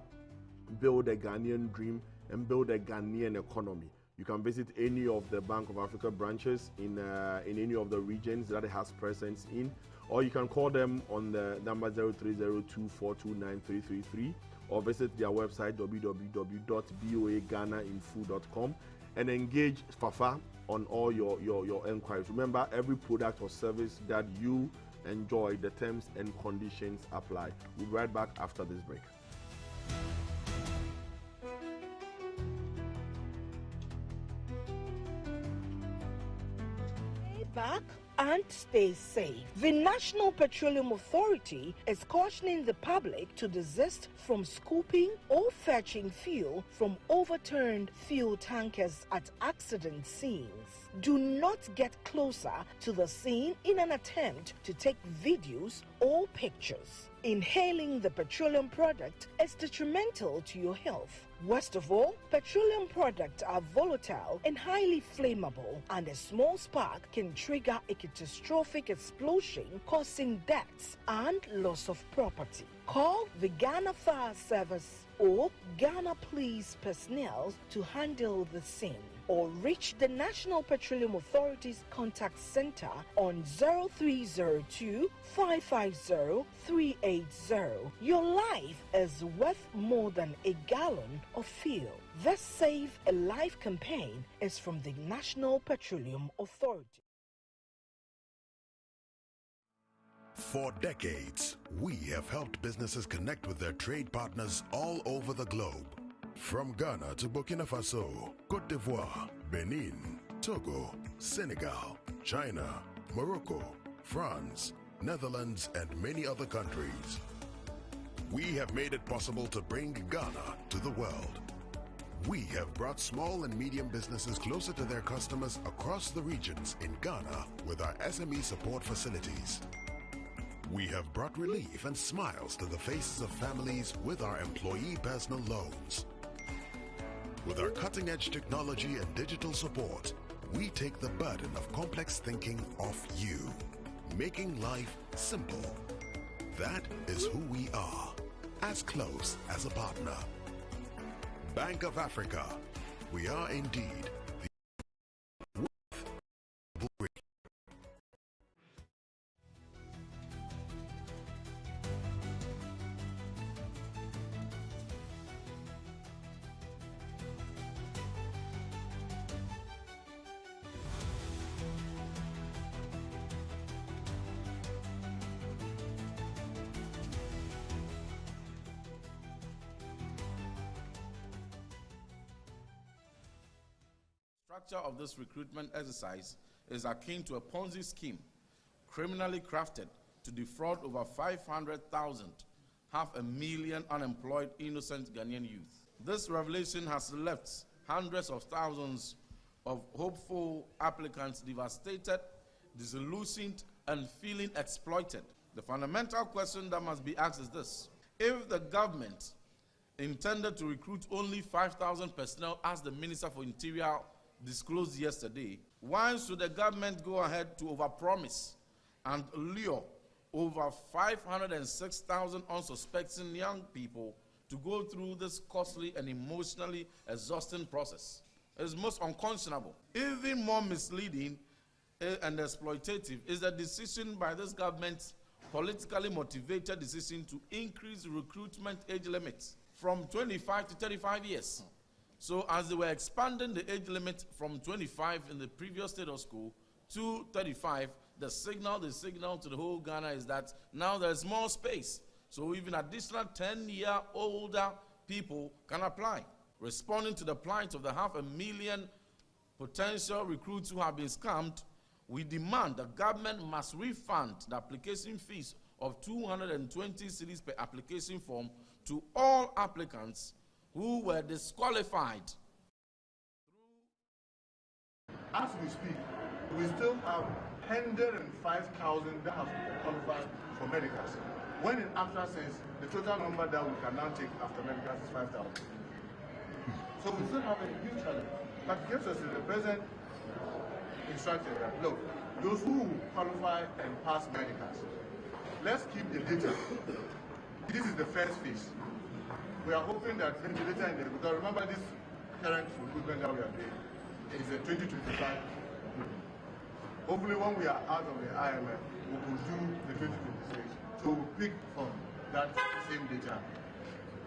build a Ghanaian dream, and build a Ghanaian economy. You can visit any of the Bank of Africa branches in any of the regions that it has presence in, or you can call them on the number 0302429333, or visit their website www.boaghanainfo.com and engage Fafa on all your enquiries. Remember, every product or service that you enjoy, the terms and conditions apply. We'll be right back after this break. Back and stay safe. The National Petroleum Authority is cautioning the public to desist from scooping or fetching fuel from overturned fuel tankers at accident scenes. Do not get closer to the scene in an attempt to take videos or pictures. Inhaling the petroleum product is detrimental to your health. Worst of all, petroleum products are volatile and highly flammable, and a small spark can trigger a catastrophic explosion, causing deaths and loss of property. Call the Ghana Fire Service or Ghana Police personnel to handle the scene, or reach the National Petroleum Authority's contact center on 0302 550 380. Your life is worth more than a gallon of fuel. This Save a Life campaign is from the National Petroleum Authority. For decades, we have helped businesses connect with their trade partners all over the globe. From Ghana to Burkina Faso, Côte d'Ivoire, Benin, Togo, Senegal, China, Morocco, France, Netherlands, and many other countries. We have made it possible to bring Ghana to the world. We have brought small and medium businesses closer to their customers across the regions in Ghana with our SME support facilities. We have brought relief and smiles to the faces of families with our employee personal loans. With our cutting-edge technology and digital support, we take the burden of complex thinking off you, making life simple. That is who we are, as close as a partner. Bank of Africa, we are indeed the structure of this recruitment exercise is akin to a Ponzi scheme, criminally crafted to defraud over 500,000, 500,000 unemployed innocent Ghanaian youth. This revelation has left hundreds of thousands of hopeful applicants devastated, disillusioned, and feeling exploited. The fundamental question that must be asked is this: if the government intended to recruit only 5,000 personnel, as the Minister for Interior disclosed yesterday, why should the government go ahead to overpromise and lure over 506,000 unsuspecting young people to go through this costly and emotionally exhausting process? It is most unconscionable. Even more misleading and exploitative is the decision by this government, politically motivated decision, to increase recruitment age limits from 25 to 35 years. So as they were expanding the age limit from 25 in the previous state of school to 35, the signal to the whole Ghana is that now there's more space. So even additional 10-year older people can apply. Responding to the plight of the 500,000 potential recruits who have been scammed, we demand the government must refund the application fees of 220 cedis per application form to all applicants who were disqualified. As we speak, we still have 105,000 that have qualified for medicals. When in actual sense, the total number that we can now take after medicals is 5,000. So we still have a huge challenge. But gives us the present instruction that, look, those who qualify and pass medicals, let's keep the data. This is the first phase. We are hoping that maybe later in the, because remember this current recruitment that we are doing is a 2025. Hopefully when we are out of the IMF, we will do the 2026. So we'll pick from that same data.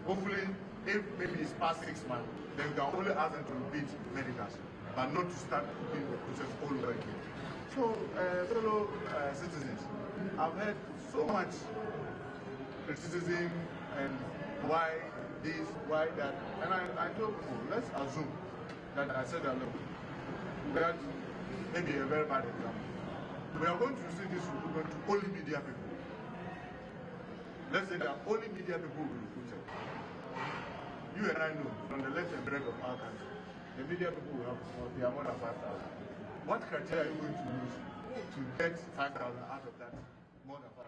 Hopefully, if maybe it's past 6 months, then we can only ask them to repeat medicals, but not to start repeating the process all over again. So, fellow citizens, I've heard so much criticism and why this, why that, and I told people, let's assume that I said that, look, that may be a very bad example. We are going to see this recruitment to only media people. Let's say that only media people will be recruited. You and I know, from the left and right of our country, the media people will have, they are more than 5,000. What criteria are you going to use to get 5,000 out of that, more than 5,000?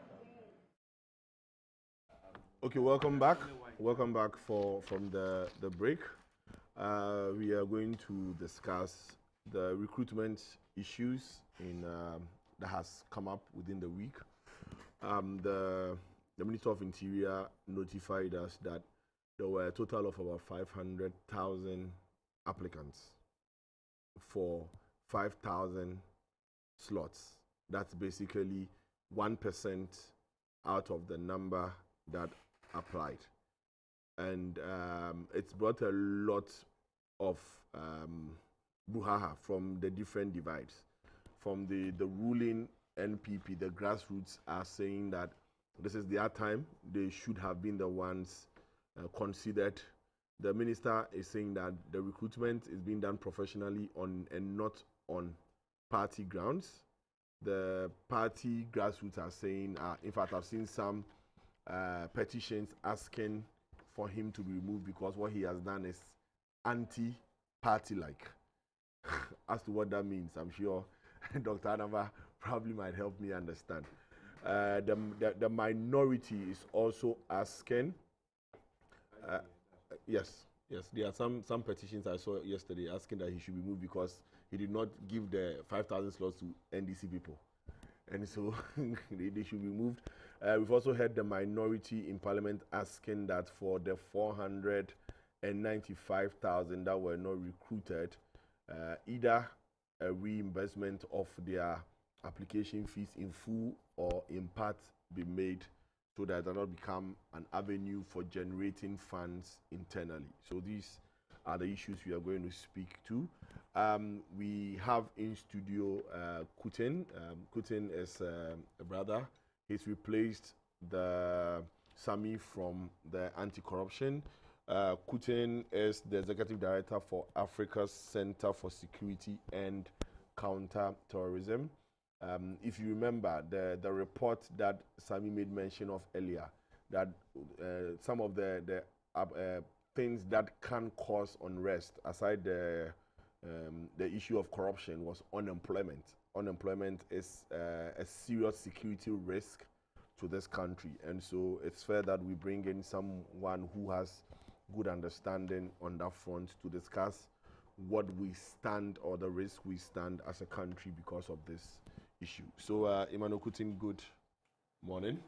Okay, welcome back. Welcome back from the break. We are going to discuss the recruitment issues that has come up within the week. The Minister of Interior notified us that there were a total of about 500,000 applicants for 5,000 slots. That's basically 1% out of the number that applied. And it's brought a lot of brouhaha from the different divides. From the ruling NPP, the grassroots are saying that this is their time. They should have been the ones considered. The minister is saying that the recruitment is being done professionally and not on party grounds. The party grassroots are saying, in fact, I've seen some petitions asking for him to be removed because what he has done is anti-party-like. As to what that means, I'm sure Dr. Anava probably might help me understand. The minority is also asking. Yes, there are some petitions I saw yesterday asking that he should be moved because he did not give the 5,000 slots to NDC people, and so they should be moved. We've also heard the minority in Parliament asking that for the 495,000 that were not recruited, either a reimbursement of their application fees in full or in part be made so that it does not become an avenue for generating funds internally. So these are the issues we are going to speak to. We have in studio Kutin. Kutin is a brother. He's replaced the Sami from the anti-corruption. Kutin is the executive director for Africa's Center for Security and Counter-Terrorism. If you remember the report that Sami made mention of earlier, that some of the things that can cause unrest, aside the issue of corruption, was unemployment. Unemployment is a serious security risk to this country, and so it's fair that we bring in someone who has good understanding on that front to discuss what we stand or the risk we stand as a country because of this issue. So, Emmanuel Kutin, good morning.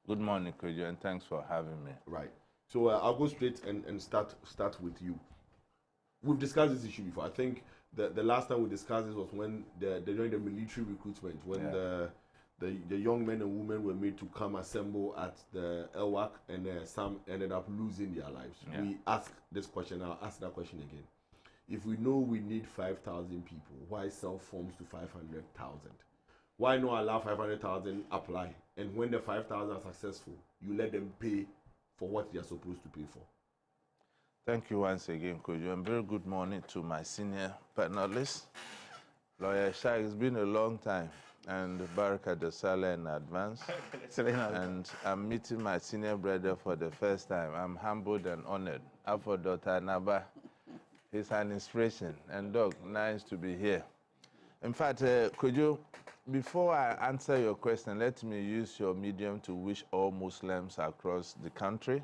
Good morning, Kojo, and thanks for having me. Right. So I'll go straight and start with you. We've discussed this issue before. I think the last time we discussed this was when during the military recruitment, when the young men and women were made to come assemble at the LWAC, and some ended up losing their lives. Yeah. We asked this question. I'll ask that question again. If we know we need 5,000 people, why sell forms to 500,000? Why not allow 500,000 apply? And when the 5,000 are successful, you let them pay for what they are supposed to pay for. Thank you once again, Kojo, and very good morning to my senior panelists. Lawyer Shah, it's been a long time, and Baraka Desala in advance. And I'm meeting my senior brother for the first time. I'm humbled and honored. For Dr. Naba, he's an inspiration. And Doc, nice to be here. In fact, Kojo, before I answer your question, let me use your medium to wish all Muslims across the country,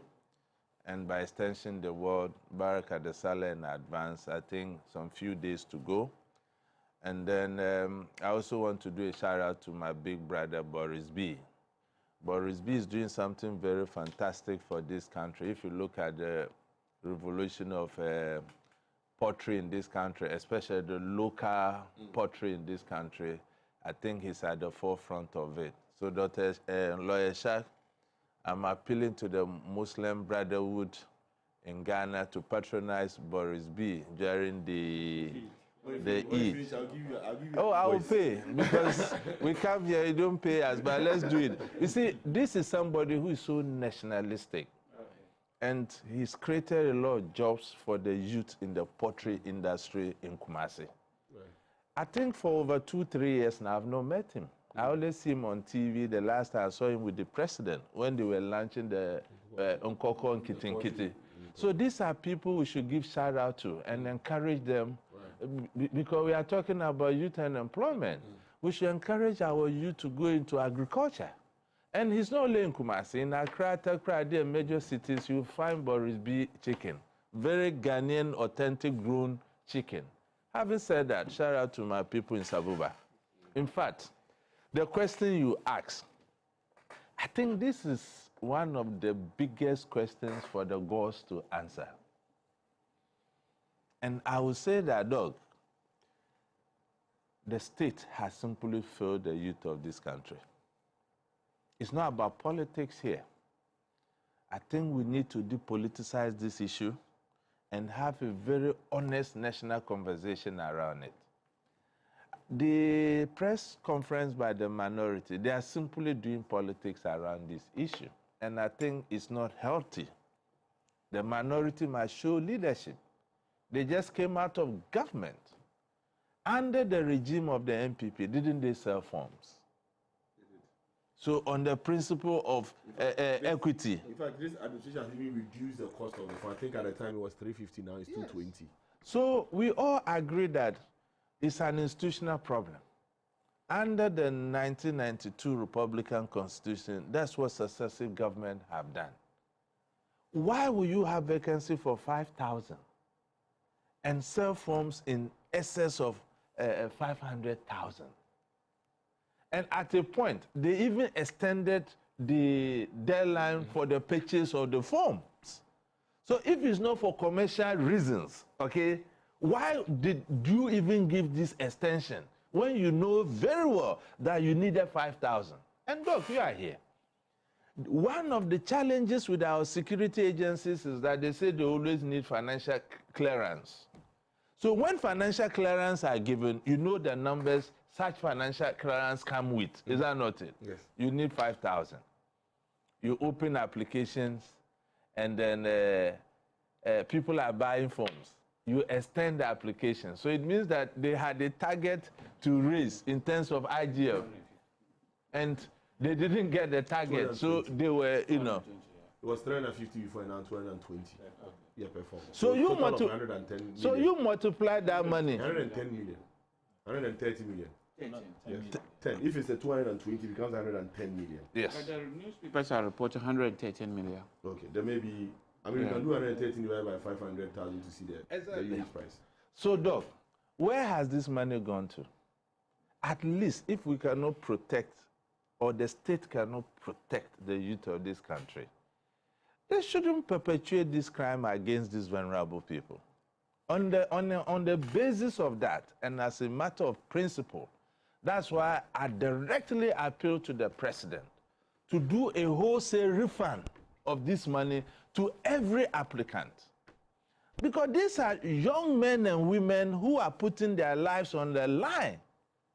and by extension the world, Baraka Desala in advance. I think some few days to go. And then I also want to do a shout out to my big brother, Boris B. Boris B is doing something very fantastic for this country. If you look at the revolution of pottery in this country, especially the local pottery in this country, I think he's at the forefront of it. So, Dr. Lawyer Shah, I'm appealing to the Muslim Brotherhood in Ghana to patronize Boris B during the Eid. I will pay, because we come here, you don't pay us, but let's do it. You see, this is somebody who is so nationalistic, and he's created a lot of jobs for the youth in the pottery industry in Kumasi. I think for over 2-3 years now, I've not met him. I always see him on TV. The last time I saw him with the president when they were launching the Nkoko and Kitinkiti. So these are people we should give shout out to and encourage them, because we are talking about youth and employment. We should encourage our youth to go into agriculture. And he's not only in Kumasi. In Accra, Takra, the major cities, you find Boris B chicken. Very Ghanaian, authentic grown chicken. Having said that, shout out to my people in Sabuba. In fact, the question you asked, I think this is one of the biggest questions for the gods to answer. And I will say that, Doc, the state has simply failed the youth of this country. It's not about politics here. I think we need to depoliticize this issue and have a very honest national conversation around it. The press conference by the minority, they are simply doing politics around this issue. And I think it's not healthy. The minority must show leadership. They just came out of government. Under the regime of the NPP, didn't they sell forms? So on the principle of equity. In fact, this administration has even reduced the cost of the fund. I think at the time it was 350, now it's 220. So we all agree that it's an institutional problem. Under the 1992 Republican Constitution, that's what successive government have done. Why will you have vacancy for 5,000 and sell forms in excess of 500,000? And at a point, they even extended the deadline for the purchase of the forms. So if it's not for commercial reasons, okay, why did you even give this extension when you know very well that you needed 5,000? And look, you are here. One of the challenges with our security agencies is that they say they always need financial clearance. So when financial clearance are given, you know the numbers such financial clearance come with. Is that not it? Yes. You need 5,000. You open applications, and then people are buying forms. You extend the application. So it means that they had a target to raise in terms of IGF. And they didn't get the target, so they were, you know. It was 350 before, now 220. Yeah, performance. So you multiply that money. 110 million. 130 million. 10. Yes. 10. If it's a 220, it becomes 110 million. Yes. But the newspapers are reporting 113 million. Okay, then maybe, I mean, you can do 113 divided by 500,000 to see the unit price. So, Doc, where has this money gone to? At least if we cannot protect, or the state cannot protect the youth of this country, they shouldn't perpetuate this crime against these vulnerable people. On the basis of that, and as a matter of principle, that's why I directly appeal to the president to do a wholesale refund of this money to every applicant. Because these are young men and women who are putting their lives on the line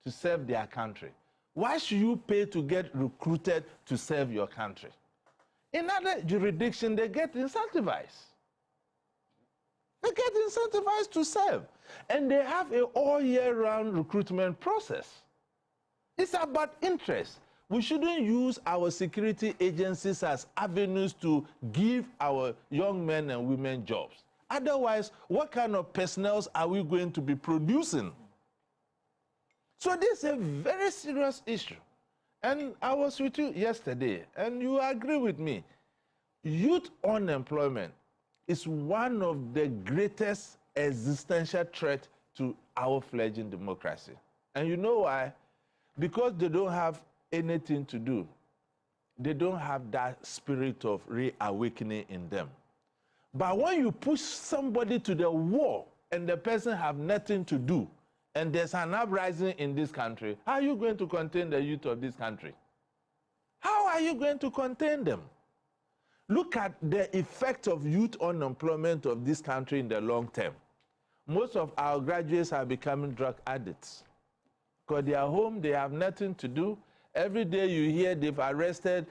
to serve their country. Why should you pay to get recruited to serve your country? In other jurisdictions, they get incentivized. They get incentivized to serve. And they have an all-year-round recruitment process. It's about interest. We shouldn't use our security agencies as avenues to give our young men and women jobs. Otherwise, what kind of personnel are we going to be producing? So this is a very serious issue. And I was with you yesterday, and you agree with me. Youth unemployment is one of the greatest existential threats to our fledgling democracy. And you know why? Because they don't have anything to do. They don't have that spirit of reawakening in them. But when you push somebody to the wall and the person have nothing to do, and there's an uprising in this country, how are you going to contain the youth of this country? How are you going to contain them? Look at the effect of youth unemployment of this country in the long term. Most of our graduates are becoming drug addicts. Because they are home, they have nothing to do. Every day you hear they've arrested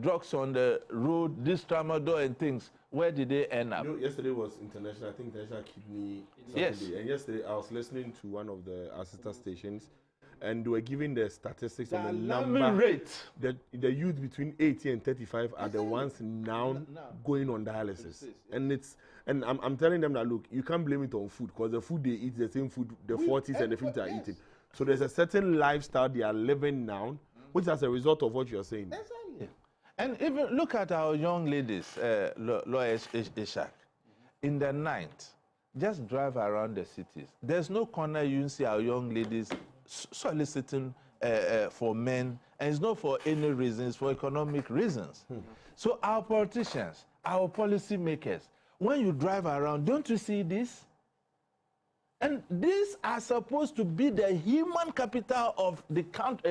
drugs on the road, this tramadol and things. Where did they end up? You know, yesterday was International Kidney Saturday. Yes. And yesterday I was listening to one of our sister stations, and they were giving the statistics on the number rate. The youth between 80 and 35 are the ones now going on dialysis. And I'm telling them that, look, you can't blame it on food, because the food they eat is the same food the 40s and the 50s are eating. So there's a certain lifestyle they are living now, which is as a result of what you're saying. Exactly. And even look at our young ladies, Lawyer Ishak. In the night, just drive around the cities. There's no corner you see our young ladies soliciting for men, and it's not for any reasons, for economic reasons. So our politicians, our policy makers, when you drive around, don't you see this? And these are supposed to be the human capital of the country,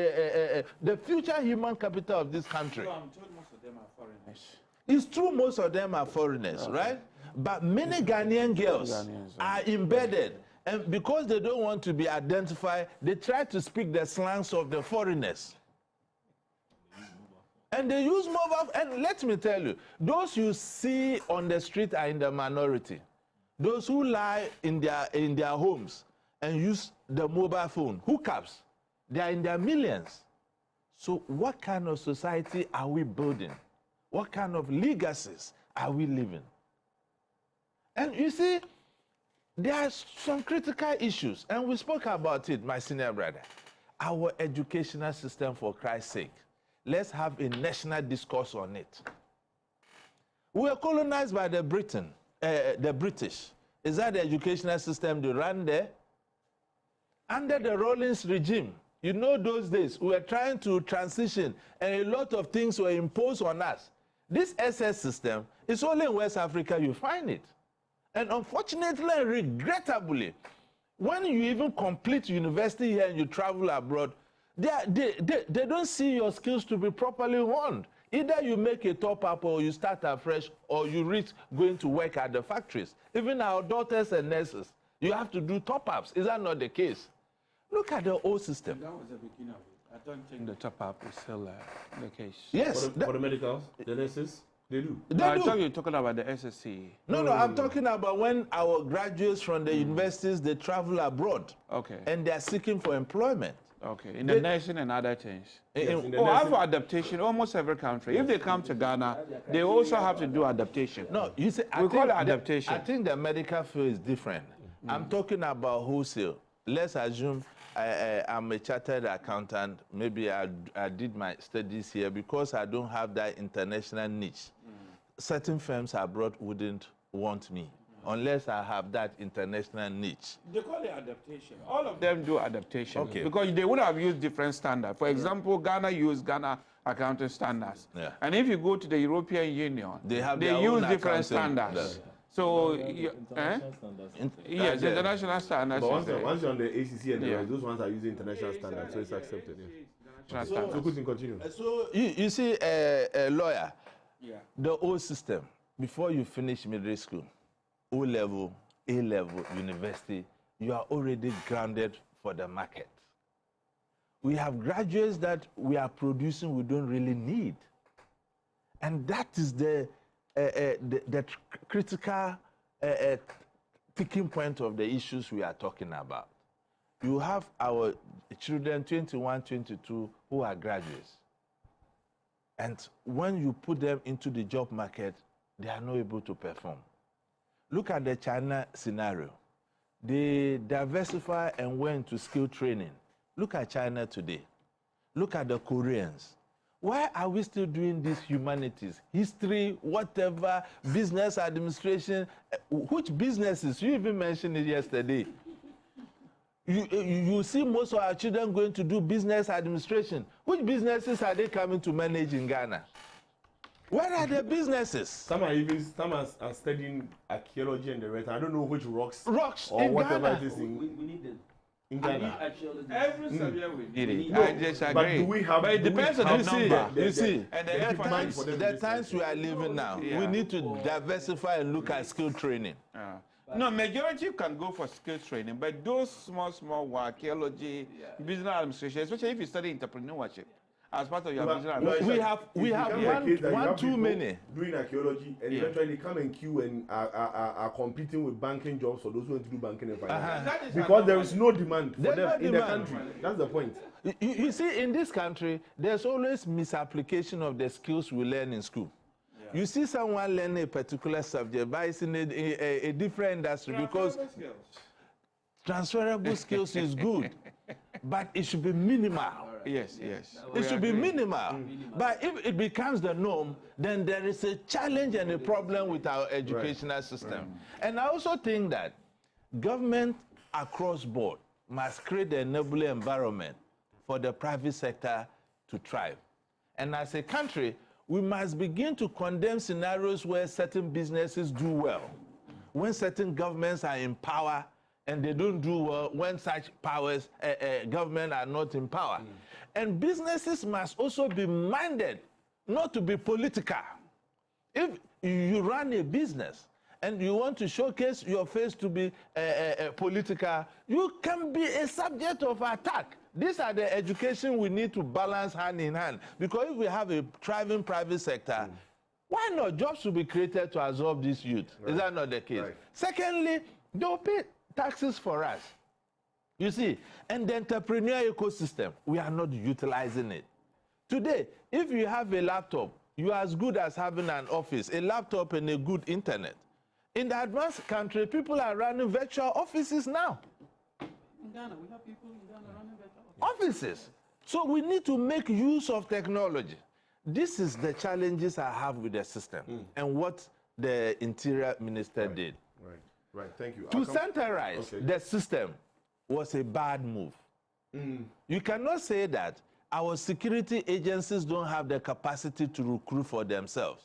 the future human capital of this country. So I'm told most of them are foreigners. It's true most of them are foreigners, right? But many Ghanaian girls are embedded. And because they don't want to be identified, they try to speak the slangs of the foreigners. And they use mobile, and let me tell you, those you see on the street are in the minority. Those who lie in their homes and use the mobile phone, hookups, they are in their millions. So what kind of society are we building? What kind of legacies are we living? And you see, there are some critical issues, and we spoke about it, my senior brother. Our educational system, for Christ's sake. Let's have a national discourse on it. We were colonized by the British. Is that the educational system they ran there? Under the Rawlings regime, you know those days, we were trying to transition, and a lot of things were imposed on us. This SS system is only in West Africa you find it. And unfortunately and regrettably, when you even complete university here and you travel abroad, they don't see your skills to be properly honed. Either you make a top-up or you start afresh or you risk going to work at the factories. Even our doctors and nurses, you have to do top-ups. Is that not the case? Look at the old system. That was the beginning of it. I don't think the top-up is still the case. Yes. For the medicals, the nurses, they do. I thought you were talking about the SSC. No, I'm talking about when our graduates from the universities, they travel abroad. Okay. And they are seeking for employment. Okay, in the nursing and other things. For adaptation, almost every country. If they come to Ghana, they also have to do adaptation. No, you see, we call it adaptation. I think the medical field is different. I'm talking about wholesale. Let's assume I'm a chartered accountant. Maybe I did my studies here because I don't have that international niche. Certain firms abroad wouldn't want me. Unless I have that international niche. They call it adaptation. All of them do adaptation. Okay. Because they would have used different standards. For example, Ghana used Ghana accounting standards. Yeah. And if you go to the European Union, they use different standards. So, yes, international standards. But once you're on the ACC and the rest, those ones are using international standards, so it's accepted. Yeah. So continue. So you see, a lawyer, the old system, before you finish middle school, O-level, A-level, university, you are already grounded for the market. We have graduates that we are producing we don't really need. And that is the critical ticking point of the issues we are talking about. You have our children, 21, 22, who are graduates. And when you put them into the job market, they are not able to perform. Look at the China scenario. They diversify and went to skill training. Look at China today. Look at the Koreans. Why are we still doing these humanities, history, whatever, business administration? Which businesses? You even mentioned it yesterday. You see most of our children going to do business administration. Which businesses are they coming to manage in Ghana? Where are the businesses? Some are studying archaeology and the rest. I don't know which rocks or in whatever Ghana. It is in Ghana. Every subject we need it. No, I disagree. but do we have? But it depends on the number. You see, and the times we are living now, we need to diversify and look at skill training. No, majority can go for skills training, but those small archaeology, business administration, especially if you study entrepreneurship as part of your business. We have one too many doing archaeology, and eventually they come and queue and are competing with banking jobs for those who want to do banking and finance. Because there is no demand for them in the country. That's the point. You see, in this country, there's always misapplication of the skills we learn in school. You see someone learn a particular subject, but it's in a different industry because transferable skills is good, but it should be minimal. Yes. It should be minimal. But if it becomes the norm, then there is a challenge and a problem with our educational system. And I also think that government across board must create an enabling environment for the private sector to thrive. And as a country, we must begin to condemn scenarios where certain businesses do well, when certain governments are in power and they don't do well, when such powers, government are not in power. And businesses must also be minded not to be political. If you run a business and you want to showcase your face to be political, you can be a subject of attack. These are the education we need to balance hand in hand. Because if we have a thriving private sector, why not? Jobs should be created to absorb this youth. Is that not the case? Secondly, they'll pay taxes for us. You see, and the entrepreneurial ecosystem, we are not utilizing it. Today, if you have a laptop, you are as good as having an office, a laptop and a good internet. In the advanced country, people are running virtual offices now. In Ghana, we have people in Ghana running virtual offices. So we need to make use of technology. This is the challenges I have with the system and what the Interior Minister did. Right, thank you. To centralize the system was a bad move. You cannot say that our security agencies don't have the capacity to recruit for themselves.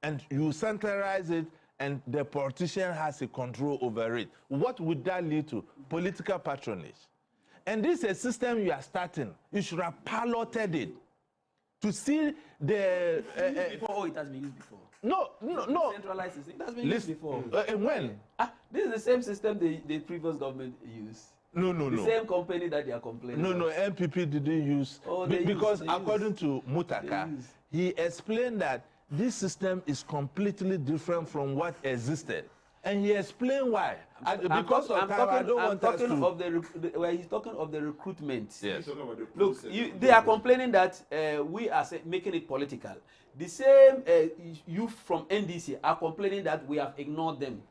And you centralize it and the politician has a control over it. What would that lead to? Political patronage. And this is a system you are starting. You should have piloted it to see the... before, it has been used before. No. Centralized system. It has been used before. When? This is the same system the previous government used. No. The same company that they are complaining No, MPP didn't use. Because according to Mutaka, he explained that this system is completely different from what existed. And he explained why. Because of time, I don't want us to... Where he's talking of the recruitment. Yes. Look, they are complaining that we are making it political. The same youth from NDC are complaining that we have ignored them.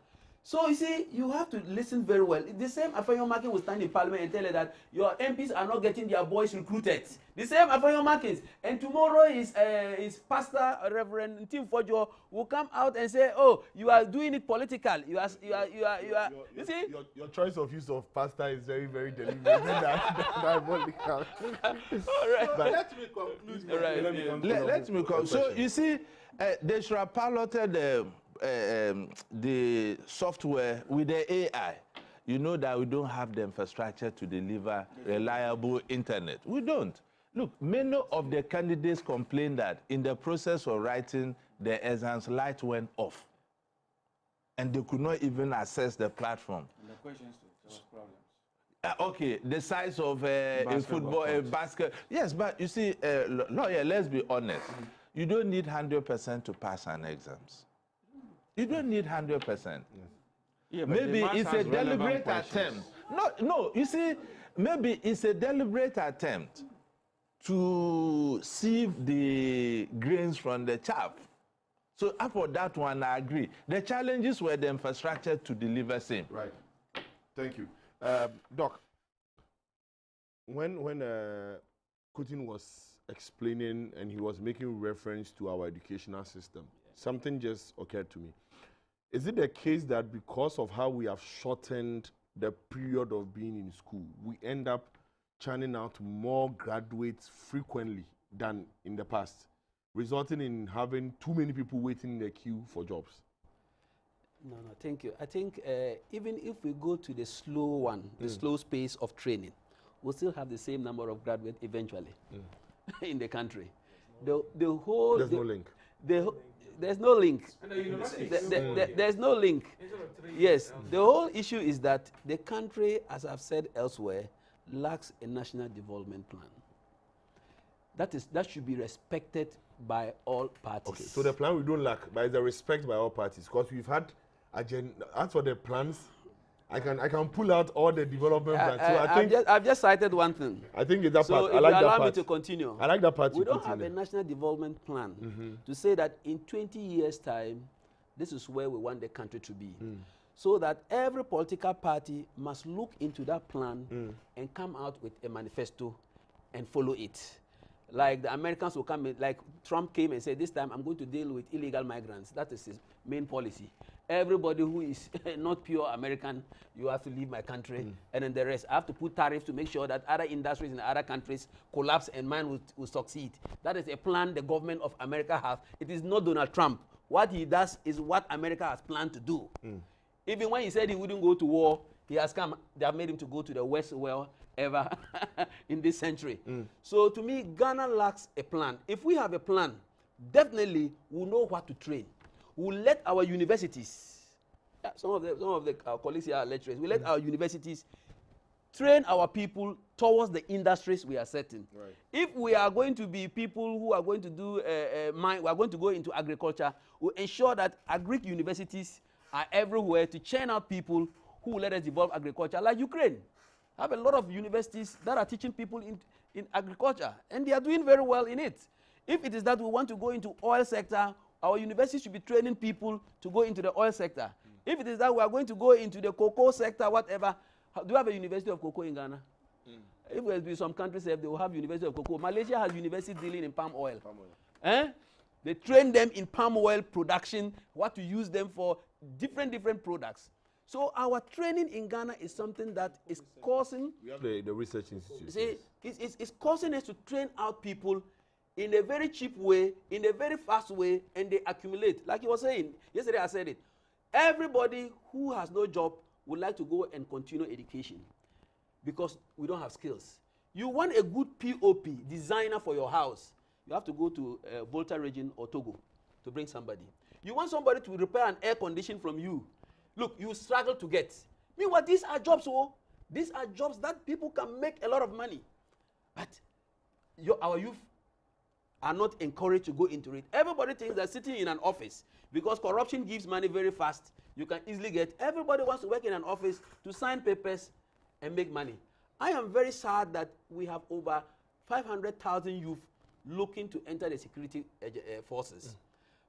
So you see, you have to listen very well. The same Afenyo Markin will stand in Parliament and tell you that your MPs are not getting their boys recruited. The same Afenyo Markins. And tomorrow is Pastor Reverend Tim Fojo will come out and say, "Oh, you are doing it political. You see, your choice of use of pastor is very, very deliberate. Diabolical. All right. But let me conclude. Right. Let me conclude. So you see, they should have piloted the software with the AI. You know that we don't have the infrastructure to deliver reliable internet. We don't. Look, many of the candidates complain that in the process of writing the exams, light went off. And they could not even access the platform. And the questions to problems. Okay, the size of a football, a basket. Yes, but you see, lawyer, let's be honest. You don't need 100% to pass an exams. You don't need 100%. Yeah, maybe it's a deliberate attempt. No, you see, maybe it's a deliberate attempt to sieve the grains from the chaff. So for that one, I agree. The challenges were the infrastructure to deliver same. Right. Thank you. Doc, when Kutin was explaining and he was making reference to our educational system, something just occurred to me. Is it the case that because of how we have shortened the period of being in school, we end up churning out more graduates frequently than in the past, resulting in having too many people waiting in the queue for jobs? No, thank you. I think even if we go to the slow one, the slow pace of training, we'll still have the same number of graduates eventually in the country. There's no link. There's no link. There's no link. Yes, the whole issue is that the country, as I've said elsewhere, lacks a national development plan. That should be respected by all parties. Okay, so the plan we don't lack, but it's the respect by all parties, because we've had as for the plans, I can pull out all the development plans. So I've just cited one thing. I think it's that part. So I like that part. Allow me to continue. I like that part. We don't have a national development plan to say that in 20 years' time, this is where we want the country to be. So that every political party must look into that plan and come out with a manifesto and follow it. Like the Americans will come in, like Trump came and said, this time I'm going to deal with illegal migrants. That is his main policy. Everybody who is not pure American, you have to leave my country. And then the rest, I have to put tariffs to make sure that other industries in other countries collapse and mine will succeed. That is a plan the government of America has. It is not Donald Trump. What he does is what America has planned to do. Even when he said he wouldn't go to war, he has come, they have made him to go to the worst war ever in this century. So to me, Ghana lacks a plan. If we have a plan, definitely we'll know what to train. We'll let our universities, some of our colleagues here are lecturers, we'll let our universities train our people towards the industries we are setting. Right. If we are going to be people who are going to do we are going to go into agriculture, we'll ensure that agric universities are everywhere to churn out people who will let us develop agriculture, like Ukraine. have a lot of universities that are teaching people in agriculture, and they are doing very well in it. If it is that we want to go into oil sector, our universities should be training people to go into the oil sector. If it is that we are going to go into the cocoa sector, whatever, do you have a university of cocoa in Ghana? If there will be some countries, they will have university of cocoa. Malaysia has university dealing in palm oil. They train them in palm oil production, what to use them for, different products. So our training in Ghana is something that is causing... We have the research institute. See, it's causing us to train out people in a very cheap way, in a very fast way, and they accumulate. Like you were saying, yesterday I said it. Everybody who has no job would like to go and continue education because we don't have skills. You want a good POP, designer for your house, you have to go to Volta region or Togo to bring somebody. You want somebody to repair an air condition from you. Look, you struggle to get. Meanwhile, these are jobs, these are jobs that people can make a lot of money. But our youth are not encouraged to go into it. Everybody thinks that sitting in an office, because corruption gives money very fast, you can easily get. Everybody wants to work in an office to sign papers and make money. I am very sad that we have over 500,000 youth looking to enter the security forces.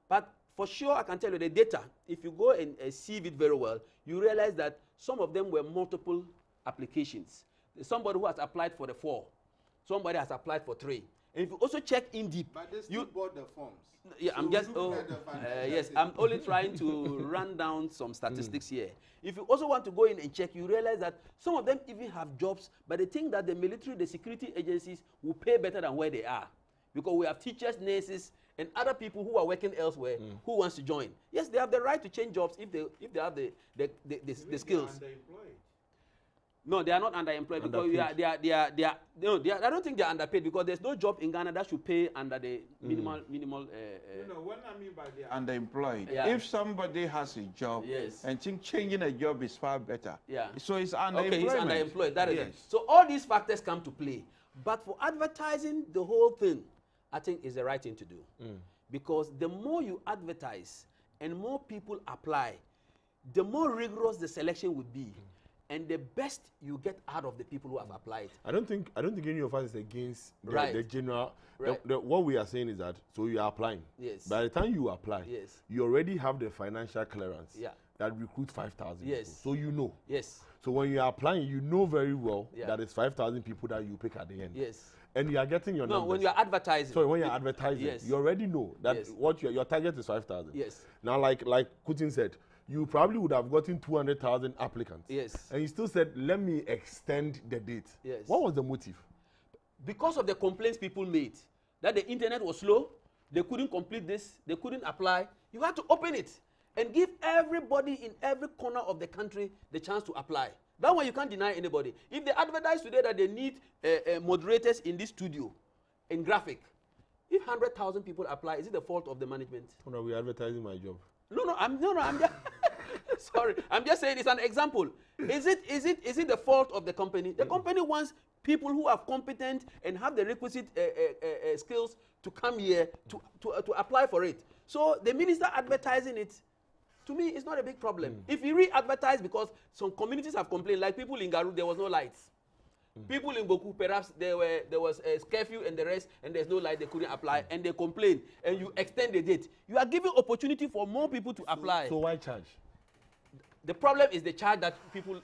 But for sure, I can tell you the data, if you go and sieve it very well, you realize that some of them were multiple applications. There's somebody who has applied for the 4. Somebody has applied for 3. And if you also check in deep, but they still bought the forms. Yeah, so I'm just, yes, I'm only trying to run down some statistics here. If you also want to go in and check, you realize that some of them even have jobs, but they think that the military, the security agencies will pay better than where they are. Because we have teachers, nurses, and other people who are working elsewhere who wants to join. Yes, they have the right to change jobs if they have the skills. No, they are not underemployed because I don't think they are underpaid because there's no job in Ghana that should pay under the minimal. What I mean by they are underemployed, if somebody has a job and think changing a job is far better, so it's underemployed. Okay, he's underemployed. That is it. So all these factors come to play. But for advertising the whole thing, I think is the right thing to do. Because the more you advertise and more people apply, the more rigorous the selection would be. And the best you get out of the people who have applied. I don't think any of us is against the general. What we are saying is that so you are applying. Yes. By the time you apply, you already have the financial clearance that recruits 5,000 people. So you know. Yes. So when you are applying, you know very well that it's 5,000 people that you pick at the end. Yes. And you are getting your numbers. No, when you are advertising. Sorry, when you are advertising, you already know that what your target is 5,000. Yes. Now, like Kutin said, you probably would have gotten 200,000 applicants. Yes. And you still said, let me extend the date. Yes. What was the motive? Because of the complaints people made, that the internet was slow, they couldn't complete this, they couldn't apply. You had to open it and give everybody in every corner of the country the chance to apply. That one you can't deny anybody. If they advertise today that they need moderators in this studio, in graphic, if 100,000 people apply, is it the fault of the management? Oh, no, we're advertising my job. I'm just sorry. I'm just saying it's an example. Is it the fault of the company? The company wants people who are competent and have the requisite skills to come here to apply for it. So the minister advertising it, to me, it's not a big problem. If you re-advertise because some communities have complained, like people in Garu, there was no lights. People in Boku, perhaps there was a curfew and the rest, and there's no light, they couldn't apply, and they complain, and you extend the date. You are giving opportunity for more people to apply. So why charge? The problem is the charge that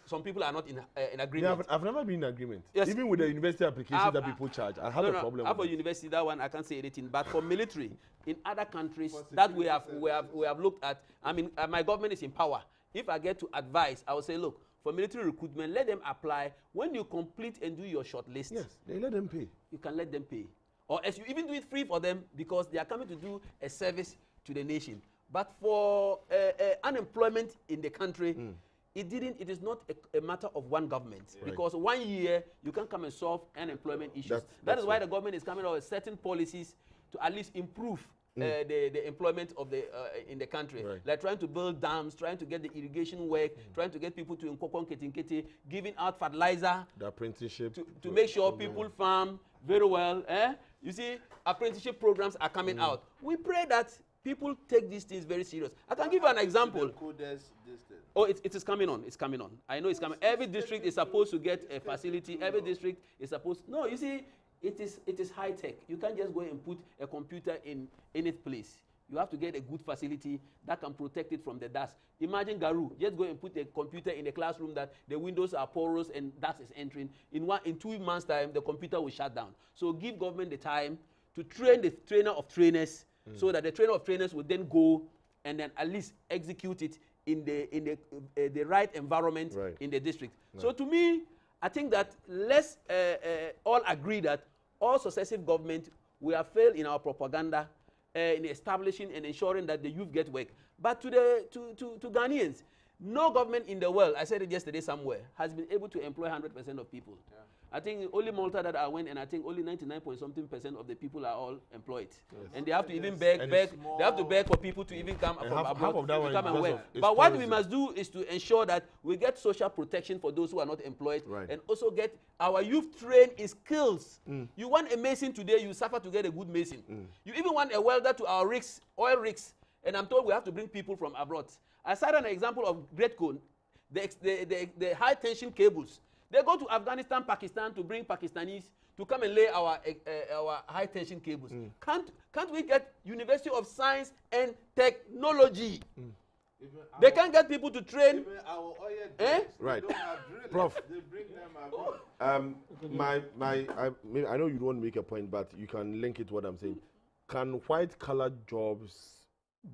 some people are not in agreement. Yeah, I've never been in agreement. Yes. Even with the university application that people charge, I have a problem with for university, that one I can't say anything. But for military, in other countries that we have looked at, I mean, my government is in power. If I get to advise, I will say, look, for military recruitment, let them apply. When you complete and do your short list, they let them pay. You can let them pay. Or as you even do it free for them because they are coming to do a service to the nation. But for unemployment in the country, it is not a matter of one government. Because 1 year, you can come and solve unemployment issues. That is why the government is coming out with certain policies to at least improve the employment of in the country. Like trying to build dams, trying to get the irrigation work, trying to get people to Nkokon Ketinkete, giving out fertilizer. The apprenticeship. To make sure people farm very well. You see, apprenticeship programs are coming out. We pray that people take these things very serious. I can give you an example. Oh, it is coming on. It's coming on. I know it's coming. Every district is supposed to get a facility. Every district is supposed. No, you see, it is high tech. You can't just go and put a computer in any place. You have to get a good facility that can protect it from the dust. Imagine Garu. Just go and put a computer in a classroom that the windows are porous and dust is entering. In 2 months' time, the computer will shut down. So give government the time to train the trainer of trainers, so that the trainer of trainers will then go and then at least execute it in the right environment in the district. So to me, I think that let's all agree that all successive governments, we have failed in our propaganda in establishing and ensuring that the youth get work. But to Ghanaians, no government in the world, I said it yesterday somewhere, has been able to employ 100% of people. Yeah. I think only Malta that I went, and I think only 99.something% of the people are all employed. Yes. And they have to even beg, they have to beg for people to even come from abroad to come and work. But what we must do is to ensure that we get social protection for those who are not employed, and also get our youth trained in skills. You want a mason today, you suffer to get a good mason. You even want a welder to our rigs, oil rigs, and I'm told we have to bring people from abroad. I cited an example of Greatco, the high tension cables. They go to Afghanistan, Pakistan to bring Pakistanis to come and lay our high tension cables. Can't we get University of Science and Technology? They can't get people to train. Right, Prof. They bring them abroad. I know you don't want to make a point, but you can link it to what I'm saying. Can white-collar jobs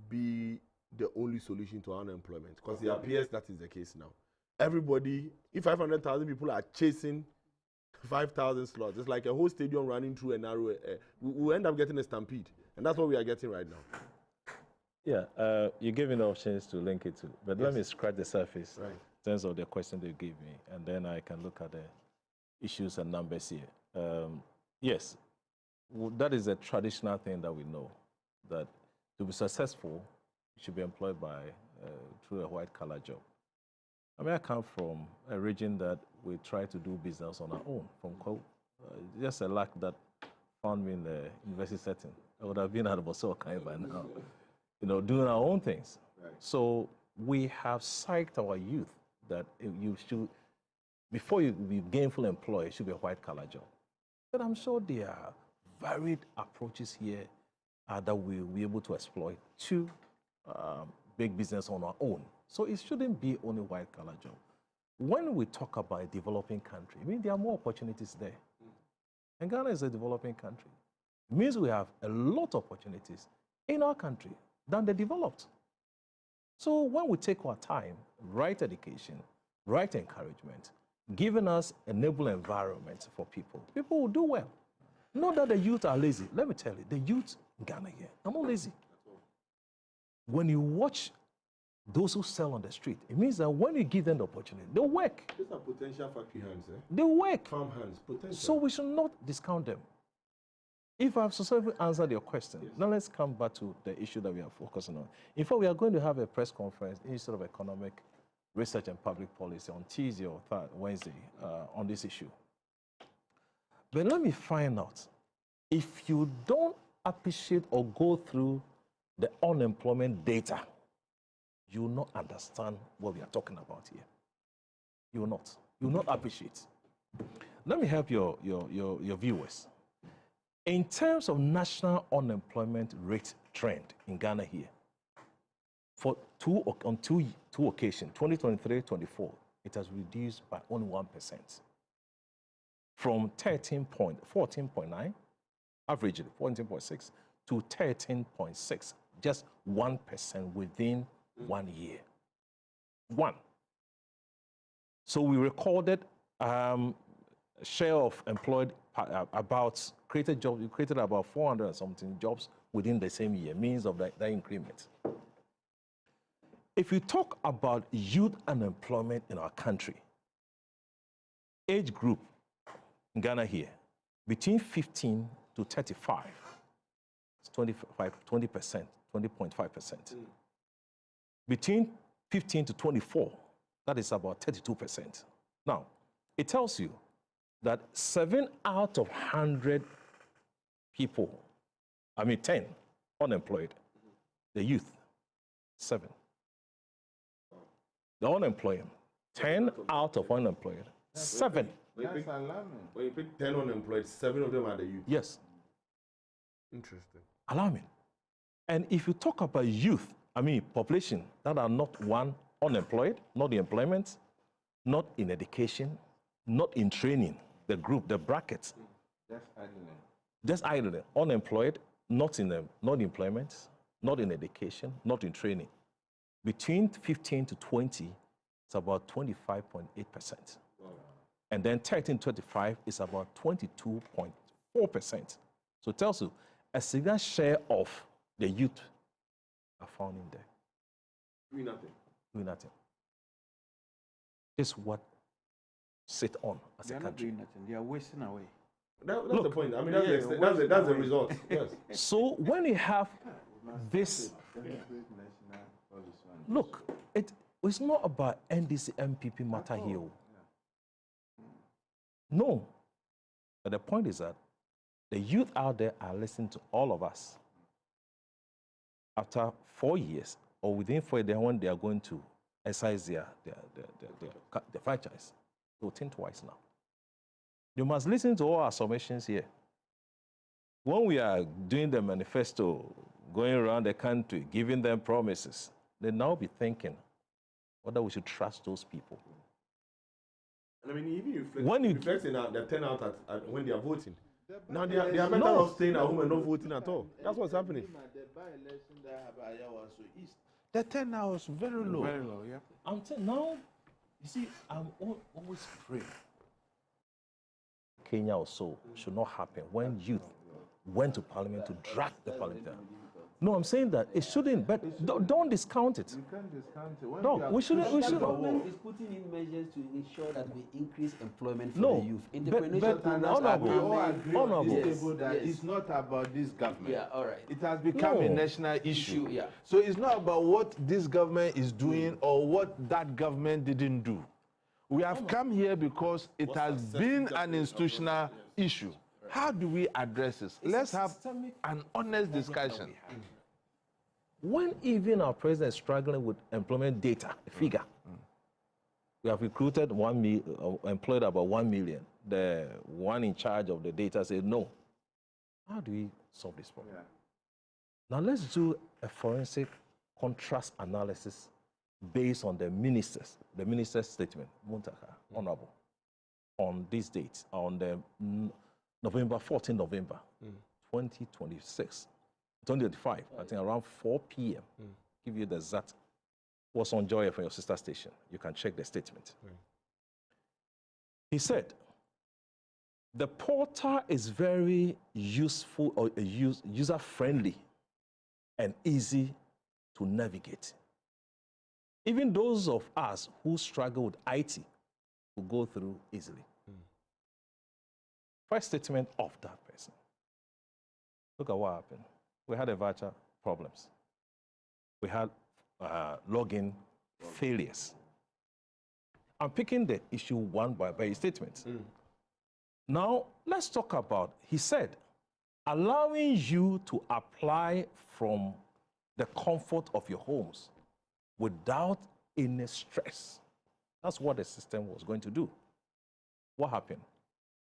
be the only solution to unemployment? Because it appears that is the case now. Everybody, if 500,000 people are chasing 5,000 slots, it's like a whole stadium running through a narrow. We'll end up getting a stampede, and that's what we are getting right now. Yeah, you gave me the options to link it to, but let me scratch the surface in terms of the question they gave me, and then I can look at the issues and numbers here. Yes, that is a traditional thing that we know, that to be successful, you should be employed by through a white-collar job. I mean, I come from a region that we try to do business on our own, from just a luck that found me in the university setting. I would have been at Bosokai by now, doing our own things. Right. So we have psyched our youth that you should, before you be gainful employed, it should be a white-collar job. But I'm sure there are varied approaches here that we'll be able to exploit to big business on our own. So it shouldn't be only white-collar job. When we talk about a developing country, I mean, there are more opportunities there. And Ghana is a developing country. It means we have a lot of opportunities in our country than the developed. So when we take our time, right education, right encouragement, giving us a enable environment for people, people will do well. Not that the youth are lazy. Let me tell you, the youth in Ghana here, I'm not lazy. When you watch those who sell on the street, it means that when you give them the opportunity, they'll work. These are potential factory hands, eh? They work. Farm hands, potential. So we should not discount them. If I've successfully answered your question, now let's come back to the issue that we are focusing on. In fact, we are going to have a press conference, Institute of Economic Research and Public Policy, on Tuesday or Wednesday on this issue. But let me find out, if you don't appreciate or go through the unemployment data, you will not understand what we are talking about here. You will not. You will not appreciate. Let me help your viewers. In terms of national unemployment rate trend in Ghana here, for on two occasions, 2023-24, it has reduced by only 1%. From 14.9, averagely 14.6, to 13.6, just 1% within 1 year. One. So we recorded share of employed created about 400 and something jobs within the same year, means of that increment. If you talk about youth unemployment in our country, age group in Ghana here, between 15 to 35, it's 20%, 20.5%. Between 15 to 24, that is about 32%. Now, it tells you that 7 out of 100 people, 10 unemployed, the youth, 7. The unemployed, 10 out of unemployed, 7. That's alarming. When you pick 10 unemployed, 7 of them are the youth. Yes. Interesting. Alarming. And if you talk about youth, I mean population that are not one unemployed, not in employment, not in education, not in training, the group, the brackets. That's idling. Just idle, unemployed, not in employment, not in education, not in training. Between 15 to 20, it's about 25.8%. And then 13 to 25 is about 22.4%. So it tells you a significant share of the youth are found in there. Doing nothing. Doing nothing. This is what sit on as a They're not country. doing nothing. They are wasting away. That's the point. I mean, that's the result. Yes. So when you have this, look, it's not about NDC MPP matter here. No. But the point is that the youth out there are listening to all of us. After 4 years, or within 4 years, when they are going to exercise their franchise, they'll think twice now. You must listen to all our submissions here. When we are doing the manifesto, going around the country, giving them promises, they now be thinking whether we should trust those people. And I mean, even you reflect in the turnout when they are voting. Now they are better off staying at home and not voting at all. That's what's happening. The turnout was very low. Very low, yeah. Now, you see, I'm always praying. Kenya also should not happen when youth went to parliament to drag the parliament. No, I'm saying that it shouldn't, but don't discount it. You can't discount it. When No, we shouldn't. We The shouldn't. government is putting in measures to ensure that we increase employment for No, the youth. but Entrepreneurship programs are we all being agree made. on this Yes, table that yes. it's not about this government. Yeah, all right. It has become a No. national issue. Yeah. So it's not about what this government is doing or what that government didn't do. We have come here because it has been an institutional issue. How do we address this? Let's have an honest discussion. When even our president is struggling with employment data, figure, we have recruited employed about 1 million. The one in charge of the data said no. How do we solve this problem? Yeah. Now let's do a forensic contrast analysis based on the minister's statement, Muntaka, Honorable, on these dates, on the November 14 November 2026. 2025, I think around 4 p.m. Give you the exact what's on Joy from your sister station. You can check the statement. He said, the portal is very useful or user-friendly and easy to navigate. Even those of us who struggle with IT will go through easily. First statement of that person. Look at what happened. We had a virtual problems. We had login failures. I'm picking the issue one by his statements. Now, let's talk about, he said, allowing you to apply from the comfort of your homes without any stress. That's what the system was going to do. What happened?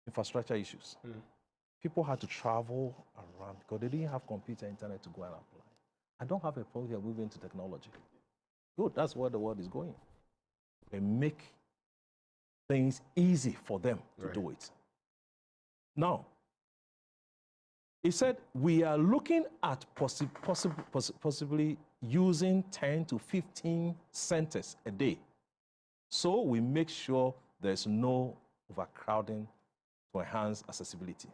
Infrastructure issues. People had to travel around because they didn't have computer internet to go and apply. I don't have a problem here moving to technology. Good, that's where the world is going. They make things easy for them to do it. Now, he said, we are looking at possibly using 10 to 15 centers a day. So we make sure there's no overcrowding to enhance accessibility.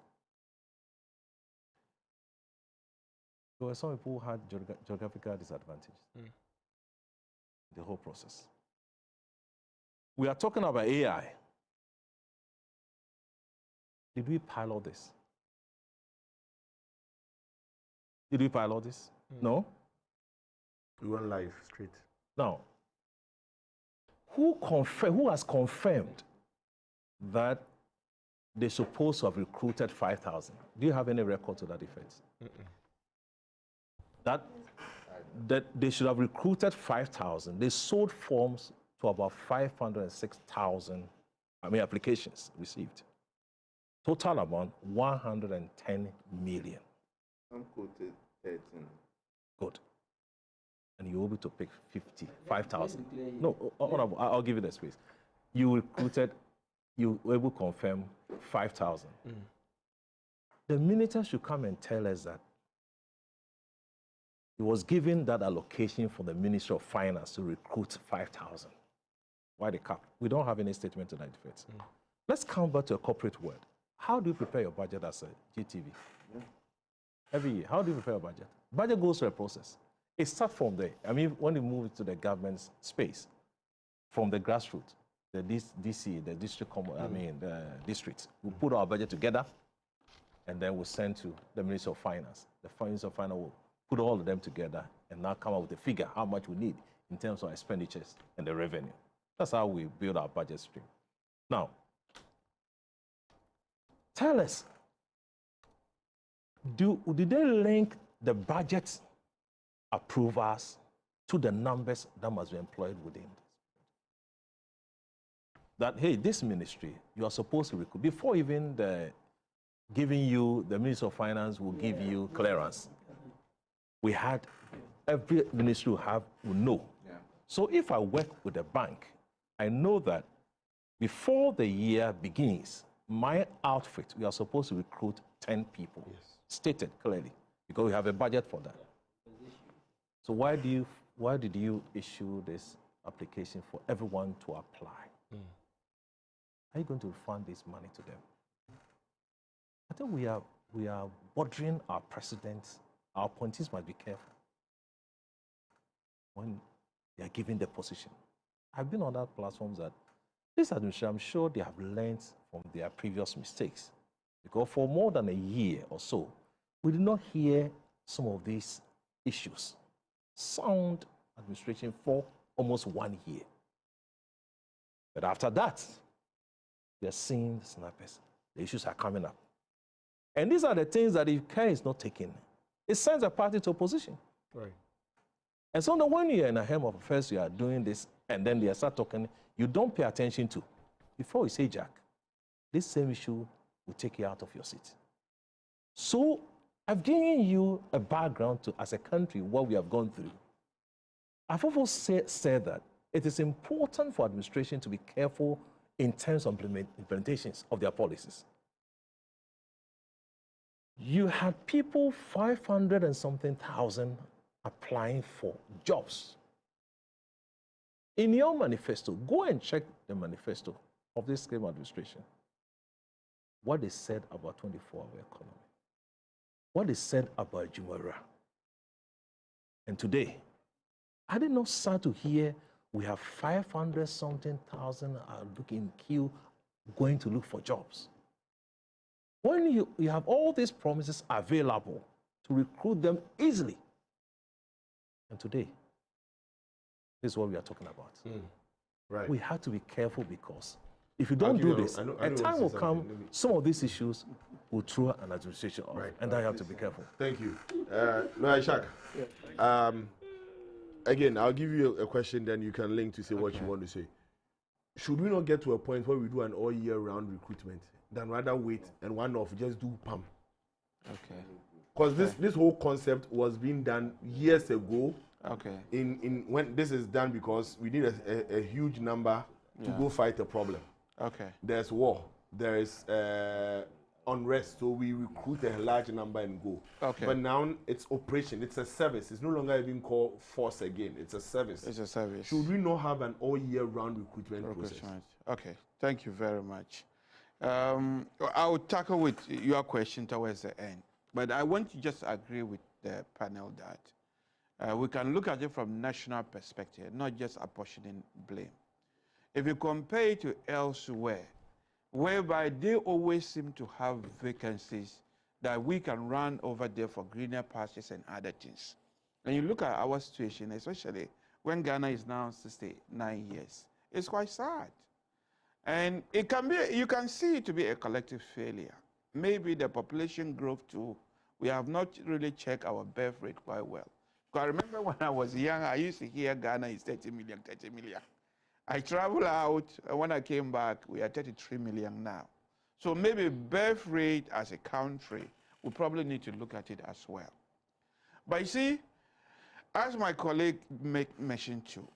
There were some people who had geographical disadvantage. The whole process. We are talking about AI. Did we pilot this? Did we pilot this? No? We went live straight. Now, who has confirmed that they're supposed to have recruited 5,000? Do you have any record to that effect? That they should have recruited 5,000. They sold forms to about 506,000, applications received. Total amount, 110 million. I'm quoted 13. Good. And you're able to pick 55,000. No, Honorable, I'll give you the space. You recruited, you were able to confirm 5,000. The minister should come and tell us that he was given that allocation for the Ministry of Finance to recruit 5,000. Why the cap? We don't have any statement to that effect. Let's come back to a corporate word. How do you prepare your budget as a GTV? Every year, how do you prepare your budget? Budget goes through a process. It starts from there. I mean, when you move to the government's space, from the grassroots, the DC, the district, the districts, we put our budget together, and then we send to the Ministry of Finance. The Ministry of Finance will put all of them together and now come up with a figure how much we need in terms of expenditures and the revenue. That's how we build our budget stream. Now, tell us, did they link the budget approvals to the numbers that must be employed within this? That, hey, this ministry, you are supposed to recruit, before even giving you, the Minister of Finance will give you clearance. We had, every ministry will know. Yeah. So if I work with a bank, I know that before the year begins, my outfit, we are supposed to recruit 10 people, stated clearly, because we have a budget for that. So why did you issue this application for everyone to apply? Are you going to refund this money to them? I think we are bordering our precedents. Our appointees must be careful when they are given the position. I've been on that platforms that this administration, I'm sure they have learned from their previous mistakes. Because for more than a year or so, we did not hear some of these issues. Sound administration for almost 1 year. But after that, we are seeing the snipers. The issues are coming up. And these are the things that if care is not taken, it sends a party to opposition. Right. And so when you're in a helm of affairs, you are doing this, and then they start talking, you don't pay attention to. Before you say, Jack, this same issue will take you out of your seat. So I've given you a background to, as a country, what we have gone through. I've also said that it is important for administration to be careful in terms of implementations of their policies. You had people, 500 and something thousand, applying for jobs. In your manifesto, go and check the manifesto of this scheme administration. What they said about 24-hour economy. What they said about Jumara. And today, I did not start to hear we have 500 something thousand are looking queue, going to look for jobs. When you have all these promises available to recruit them easily. And today, this is what we are talking about. Right. We have to be careful because if you don't do this, a time will come, some of these issues will throw an administration off. Right. And then you have to be careful. Thank you. Lawyer Ishaq, again, I'll give you a question, then you can link to say what you want to say. Should we not get to a point where we do an all-year-round recruitment than rather wait and one-off just do PAM? Okay. Because this whole concept was being done years ago. Okay. In when this is done because we need a huge number to go fight a problem. Okay. There's war. There is unrest, so we recruit a large number and go. Okay. But now it's operation. It's a service. It's no longer even called force again. It's a service. It's a service. Should we not have an all-year-round recruitment process? Okay. Thank you very much. I will tackle with your question towards the end. But I want to just agree with the panel that we can look at it from national perspective, not just apportioning blame. If you compare it to elsewhere, whereby they always seem to have vacancies that we can run over there for greener pastures and other things. And you look at our situation, especially when Ghana is now 69 years, it's quite sad. And it can be, you can see it to be a collective failure. Maybe the population growth too, we have not really checked our birth rate quite well. Because I remember when I was young, I used to hear Ghana is 30 million, 30 million. I traveled out, and when I came back, we are 33 million now. So maybe birth rate as a country, we probably need to look at it as well. But you see, as my colleague mentioned too,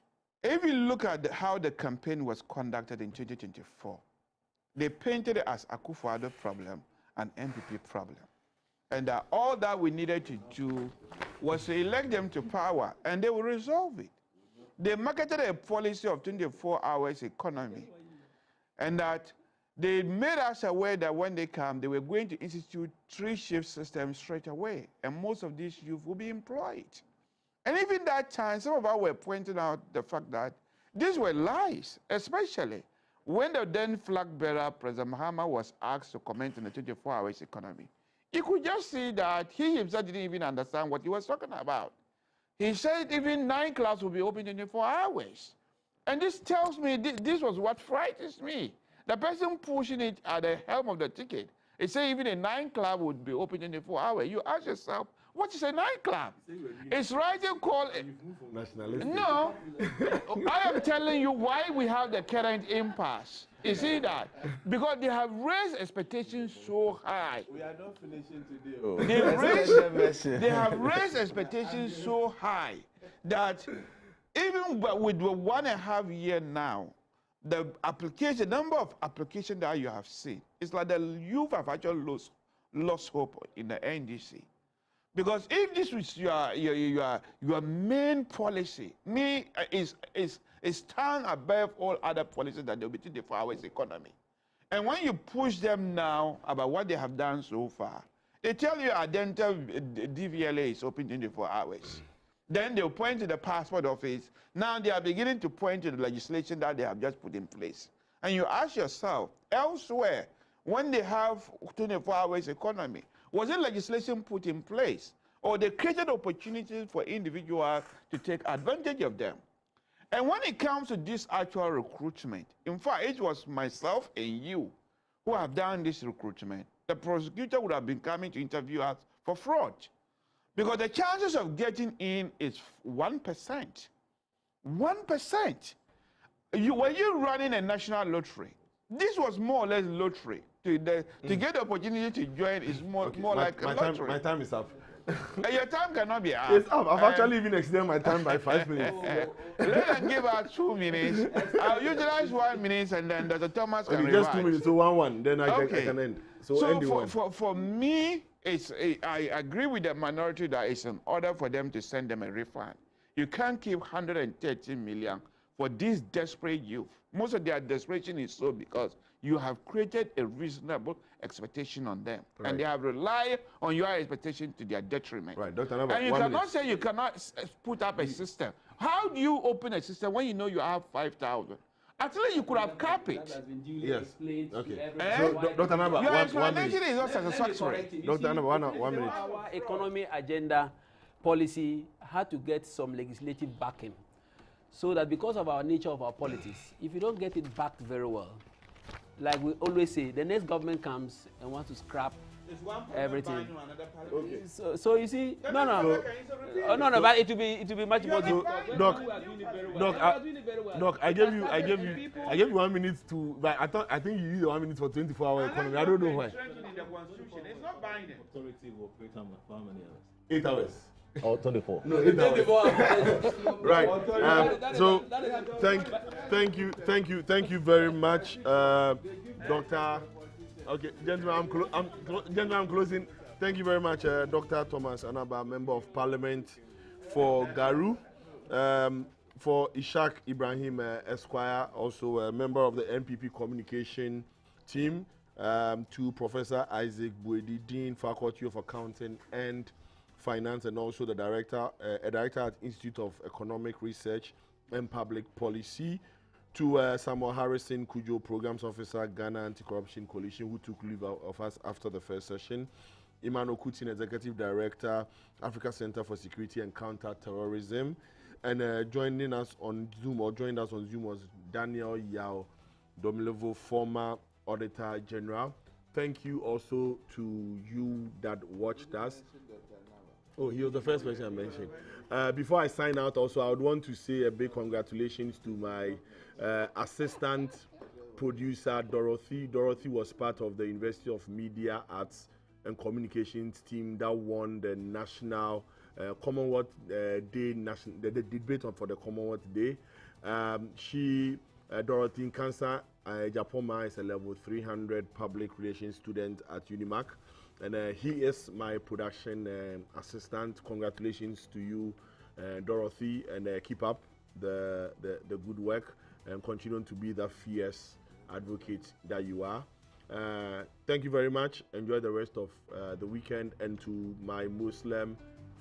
if you look at how the campaign was conducted in 2024, they painted it as Akufo-Addo problem and NPP problem. And that all that we needed to do was to elect them to power, and they will resolve it. They marketed a policy of 24 hours economy, and that they made us aware that when they come, they were going to institute 3-shift system straight away, and most of these youth will be employed. And even that time, some of us were pointing out the fact that these were lies, especially when the then flag bearer, President Mahama, was asked to comment on the 24 hours economy. You could just see that he himself didn't even understand what he was talking about. He said even 9 clubs will be open 24 hours. And this tells me, this was what frightens me. The person pushing it at the helm of the ticket, he said even a 9 club would be open 24 hours. You ask yourself, what is a 9 club? It's right to call it. No, I am telling you why we have the current impasse. You see that? Because they have raised expectations so high. We are not finishing today. They have raised expectations so high that even with the 1.5 years now, the number of applications that you have seen, it's like the youth have actually lost hope in the NDC. Because if this was your main policy, is stand above all other policies that they'll be 24 hours economy. And when you push them now about what they have done so far, they tell you Adenta DVLA is open 24 hours. Then they'll point to the passport office. Now they are beginning to point to the legislation that they have just put in place. And you ask yourself, elsewhere, when they have 24 hours economy, was there legislation put in place? Or they created opportunities for individuals to take advantage of them? And when it comes to this actual recruitment, in fact, it was myself and you who have done this recruitment. The prosecutor would have been coming to interview us for fraud. Because the chances of getting in is 1%. 1%. When you're running a national lottery, this was more or less lottery. To get the opportunity to join is more like a lottery. My time is up. Your time cannot be up. It's up. I've actually even extended my time by 5 minutes. Let us give us 2 minutes. I'll utilize 1 minute, and then Dr. Thomas can revise. Just 2 minutes, so 1-1. Then I can end. So for me, I agree with the minority that it's in order for them to send them a refund. You can't keep 113 million for this desperate youth. Most of their desperation is so because you have created a reasonable expectation on them. Right. And they have relied on your expectation to their detriment. Right, Dr. Naba, and you cannot say you cannot put up a system. How do you open a system when you know you have 5,000? Actually, you could have capped it. Yes. Okay. So, Dr. Naba, your explanation is not satisfactory. Dr. Naba, 1 minute. Our economy agenda policy had to get some legislative backing. So that because of our nature of our politics, if you don't get it backed very well, like we always say, the next government comes and wants to scrap everything. Okay. So you see, no, but it will be much more. Doc, I gave you 1 minute to. But I think you use 1 minute for 24-hour economy. I don't know why. It's not binding. Authority will operate on for how many hours? 8 hours. Or 24. No, 8 hours. Right. So thank you very much, Doctor. Okay, gentlemen, I'm closing. Thank you very much, Dr. Thomas Anaba, Member of Parliament for Garu, for Ishaq Ibrahim Esquire, also a member of the NPP Communication team, to Professor Isaac Buedi, Dean, Faculty of Accounting and Finance, and also the director at Institute of Economic Research and Public Policy, to Samuel Harrison Kujo, Programs Officer, Ghana Anti-Corruption Coalition, who took leave of us after the first session, Emmanuel Kutin, Executive Director, Africa Center for Security and Counter-Terrorism, and joined us on Zoom was Daniel Yao Domilevo, former Auditor General. Thank you also to you that watched us. Oh, he was the first person I mentioned. Before I sign out, also, I would want to say a big congratulations to my assistant producer, Dorothy. Dorothy was part of the University of Media, Arts and Communications team that won the National Commonwealth Day, the debate for the Commonwealth Day. Dorothy Nkansa Japoma is a level 300 public relations student at Unimac. And he is my production assistant. Congratulations to you, Dorothy, and keep up the good work and continue to be the fierce advocate that you are. Thank you very much. Enjoy the rest of the weekend. And to my Muslim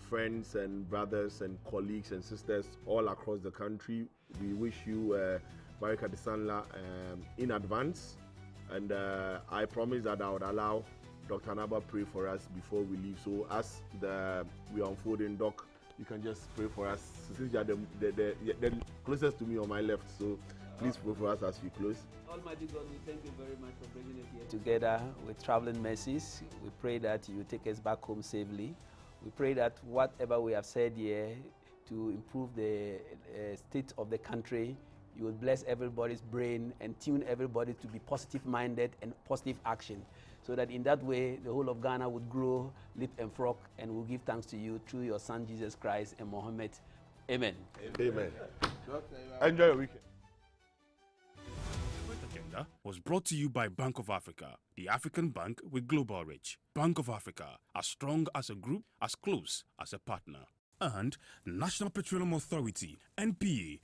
friends and brothers and colleagues and sisters all across the country, we wish you Barika de Sanla in advance. And I promise that I would allow Dr. Naba pray for us before we leave. So as we are unfolding, Doc, you can just pray for us. Since you are the closest to me on my left, so please pray for us as we close. Almighty God, we thank you very much for bringing us here together with traveling mercies. We pray that you take us back home safely. We pray that whatever we have said here to improve the state of the country, you will bless everybody's brain and tune everybody to be positive-minded and positive action, so that in that way the whole of Ghana would grow, leap and frog, and will give thanks to you through your Son Jesus Christ and Mohammed. Amen. Amen. Enjoy your weekend. Agenda was brought to you by Bank of Africa, the African bank with global reach. Bank of Africa, as strong as a group, as close as a partner. And National Petroleum Authority, NPA,